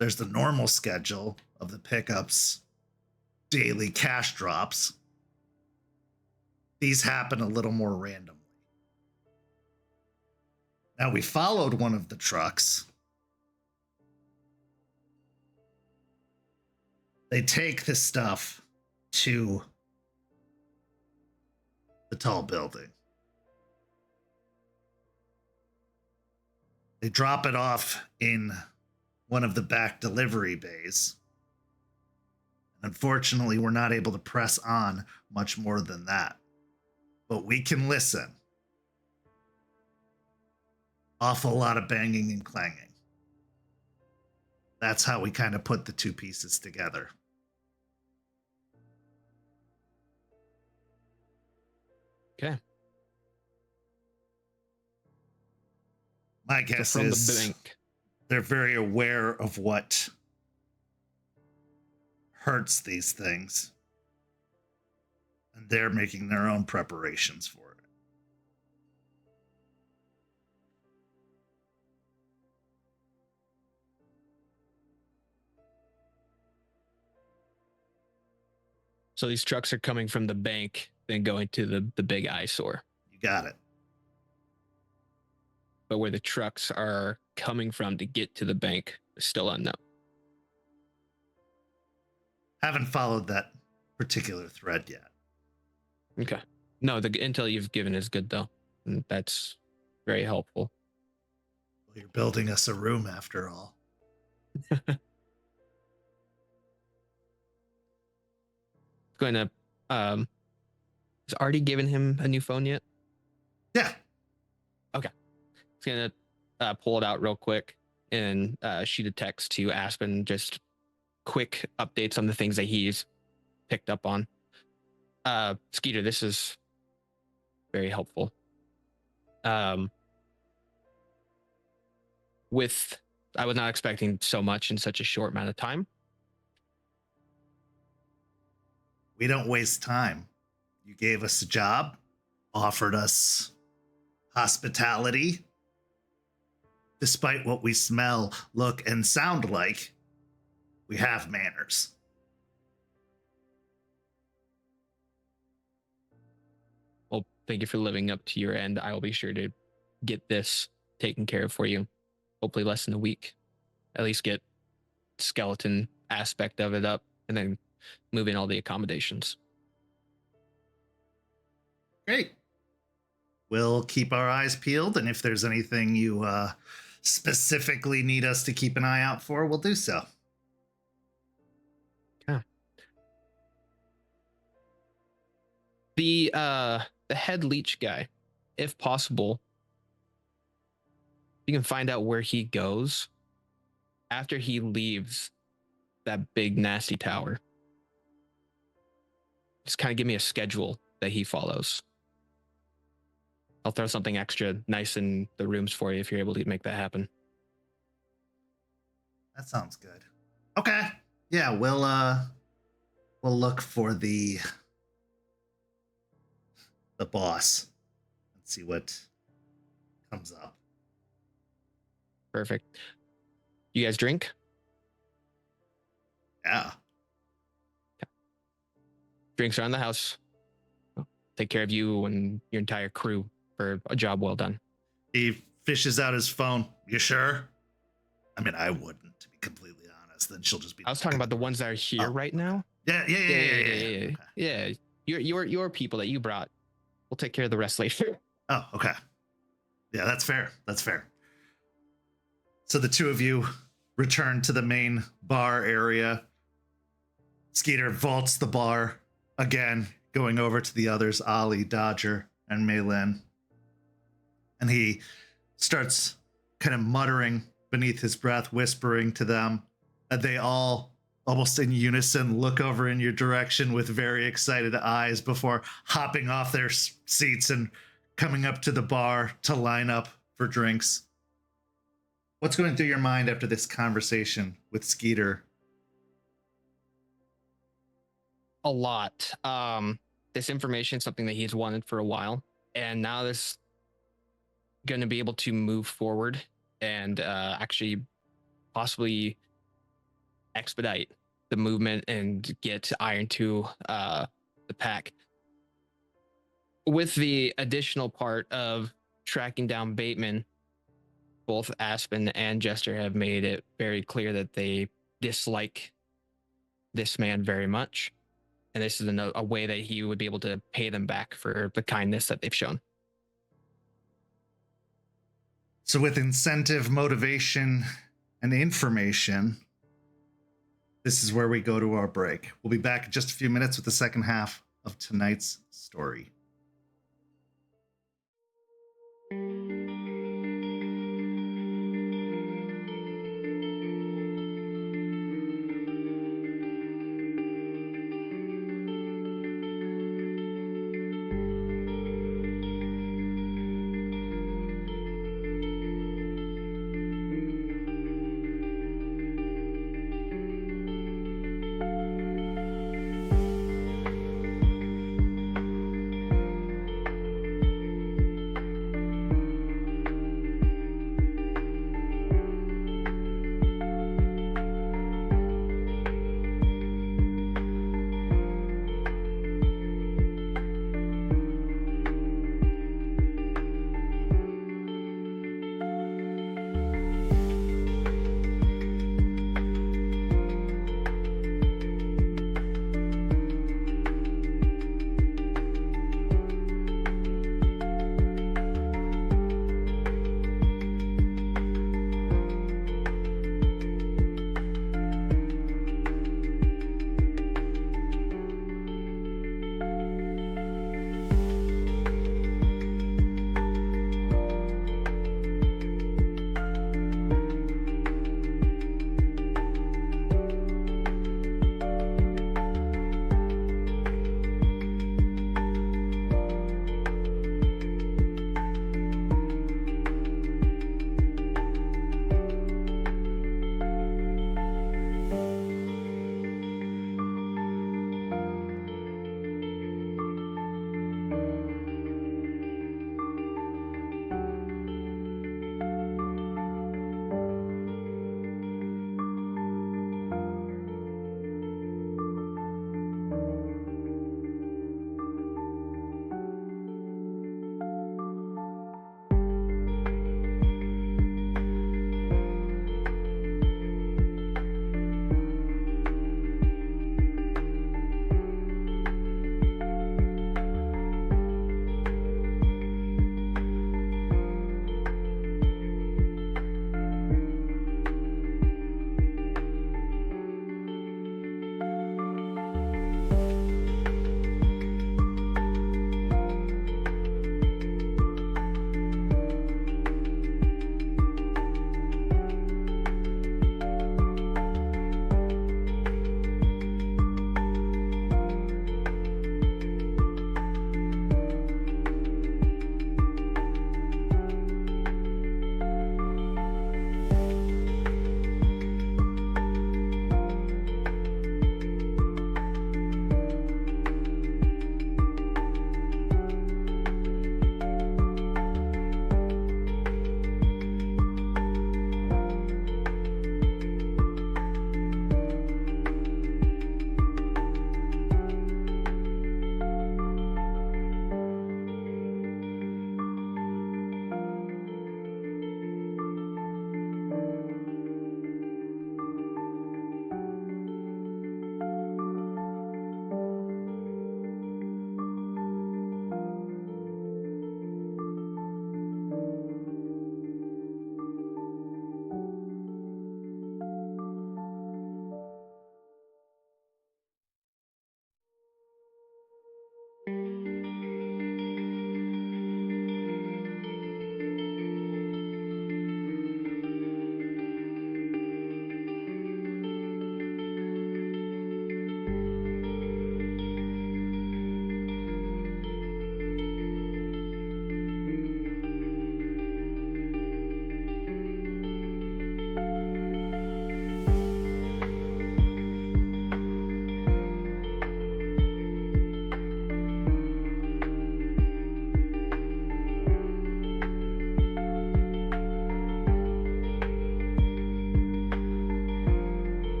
There's the normal schedule of the pickups, daily cash drops. These happen a little more randomly. Now, we followed one of the trucks. They take the stuff to the tall building. They drop it off in one of the back delivery bays. Unfortunately, we're not able to press on much more than that. But we can listen. Awful lot of banging and clanging. That's how we kind of put the 2 pieces together. Okay. My guess So from is the bank. they're very aware of what hurts these things. And they're making their own preparations for it. So these trucks are coming from the bank, then going to the big eyesore. You got it. But where the trucks are coming from to get to the bank is still unknown. Haven't followed that particular thread yet. Okay. No, the intel you've given is good, though. And that's very helpful. Well, you're building us a room after all. Going to, has Artie given him a new phone yet? Yeah. Okay. He's going to pull it out real quick and shoot a text to Aspen, just quick updates on the things that he's picked up on. Skeeter, this is very helpful. I was not expecting so much in such a short amount of time. We don't waste time. You gave us a job, offered us hospitality. Despite what we smell, look, and sound like, we have manners. Well, thank you for living up to your end. I will be sure to get this taken care of for you. Hopefully less than a week. At least get skeleton aspect of it up, and then move in all the accommodations. Great. We'll keep our eyes peeled, and if there's anything you specifically need us to keep an eye out for, we'll do so. Yeah. The head leech guy, if possible, you can find out where he goes after he leaves that big nasty tower. Just kind of give me a schedule that he follows. I'll throw something extra nice in the rooms for you if you're able to make that happen. That sounds good. Okay. Yeah, we'll look for the boss and see what comes up. Perfect. You guys drink? Yeah. Drinks around the house. Take care of you and your entire crew for a job well done. He fishes out his phone. You sure? I mean, I wouldn't, to be completely honest. Then she'll just be. I was talking about the ones that are here right now. Yeah. Okay. Yeah. Your people that you brought. We'll take care of the rest later. Oh, okay. Yeah, that's fair. So the two of you return to the main bar area. Skeeter vaults the bar again, going over to the others, Ollie, Dodger, and Maylin. And he starts kind of muttering beneath his breath, whispering to them. And they all, almost in unison, look over in your direction with very excited eyes before hopping off their seats and coming up to the bar to line up for drinks. What's going through your mind after this conversation with Skeeter? A lot. This information is something that he's wanted for a while, and now this going to be able to move forward and actually possibly expedite the movement and get iron to the pack. With the additional part of tracking down Bateman, both Aspen and Jester have made it very clear that they dislike this man very much. And this is a way that he would be able to pay them back for the kindness that they've shown. So with incentive, motivation, and information, this is where we go to our break. We'll be back in just a few minutes with the second half of tonight's story.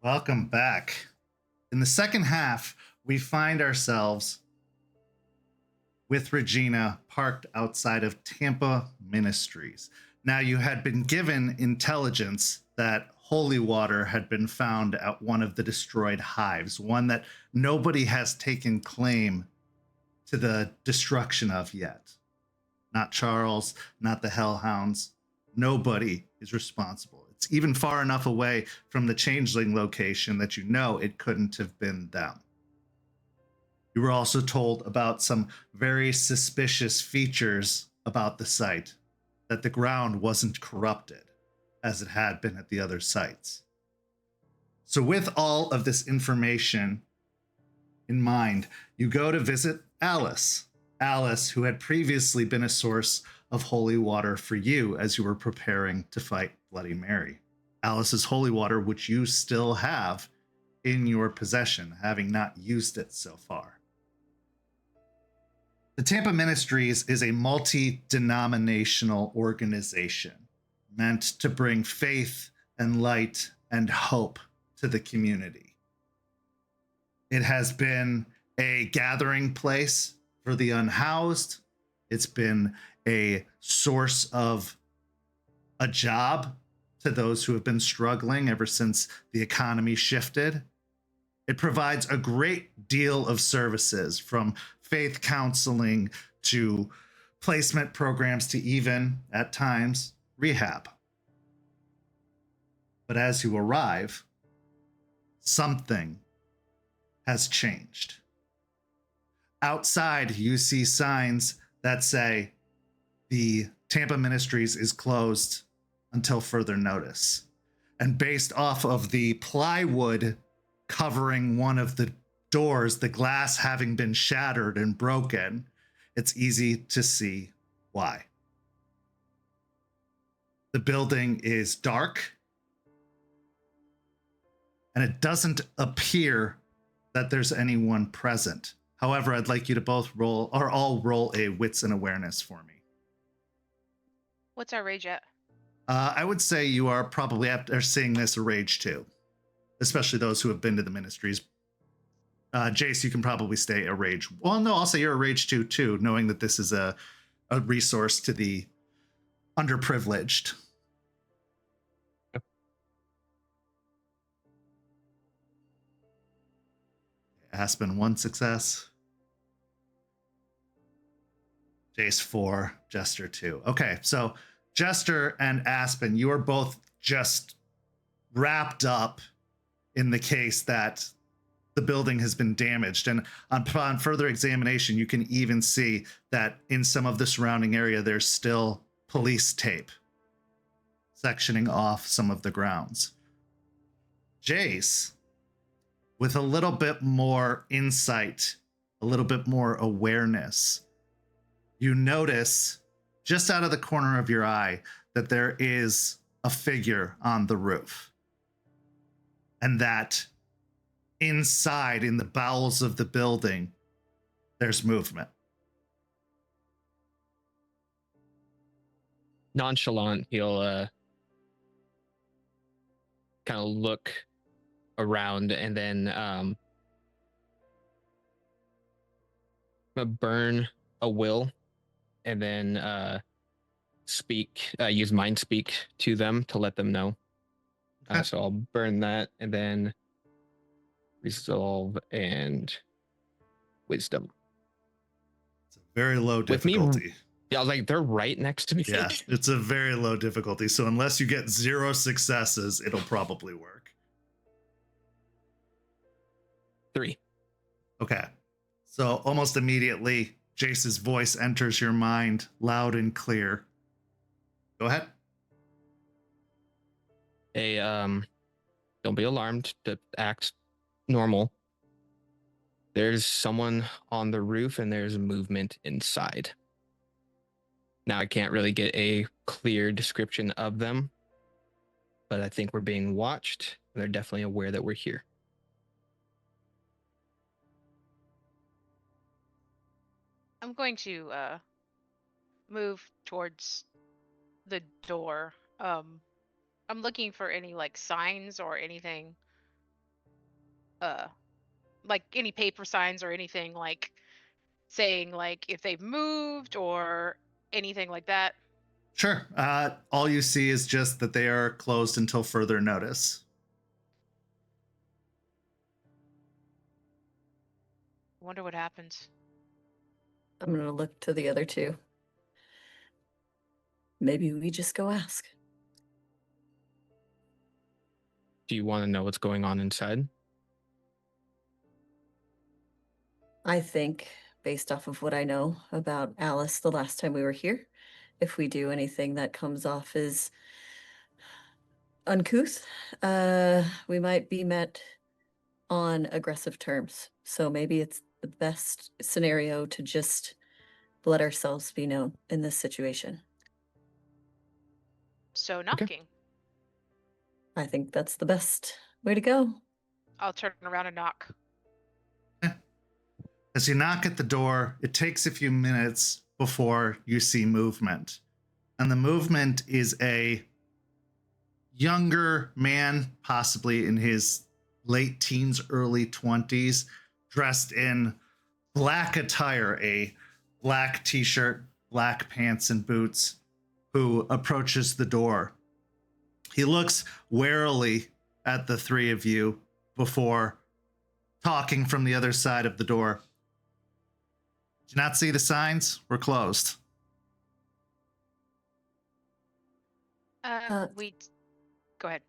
Welcome back. In the second half, we find ourselves with Regina parked outside of Tampa Ministries. Now, you had been given intelligence that holy water had been found at one of the destroyed hives, one that nobody has taken claim to the destruction of yet. Not Charles, not the Hellhounds. Nobody is responsible. It's even far enough away from the changeling location that you know it couldn't have been them. You were also told about some very suspicious features about the site, that the ground wasn't corrupted as it had been at the other sites. So with all of this information in mind, you go to visit Alice. Alice, who had previously been a source of holy water for you as you were preparing to fight Bloody Mary. Alice's holy water, which you still have in your possession, having not used it so far. The Tampa Ministries is a multi-denominational organization meant to bring faith and light and hope to the community. It has been a gathering place for the unhoused. It's been a source of a job to those who have been struggling ever since the economy shifted. It provides a great deal of services, from faith counseling to placement programs to even, at times, rehab. But as you arrive, something has changed. Outside, you see signs that say the Tampa Ministries is closed until further notice. And based off of the plywood covering one of the doors, the glass having been shattered and broken, it's easy to see why. The building is dark, and it doesn't appear that there's anyone present. However, I'd like you to both roll, or all roll, a wits and awareness for me. What's our rage at? I would say you are probably, after seeing this, a rage 2, especially those who have been to the ministries. Jace, you can probably stay a rage. Well, no, I'll say you're a rage 2 too, knowing that this is a resource to the underprivileged. Aspen, 1 success. Jace, 4. Jester, 2. Okay, so Jester and Aspen, you are both just wrapped up in the case that the building has been damaged. And upon further examination, you can even see that in some of the surrounding area, there's still police tape sectioning off some of the grounds. Jace, with a little bit more insight, a little bit more awareness, you notice just out of the corner of your eye that there is a figure on the roof. And that inside, in the bowels of the building, there's movement. Nonchalant, he'll kind of look around and then burn a will and then use mind speak to them to let them know. Okay. So I'll burn that and then resolve and wisdom. It's a very low difficulty. Yeah, like they're right next to me. Yeah, it's a very low difficulty. So unless you get 0 successes, it'll probably work. 3. Okay. So almost immediately, Jace's voice enters your mind loud and clear. Go ahead. Hey, don't be alarmed. To act normal. There's someone on the roof and there's movement inside. Now, I can't really get a clear description of them, but I think we're being watched. They're definitely aware that we're here. I'm going to move towards the door. I'm looking for any like signs or anything like any paper signs or anything like saying like if they've moved or anything like that? Sure. All you see is just that they are closed until further notice. I wonder what happens. I'm gonna look to the other two. Maybe we just go ask. Do you want to know what's going on inside? I think, based off of what I know about Alice the last time we were here, if we do anything that comes off as uncouth, we might be met on aggressive terms. So maybe it's the best scenario to just let ourselves be known in this situation. So knocking. I think that's the best way to go. I'll turn around and knock. As you knock at the door, it takes a few minutes before you see movement. And the movement is a younger man, possibly in his late teens, early 20s, dressed in black attire, a black t-shirt, black pants and boots, who approaches the door. He looks warily at the three of you before talking from the other side of the door. Did you not see the signs? We're closed. Go ahead.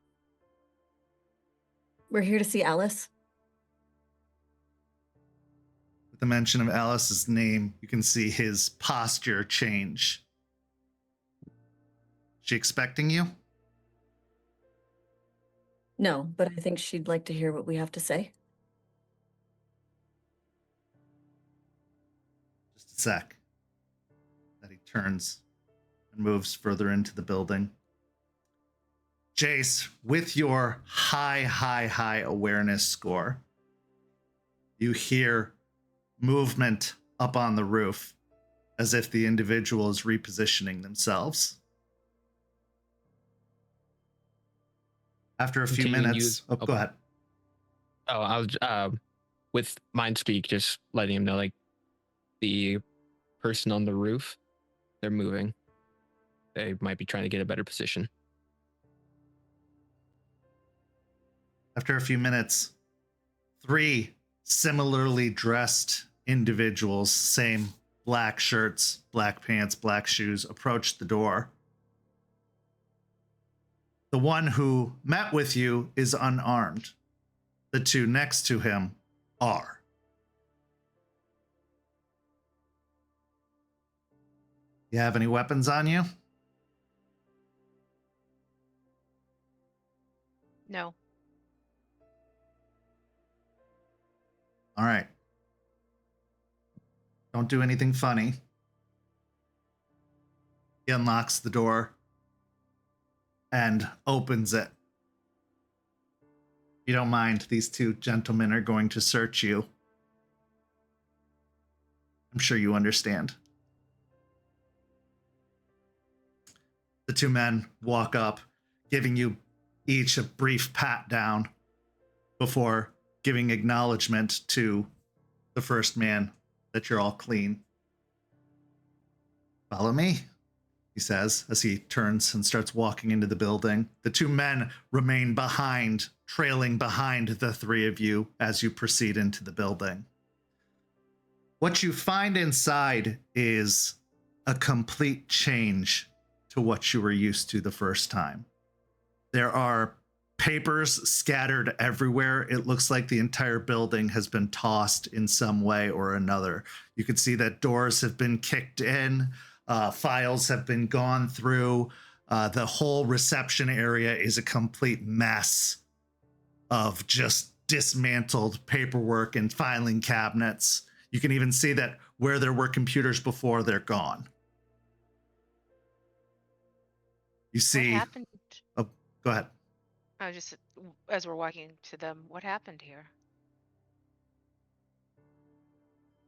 We're here to see Alice. With the mention of Alice's name, you can see his posture change. She expecting you? No, but I think she'd like to hear what we have to say. Just a sec. That he turns and moves further into the building. Jace, with your high awareness score, you hear movement up on the roof as if the individual is repositioning themselves. After a few minutes, go ahead. Oh, I was with mind speak, just letting him know, like, the person on the roof, they're moving. They might be trying to get a better position. After a few minutes, three similarly dressed individuals, same black shirts, black pants, black shoes, approached the door. The one who met with you is unarmed. The two next to him are. You have any weapons on you? No. All right. Don't do anything funny. He unlocks the door and opens it. If you don't mind, these two gentlemen are going to search you. I'm sure you understand. The two men walk up, giving you each a brief pat down before giving acknowledgement to the first man that you're all clean. Follow me, he says as he turns and starts walking into the building. The two men remain behind, trailing behind the three of you as you proceed into the building. What you find inside is a complete change to what you were used to the first time. There are papers scattered everywhere. It looks like the entire building has been tossed in some way or another. You can see that doors have been kicked in, files have been gone through. The whole reception area is a complete mess of just dismantled paperwork and filing cabinets. You can even see that where there were computers before, they're gone. You see. What happened? Oh, go ahead. I was just, as we're walking to them, what happened here?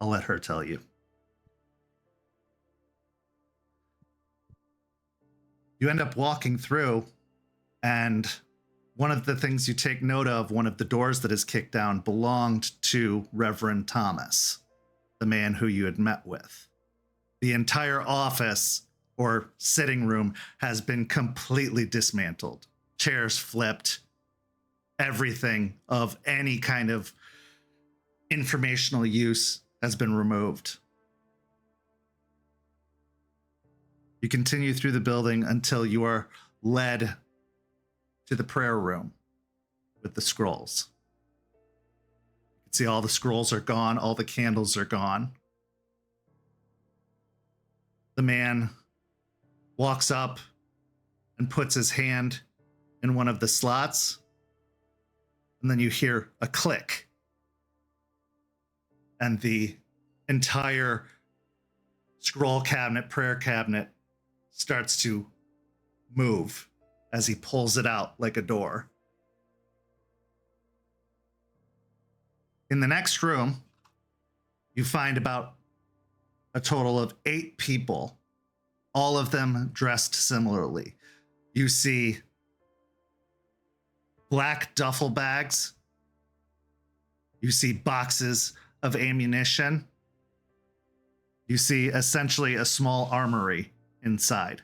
I'll let her tell you. You end up walking through, and One of the things you take note of, one of the doors that is kicked down, belonged to Reverend Thomas, the man who you had met with. The entire office or sitting room has been completely dismantled. Chairs flipped. Everything of any kind of informational use has been removed. You continue through the building until you are led to the prayer room with the scrolls. You can see all the scrolls are gone, all the candles are gone. The man walks up and puts his hand in one of the slots, and then you hear a click, and the entire scroll cabinet, prayer cabinet, starts to move as he pulls it out like a door. In the next room, you find about a total of 8 people, all of them dressed similarly. You see black duffel bags. You see boxes of ammunition. You see essentially a small armory inside.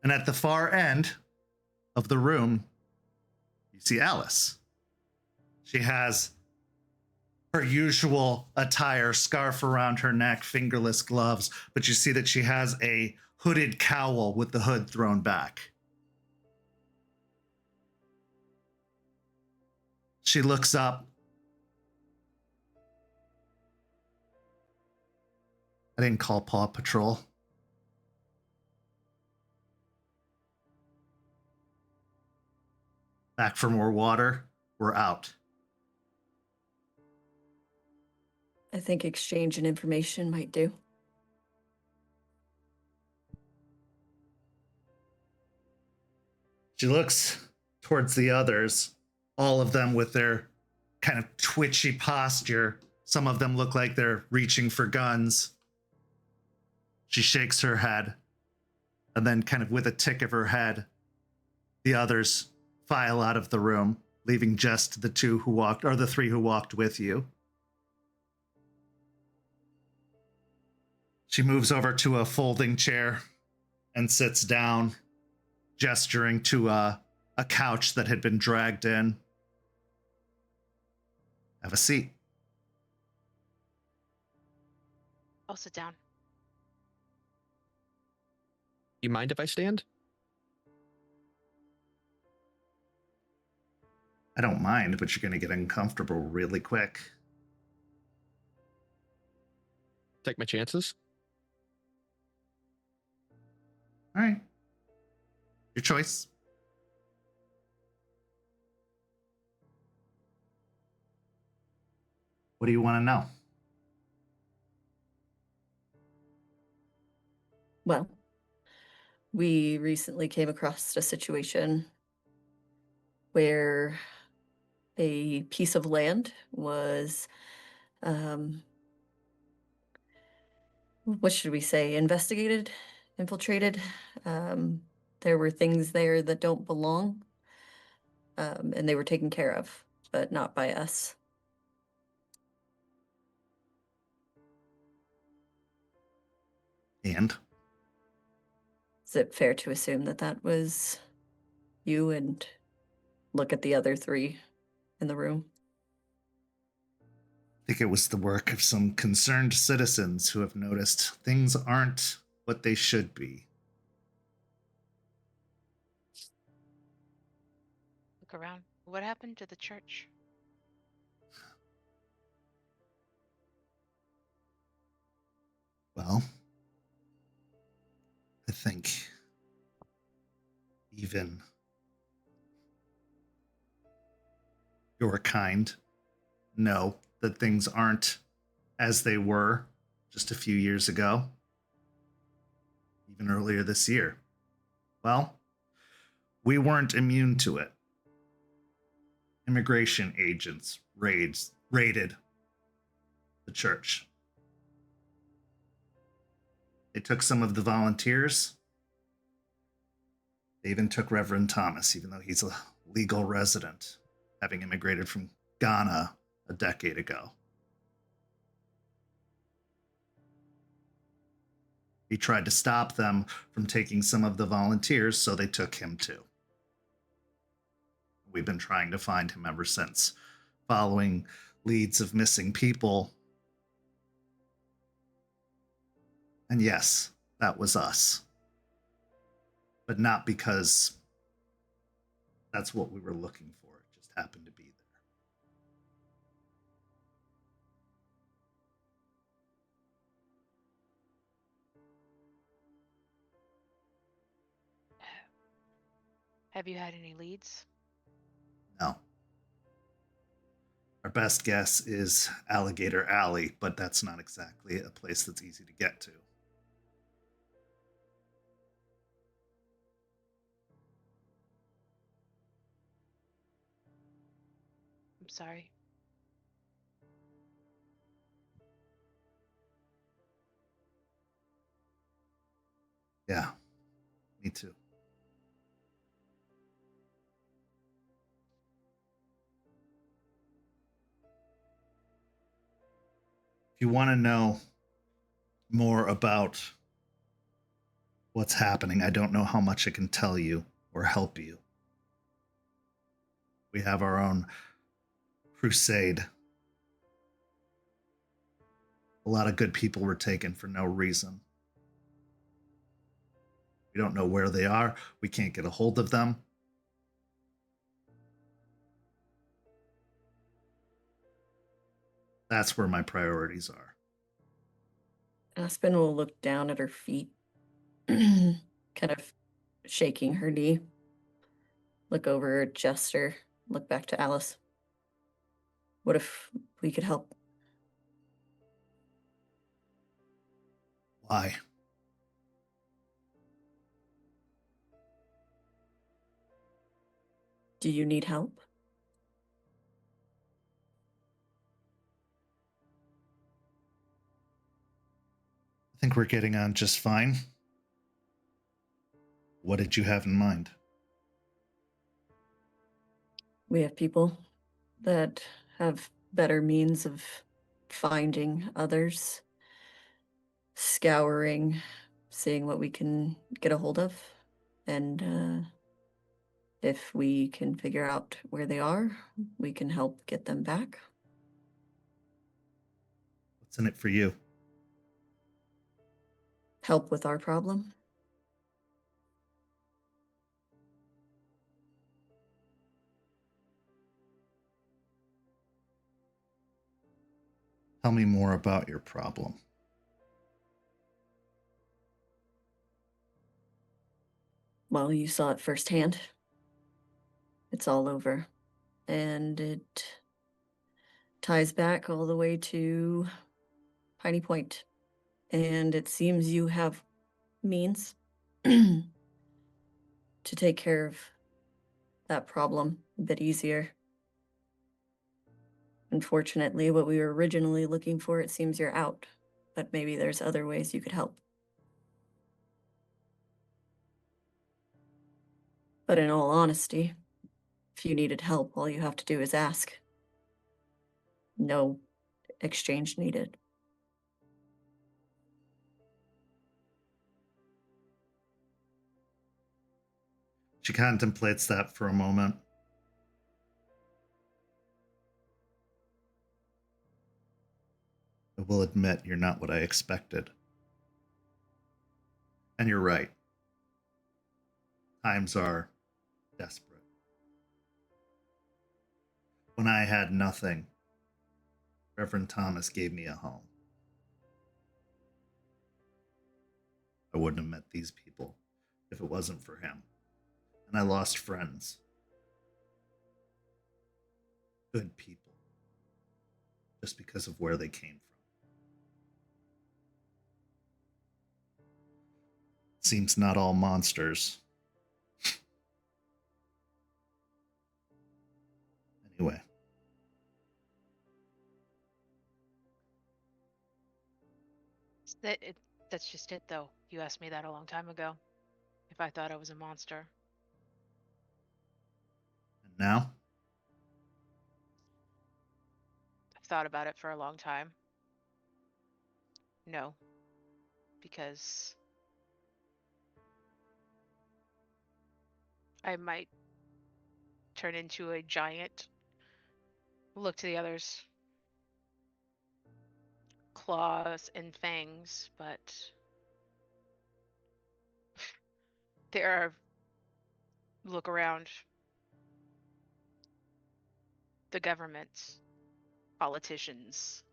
And at the far end of the room, you see Alice. She has her usual attire, scarf around her neck, fingerless gloves, but you see that she has a hooded cowl with the hood thrown back. She looks up. I didn't call Paw Patrol. Back for more water. We're out. I think exchange and information might do. She looks towards the others, all of them with their kind of twitchy posture. Some of them look like they're reaching for guns. She shakes her head, and then kind of with a tick of her head, the others file out of the room, leaving just the 2 who walked, or the 3 who walked with you. She moves over to a folding chair and sits down, gesturing to a couch that had been dragged in. Have a seat. I'll sit down. You mind if I stand? I don't mind, but you're going to get uncomfortable really quick. Take my chances. All right. Your choice. What do you want to know? Well, we recently came across a situation where a piece of land was, what should we say, investigated, infiltrated. There were things there that don't belong, and they were taken care of, but not by us. And Is it fair to assume that that was you, and look at the other 3 in the room? I think it was the work of some concerned citizens who have noticed things aren't what they should be. Look around. What happened to the church? Well, I think even your kind know that things aren't as they were just a few years ago, even earlier this year. Well, we weren't immune to it. Immigration agents raided the church. They took some of the volunteers, They even took Reverend Thomas, even though he's a legal resident, having immigrated from Ghana a decade ago. He tried to stop them from taking some of the volunteers, so they took him too. We've been trying to find him ever since, following leads of missing people. And yes, that was us. But not because that's what we were looking for. It just happened to be there. Have you had any leads? No. Our best guess is Alligator Alley, but that's not exactly a place that's easy to get to. I'm sorry. Yeah, me too. If you want to know more about what's happening, I don't know how much I can tell you or help you. We have our own crusade. A lot of good people were taken for no reason. We don't know where they are. We can't get a hold of them. That's where my priorities are. Aspen will look down at her feet, kind of shaking her knee. Look over at Jester, look back to Alice. What if we could help? Why? Do you need help? I think we're getting on just fine. What did you have in mind? We have people that have better means of finding others, scouring, seeing what we can get a hold of, and if we can figure out where they are, we can help get them back. What's in it for you? Help with our problem. Tell me more about your problem. Well, you saw it firsthand. It's all over. And it ties back all the way to Piney Point. And it seems you have means to take care of that problem a bit easier. Unfortunately, what we were originally looking for, it seems you're out, but maybe there's other ways you could help. But in all honesty, if you needed help, all you have to do is ask. No exchange needed. She contemplates that for a moment. I will admit you're not what I expected. And you're right. Times are desperate. When I had nothing, Reverend Thomas gave me a home. I wouldn't have met these people if it wasn't for him. And I lost friends. Good people. Just because of where they came from. Seems not all monsters. Anyway. That's just it, though. You asked me that a long time ago. If I thought I was a monster. Now? I've thought about it for a long time. No, because I might turn into a giant. Look to the others. Claws and fangs, but there are, look around, the governments, politicians,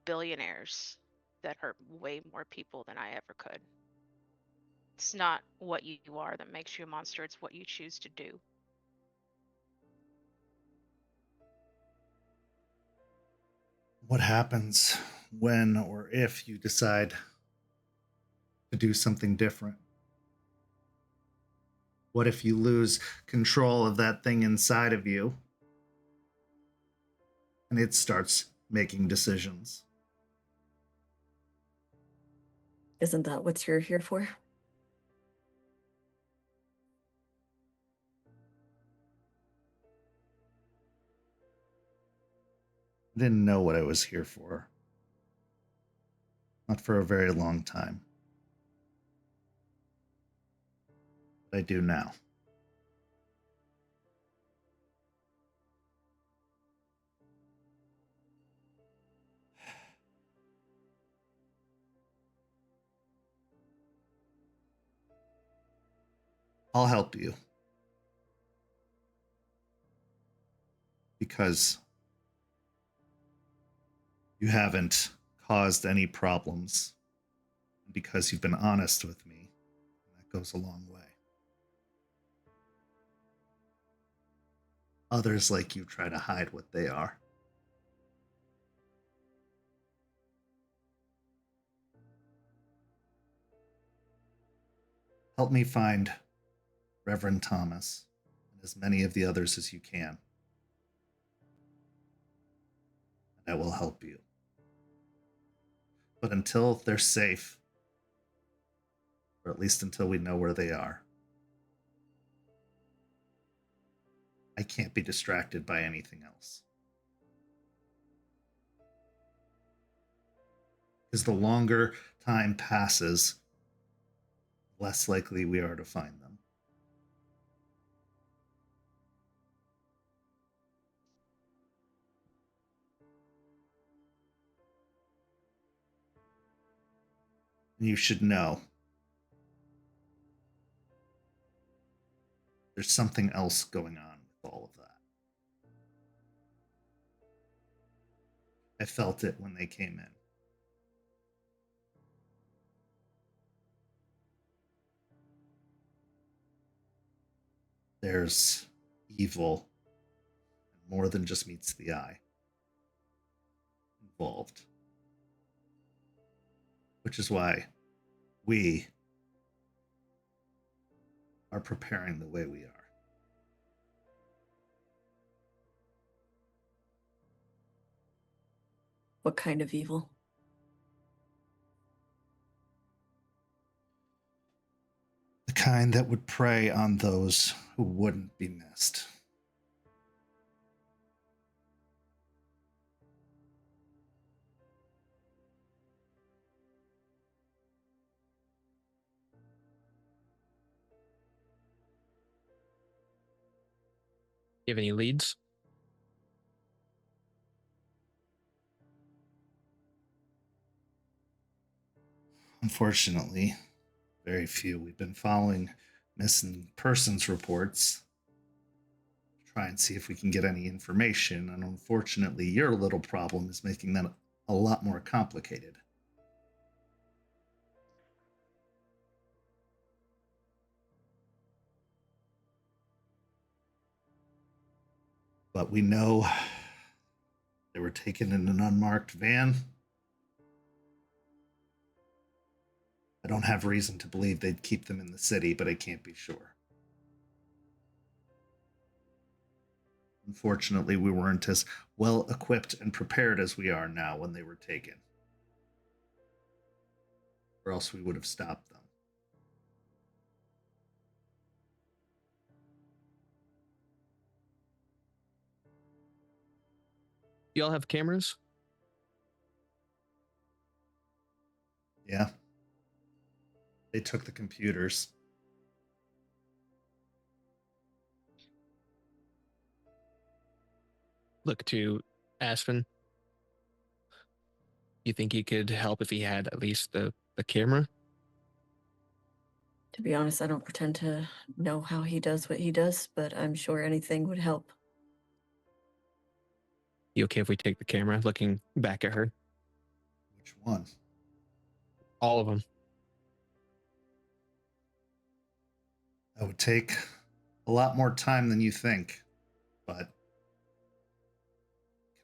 billionaires that hurt way more people than I ever could. It's not what you are that makes you a monster, it's what you choose to do. What happens when or if you decide to do something different? What if you lose control of that thing inside of you and it starts making decisions? Isn't that what you're here for? I didn't know what I was here for. Not for a very long time. But I do now. I'll help you. Because you haven't caused any problems. And because you've been honest with me, that goes a long way. Others like you try to hide what they are. Help me find Reverend Thomas and as many of the others as you can. And I will help you. But until they're safe, or at least until we know where they are, I can't be distracted by anything else. Because the longer time passes, the less likely we are to find them. And you should know there's something else going on with all of that. I felt it when they came in. There's evil, more than just meets the eye, involved. Which is why we are preparing the way we are. What kind of evil? The kind that would prey on those who wouldn't be missed. You have any leads? Unfortunately, very few. We've been following missing persons reports to try and see if we can get any information, and unfortunately, your little problem is making that a lot more complicated. But we know they were taken in an unmarked van. I don't have reason to believe they'd keep them in the city, but I can't be sure. Unfortunately, we weren't as well equipped and prepared as we are now when they were taken. Or else we would have stopped them. Y'all have cameras? Yeah. They took the computers. Look to Aspen. You think he could help if he had at least the camera? To be honest, I don't pretend to know how he does what he does, but I'm sure anything would help. You okay if we take the camera? Looking back at her. Which one? All of them. That would take a lot more time than you think, but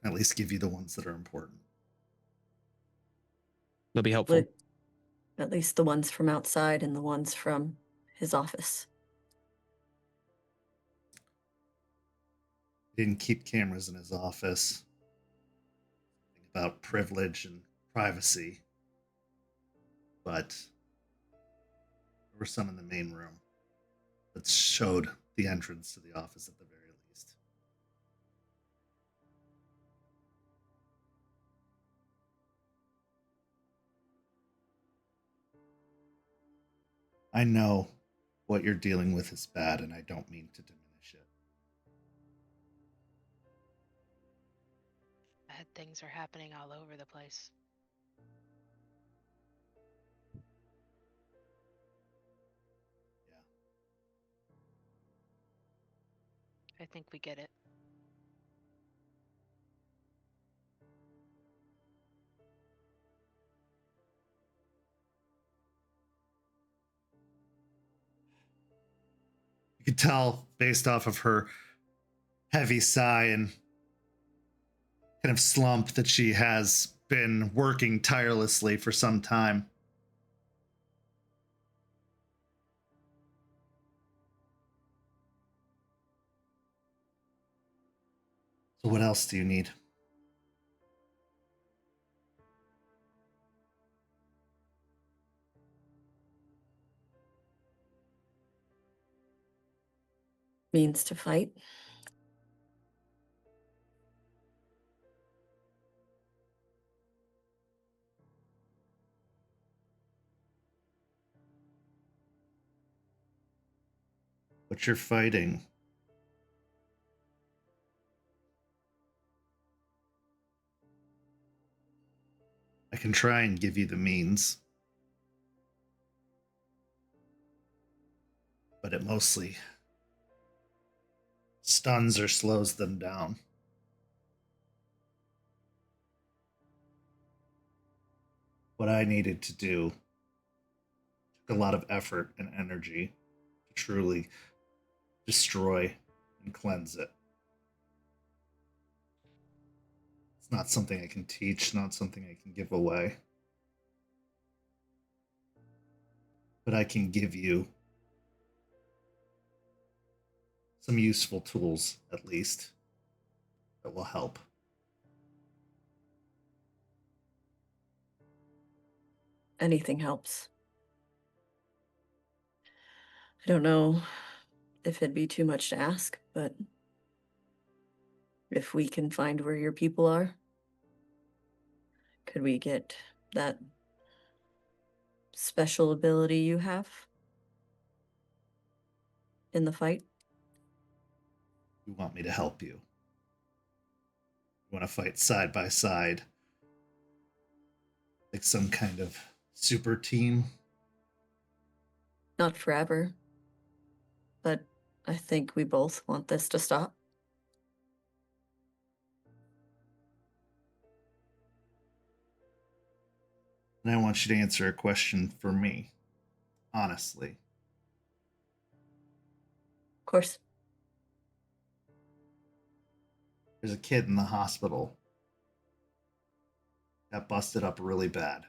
can at least give you the ones that are important. They'll be helpful. At least the ones from outside and the ones from his office. He didn't keep cameras in his office. Think about privilege and privacy. But there were some in the main room that showed the entrance to the office at the very least. I know what you're dealing with is bad, and I don't mean to diminish it. Bad things are happening all over the place. Yeah. I think we get it. You could tell based off of her heavy sigh and kind of slump that she has been working tirelessly for some time. So what else do you need? Means to fight. What you're fighting. I can try and give you the means, but it mostly stuns or slows them down. What I needed to do took a lot of effort and energy to truly destroy and cleanse it. It's not something I can teach, not something I can give away. But I can give you some useful tools, at least, that will help. Anything helps. I don't know if it'd be too much to ask, but if we can find where your people are, could we get that special ability you have in the fight? You want me to help you. You want to fight side by side, like some kind of super team. Not forever, but I think we both want this to stop. And I want you to answer a question for me, honestly. Of course. There's a kid in the hospital got busted up really bad.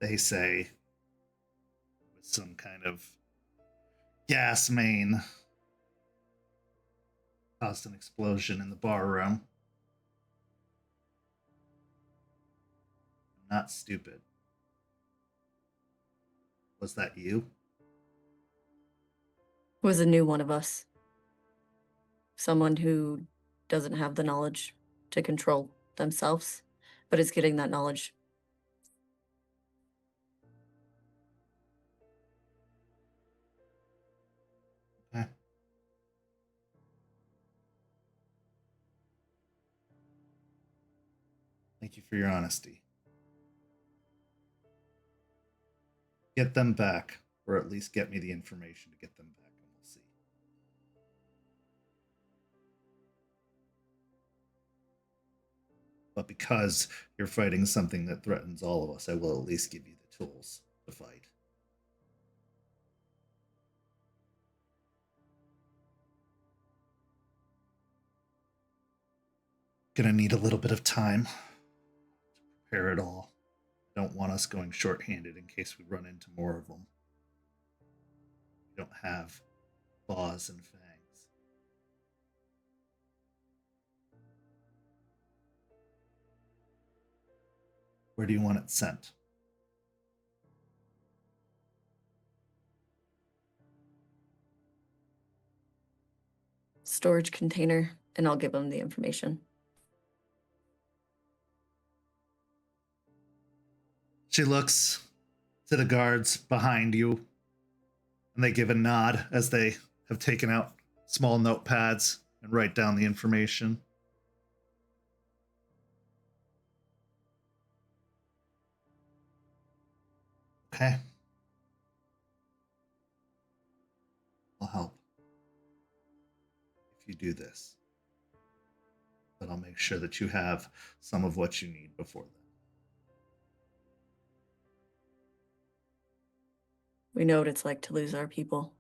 They say with some kind of gas main caused an explosion in the bar room. I'm not stupid. Was that you? Was a new one of us. someone who doesn't have the knowledge to control themselves, but is getting that knowledge. Okay. Thank you for your honesty. Get them back, or at least get me the information to get them back, and we'll see. But because you're fighting something that threatens all of us, I will at least give you the tools to fight. Gonna need a little bit of time to prepare it all. I don't want us going short-handed in case we run into more of them. We don't have claws and fangs. Where do you want it sent? Storage container, and I'll give them the information. She looks to the guards behind you, and they give a nod as they have taken out small notepads and write down the information. Okay. I'll help if you do this. But I'll make sure that you have some of what you need before then. We know what it's like to lose our people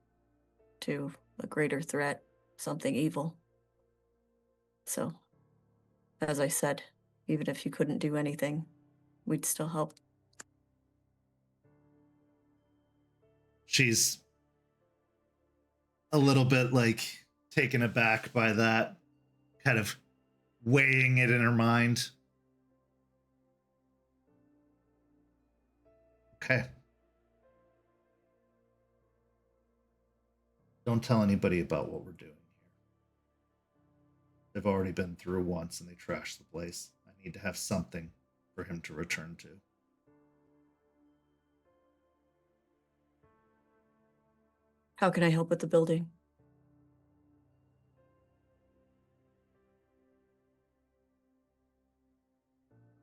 to a greater threat, something evil. So, as I said, even if you couldn't do anything, we'd still help. She's a little bit like taken aback by that, kind of weighing it in her mind. Okay. Don't tell anybody about what we're doing here. They've already been through once and they trashed the place. I need to have something for him to return to. How can I help with the building?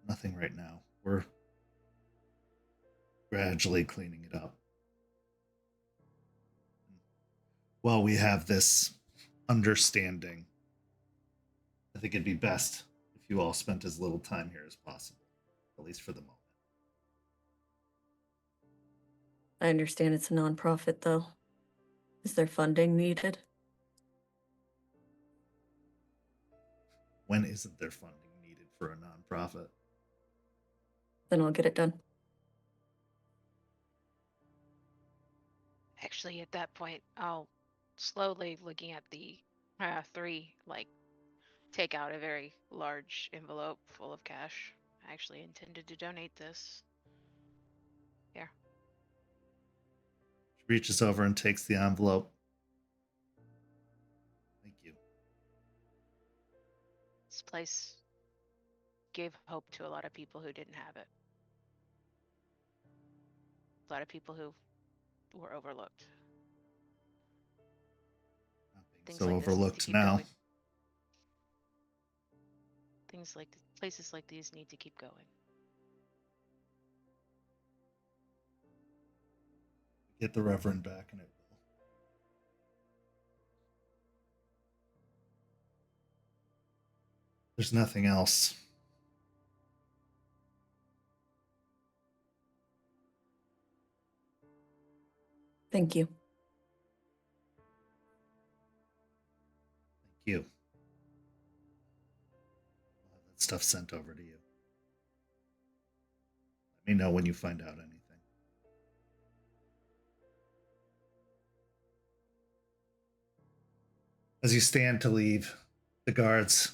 Nothing right now. We're gradually cleaning it up. While we have this understanding, I think it'd be best if you all spent as little time here as possible, at least for the moment. I understand it's a nonprofit, though. Is there funding needed? When isn't there funding needed for a nonprofit? Then I'll get it done. Actually, at that point, I'll slowly, looking at the three, take out a very large envelope full of cash. I actually intended to donate this. Here. She reaches over and takes the envelope. Thank you. This place gave hope to a lot of people who didn't have it. A lot of people who were overlooked. Not being Things so like this need to overlooked keep now. going. Places like these need to keep going. Get the Reverend back and it will. There's nothing else. Thank you. Thank you. I'll have that stuff sent over to you. Let me know when you find out anything. As you stand to leave, the guards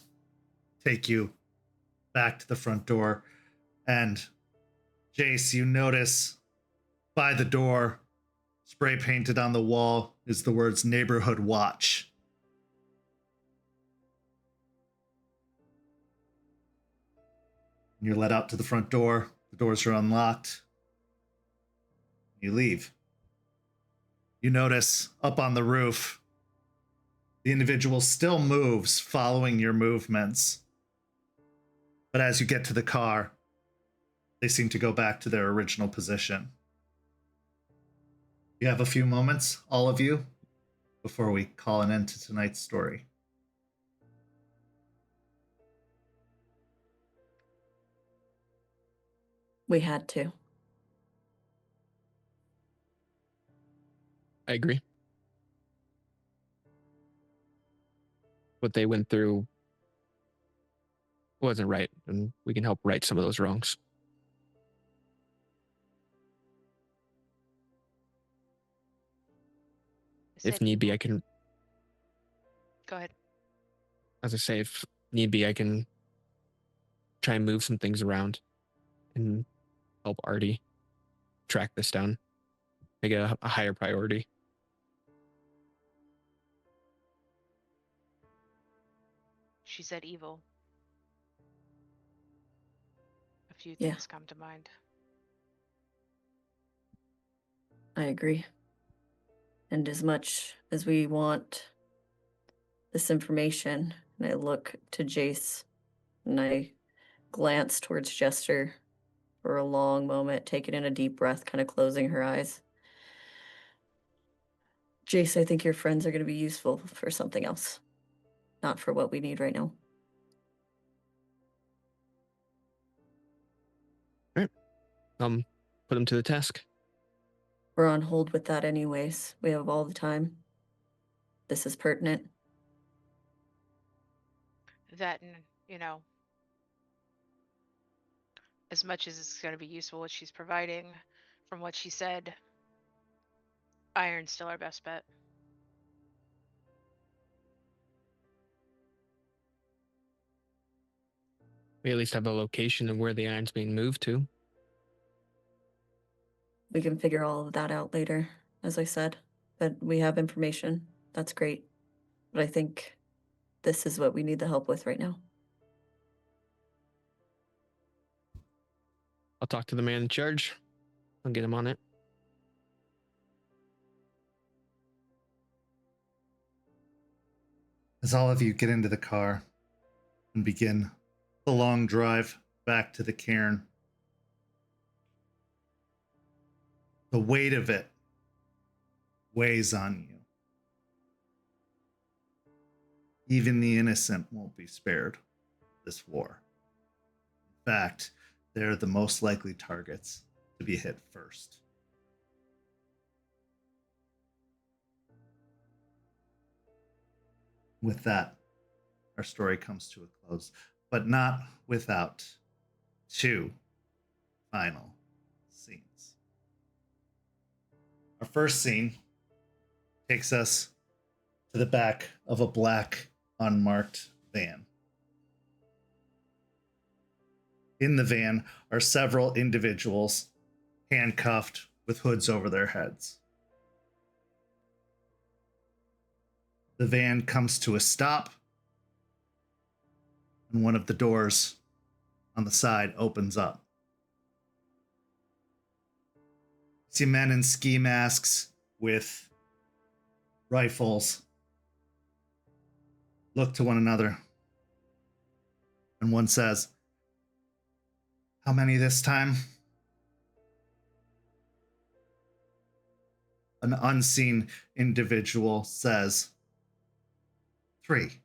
take you back to the front door. And Jace, you notice by the door, spray painted on the wall, is the words Neighborhood Watch. You're led out to the front door. The doors are unlocked. You leave. You notice up on the roof, the individual still moves following your movements. But as you get to the car, they seem to go back to their original position. You have a few moments, all of you, before we call an end to tonight's story. We had to. I agree. What they went through wasn't right, and we can help right some of those wrongs. If need be, I can, Go ahead. as I say, if need be, I can try and move some things around and help Artie track this down, make it a higher priority. She said evil. A few Yeah. things come to mind. I agree. And as much as we want this information, and I look to Jace and I glance towards Jester for a long moment, taking in a deep breath, kind of closing her eyes. Jace, I think your friends are going to be useful for something else, not for what we need right now. All right. Put them to the task. We're on hold with that anyways. We have all the time. This is pertinent. That, and, you know, as much as it's going to be useful what she's providing, from what she said, iron's still our best bet. We at least have a location of where the iron's being moved to. We can figure all of that out later, as I said. But we have information. That's great. But I think this is what we need the help with right now. I'll talk to the man in charge. I'll get him on it. As all of you get into the car and begin the long drive back to the cairn, the weight of it weighs on you. Even the innocent won't be spared this war. In fact, they're the most likely targets to be hit first. With that, our story comes to a close, but not without two final scenes. Our first scene takes us to the back of a black, unmarked van. In the van are several individuals handcuffed with hoods over their heads. The van comes to a stop, and one of the doors on the side opens up. See men in ski masks with rifles look to one another, and one says, "How many this time?" An unseen individual says, 3.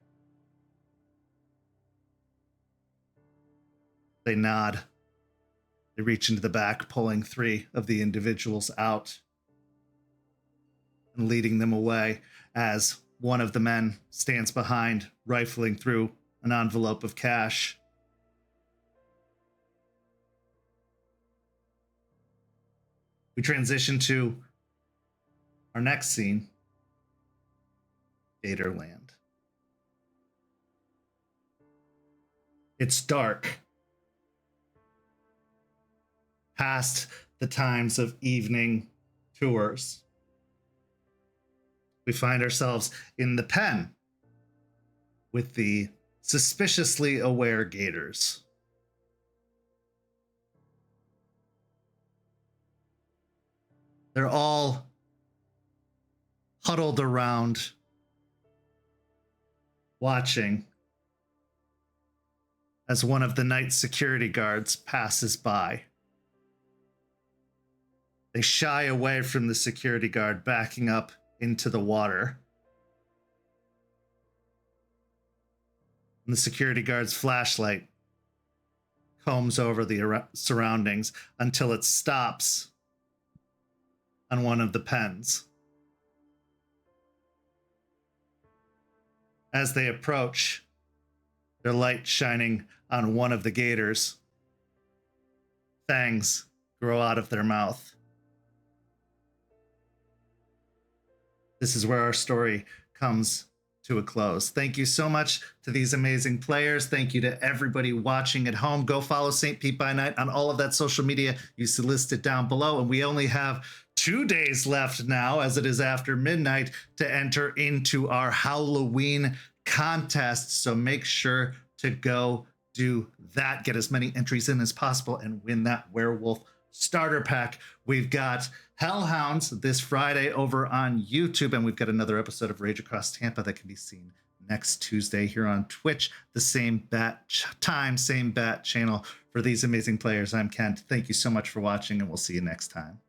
They nod. They reach into the back, pulling 3 of the individuals out and leading them away as one of the men stands behind, rifling through an envelope of cash. We transition to our next scene, Gatorland. It's dark. Past the times of evening tours. We find ourselves in the pen with the suspiciously aware gators. They're all huddled around, watching as one of the night security guards passes by. They shy away from the security guard, backing up into the water. And the security guard's flashlight combs over the surroundings until it stops on one of the pens. As they approach, their light shining on one of the gators, fangs grow out of their mouth. This is where our story comes to a close. Thank you so much to these amazing players. Thank you to everybody watching at home. Go follow St. Pete by Night on all of that social media you see listed down below. And we only have 2 days left now, as it is after midnight, to enter into our Halloween contest. So make sure to go do that. Get as many entries in as possible and win that Werewolf starter pack. We've got Hellhounds this Friday over on YouTube, and we've got another episode of Rage Across Tampa that can be seen next Tuesday here on Twitch, the same bat time, same bat channel. For these amazing players, I'm Kent. Thank you so much for watching, and we'll see you next time.